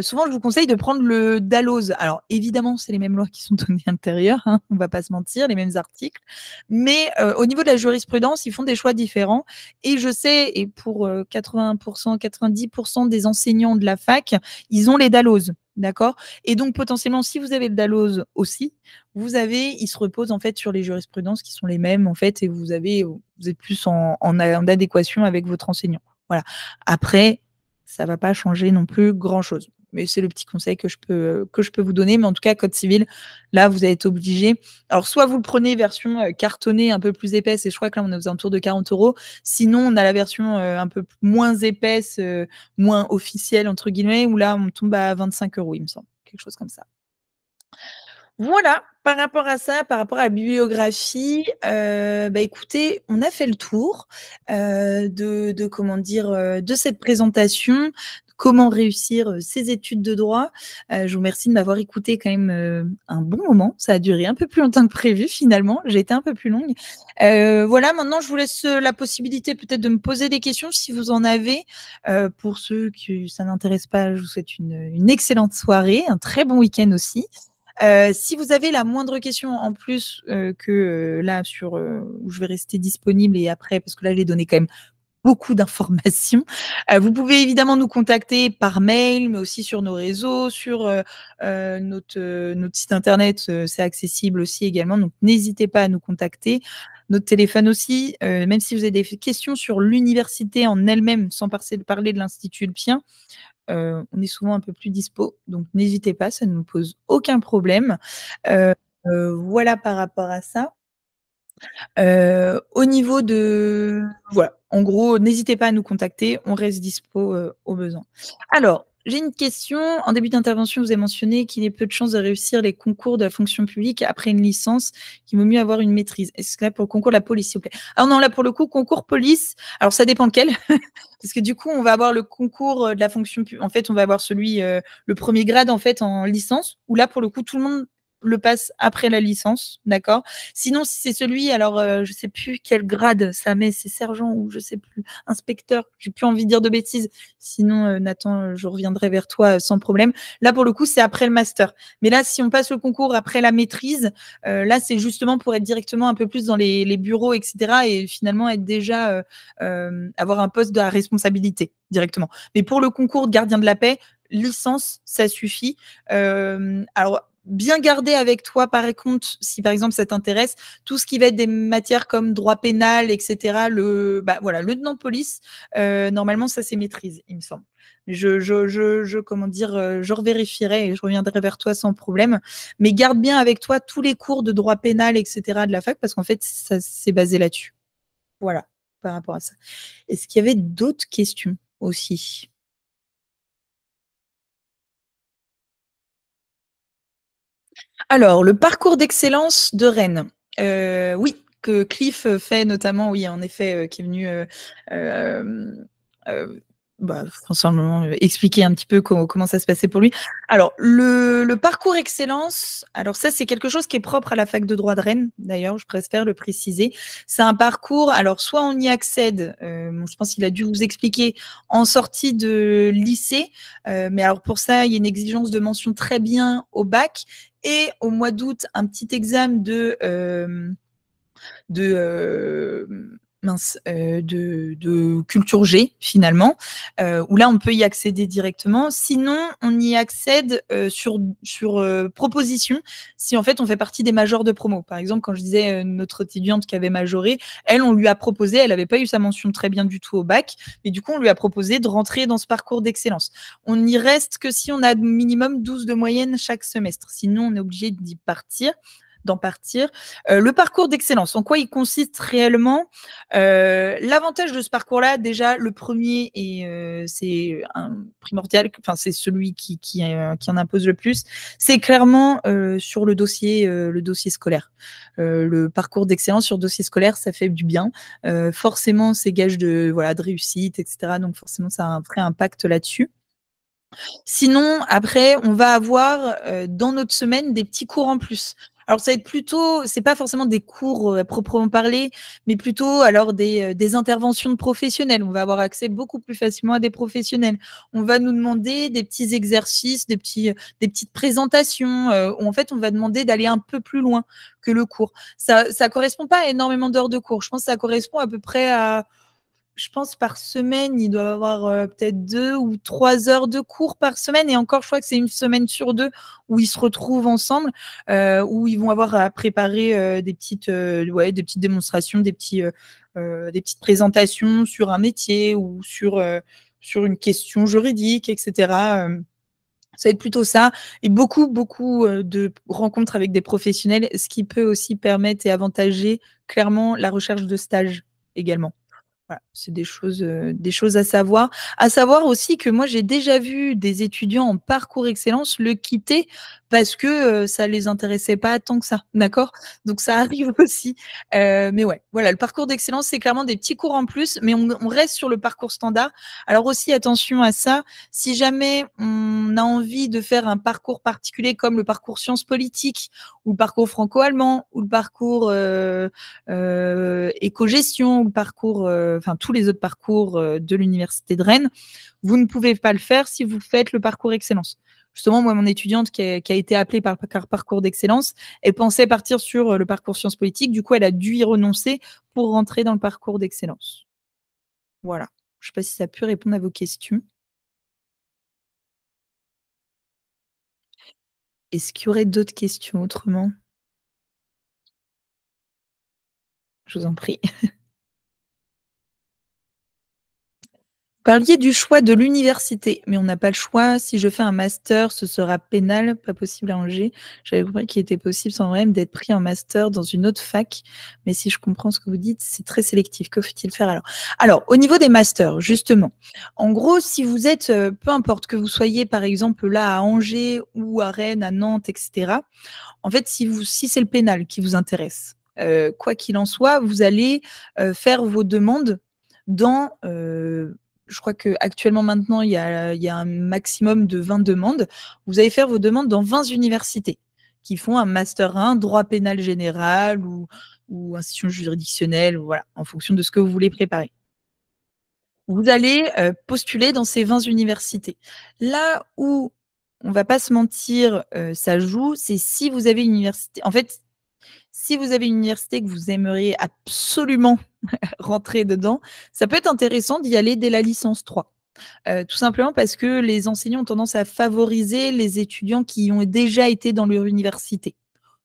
Souvent, je vous conseille de prendre le Dalloz. Alors, évidemment, c'est les mêmes lois qui sont données à l'intérieur, hein, on ne va pas se mentir, les mêmes articles. Mais au niveau de la jurisprudence, ils font des choix différents. Et je sais, et pour 80%, 90% des enseignants de la fac, ils ont les Dalloz. D'accord? Et donc, potentiellement, si vous avez le Dalloz aussi, il se repose en fait sur les jurisprudences qui sont les mêmes, en fait, et vous êtes plus en adéquation avec votre enseignant. Voilà. Après, ça ne va pas changer non plus grand-chose. Mais c'est le petit conseil que je peux vous donner. Mais en tout cas, code civil, là, vous allez être obligé. Alors, soit vous le prenez version cartonnée, un peu plus épaisse, et je crois que là, on est aux alentours de 40 euros. Sinon, on a la version un peu moins épaisse, moins officielle, entre guillemets, où là, on tombe à 25 euros, il me semble. Quelque chose comme ça. Voilà, par rapport à ça, par rapport à la bibliographie, écoutez, on a fait le tour de cette présentation, comment réussir ses études de droit. Je vous remercie de m'avoir écouté quand même un bon moment. Ça a duré un peu plus longtemps que prévu finalement. J'ai été un peu plus longue. Voilà, maintenant je vous laisse la possibilité peut-être de me poser des questions si vous en avez. Pour ceux qui ça n'intéresse pas, je vous souhaite une excellente soirée, un très bon week-end aussi. Si vous avez la moindre question en plus que là où je vais rester disponible et après, parce que là, j'ai donné quand même beaucoup d'informations, vous pouvez évidemment nous contacter par mail, mais aussi sur nos réseaux, sur notre site internet, c'est accessible aussi également, donc n'hésitez pas à nous contacter. Notre téléphone aussi, même si vous avez des questions sur l'université en elle-même, sans parler de l'Institut Ulpien, on est souvent un peu plus dispo, donc n'hésitez pas, ça ne nous pose aucun problème. Voilà par rapport à ça. Au niveau de voilà, en gros, n'hésitez pas à nous contacter, on reste dispo, au besoin. Alors, j'ai une question. En début d'intervention, vous avez mentionné qu'il y a peu de chances de réussir les concours de la fonction publique après une licence, qu'il vaut mieux avoir une maîtrise. Est-ce que là, pour le concours de la police, s'il vous plaît? Alors non, là, pour le coup, concours police, alors ça dépend lequel, parce que du coup, on va avoir le concours de la fonction publique. En fait, on va avoir celui, le premier grade, en fait, en licence, où là, pour le coup, tout le monde le passe après la licence, d'accord? Sinon, si c'est celui, alors je sais plus quel grade ça met, c'est sergent ou je sais plus, inspecteur, j'ai plus envie de dire de bêtises. Sinon, Nathan, je reviendrai vers toi sans problème. Là, pour le coup, c'est après le master. Mais là, si on passe le concours après la maîtrise, là, c'est justement pour être directement un peu plus dans les bureaux, etc. Et finalement être déjà avoir un poste de responsabilité directement. Mais pour le concours de gardien de la paix, licence, ça suffit. Alors, bien garder avec toi, par contre, si par exemple ça t'intéresse, tout ce qui va être des matières comme droit pénal, etc. Voilà, lieutenant de police, normalement, ça c'est maîtrise, il me semble. Comment dire, je revérifierai et je reviendrai vers toi sans problème. Mais garde bien avec toi tous les cours de droit pénal, etc. de la fac, parce qu'en fait, ça c'est basé là-dessus. Voilà, par rapport à ça. Est-ce qu'il y avait d'autres questions aussi? Alors, le parcours d'excellence de Rennes. Oui, que Cliff fait notamment, oui, en effet, qui est venu euh, euh, simplement expliquer un petit peu comment ça se passait pour lui. Alors, le parcours excellence, alors ça, c'est quelque chose qui est propre à la fac de droit de Rennes, d'ailleurs, je préfère le préciser. C'est un parcours, alors soit on y accède, je pense qu'il a dû vous expliquer, en sortie de lycée, mais alors pour ça, il y a une exigence de mention très bien au bac. Et au mois d'août, un petit examen de de culture G finalement, où là on peut y accéder directement. Sinon, on y accède sur proposition si en fait on fait partie des majors de promo. Par exemple, quand je disais notre étudiante qui avait majoré, elle, on lui a proposé, elle n'avait pas eu sa mention très bien du tout au bac, mais du coup on lui a proposé de rentrer dans ce parcours d'excellence. On n'y reste que si on a minimum 12 de moyenne chaque semestre. Sinon, on est obligé d'en partir. Le parcours d'excellence, en quoi il consiste réellement? L'avantage de ce parcours-là, déjà, le premier, et c'est un primordial, enfin, c'est celui qui en impose le plus, c'est clairement sur le dossier scolaire. Le parcours d'excellence sur dossier scolaire, ça fait du bien. Forcément, c'est gage de réussite, etc. Donc, forcément, ça a un vrai impact là-dessus. Sinon, après, on va avoir dans notre semaine des petits cours en plus. Alors, ça va être plutôt, c'est pas forcément des cours à proprement parler, mais plutôt alors des interventions de professionnels. On va avoir accès beaucoup plus facilement à des professionnels. On va nous demander des petits exercices, des petites présentations. Où en fait, on va demander d'aller un peu plus loin que le cours. Ça correspond pas à énormément d'heures de cours. Je pense que ça correspond à peu près à, je pense par semaine, il doit avoir peut-être 2 ou 3 heures de cours par semaine. Et encore, je crois que c'est une semaine sur 2 où ils se retrouvent ensemble, où ils vont avoir à préparer des petites démonstrations, des petites présentations sur un métier ou sur une question juridique, etc. Ça va être plutôt ça. Et beaucoup, beaucoup de rencontres avec des professionnels, ce qui peut aussi permettre et avantager clairement la recherche de stage également. Voilà, c'est des choses à savoir. À savoir aussi que moi, j'ai déjà vu des étudiants en parcours excellence le quitter parce que ça les intéressait pas tant que ça, d'accord? Donc ça arrive aussi. Mais ouais, voilà, le parcours d'excellence, c'est clairement des petits cours en plus, mais on reste sur le parcours standard. Alors aussi, attention à ça, si jamais on a envie de faire un parcours particulier comme le parcours sciences politiques ou le parcours franco-allemand ou le parcours éco-gestion ou le parcours enfin tous les autres parcours de l'université de Rennes, vous ne pouvez pas le faire si vous faites le parcours excellence. Justement, moi, mon étudiante qui a été appelée par parcours d'excellence, elle pensait partir sur le parcours sciences politiques. Du coup, elle a dû y renoncer pour rentrer dans le parcours d'excellence. Voilà. Je ne sais pas si ça peut répondre à vos questions. Est-ce qu'il y aurait d'autres questions autrement? Je vous en prie. Parliez du choix de l'université, mais on n'a pas le choix. Si je fais un master, ce sera pénal, pas possible à Angers. J'avais compris qu'il était possible sans même d'être pris en master dans une autre fac. Mais si je comprends ce que vous dites, c'est très sélectif. Que faut-il faire alors? Alors, au niveau des masters, justement, en gros, si vous êtes, peu importe que vous soyez par exemple là à Angers ou à Rennes, à Nantes, etc. En fait, si c'est le pénal qui vous intéresse, quoi qu'il en soit, vous allez faire vos demandes dans je crois qu'actuellement maintenant, il y a un maximum de 20 demandes. Vous allez faire vos demandes dans 20 universités qui font un master 1 droit pénal général ou institution juridictionnelle, voilà, en fonction de ce que vous voulez préparer. Vous allez postuler dans ces 20 universités. Là où on va pas se mentir, ça joue, c'est si vous avez une université. En fait, si vous avez une université que vous aimeriez absolument rentrer dedans, ça peut être intéressant d'y aller dès la licence 3. Tout simplement parce que les enseignants ont tendance à favoriser les étudiants qui ont déjà été dans leur université.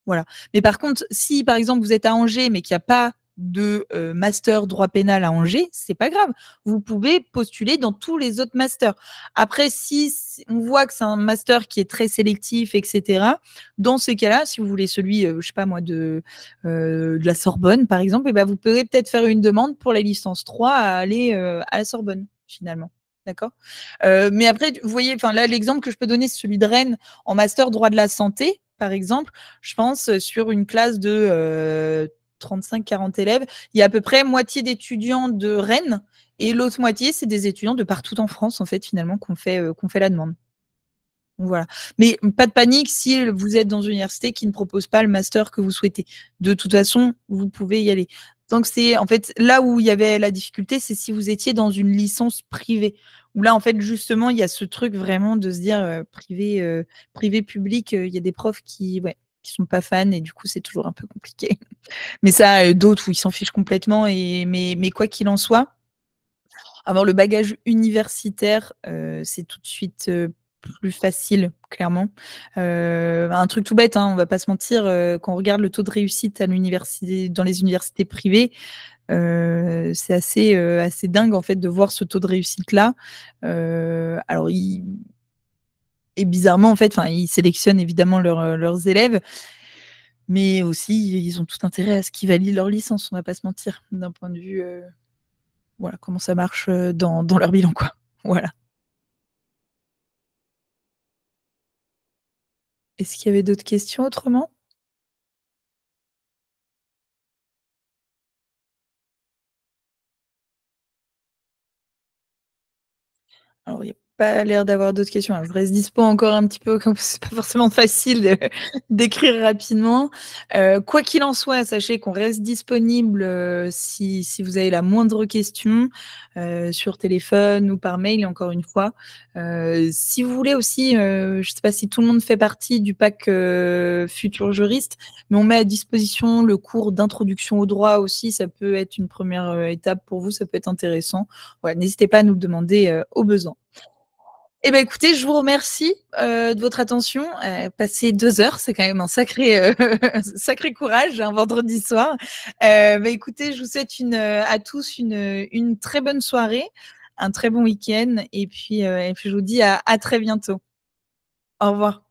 Voilà. Mais par contre, si par exemple vous êtes à Angers, mais qu'il n'y a pas de master droit pénal à Angers, c'est pas grave. Vous pouvez postuler dans tous les autres masters. Après, si on voit que c'est un master qui est très sélectif, etc., dans ces cas-là, si vous voulez celui, je sais pas moi, de la Sorbonne, par exemple, eh ben, vous pourrez peut-être faire une demande pour la licence 3 à aller à la Sorbonne, finalement. D'accord. Mais après, vous voyez, enfin là, l'exemple que je peux donner, c'est celui de Rennes en master droit de la santé, par exemple. Je pense sur une classe de 35-40 élèves, il y a à peu près moitié d'étudiants de Rennes et l'autre moitié, c'est des étudiants de partout en France, en fait, finalement, qu'on fait la demande. Donc, voilà. Mais pas de panique si vous êtes dans une université qui ne propose pas le master que vous souhaitez. De toute façon, vous pouvez y aller. Donc c'est en fait là où il y avait la difficulté, c'est si vous étiez dans une licence privée. Où là, en fait, justement, il y a ce truc vraiment de se dire privé public, il y a des profs qui sont pas fans et du coup, c'est toujours un peu compliqué. Mais ça, d'autres où ils s'en fichent complètement. Mais quoi qu'il en soit, avoir le bagage universitaire, c'est tout de suite plus facile, clairement. Un truc tout bête, hein, on va pas se mentir, quand on regarde le taux de réussite à l'université, dans les universités privées, c'est assez dingue en fait de voir ce taux de réussite-là. Alors, et bizarrement, en fait, ils sélectionnent évidemment leurs élèves, mais aussi ils ont tout intérêt à ce qu'ils valident leur licence, on va pas se mentir, d'un point de vue voilà, comment ça marche dans leur bilan, quoi. Voilà. Est-ce qu'il y avait d'autres questions autrement? Alors, il y a pas l'air d'avoir d'autres questions. Alors, je reste dispo encore un petit peu, comme c'est pas forcément facile d'écrire rapidement. Quoi qu'il en soit, sachez qu'on reste disponible si vous avez la moindre question sur téléphone ou par mail, encore une fois. Si vous voulez aussi, je ne sais pas si tout le monde fait partie du pack Futur Juriste, mais on met à disposition le cours d'introduction au droit aussi. Ça peut être une première étape pour vous, ça peut être intéressant. Ouais, n'hésitez pas à nous le demander au besoin. Eh ben, écoutez, je vous remercie de votre attention. Passer 2 heures, c'est quand même un sacré courage un vendredi soir. Écoutez, je vous souhaite à tous une très bonne soirée, un très bon week-end et puis je vous dis à très bientôt. Au revoir.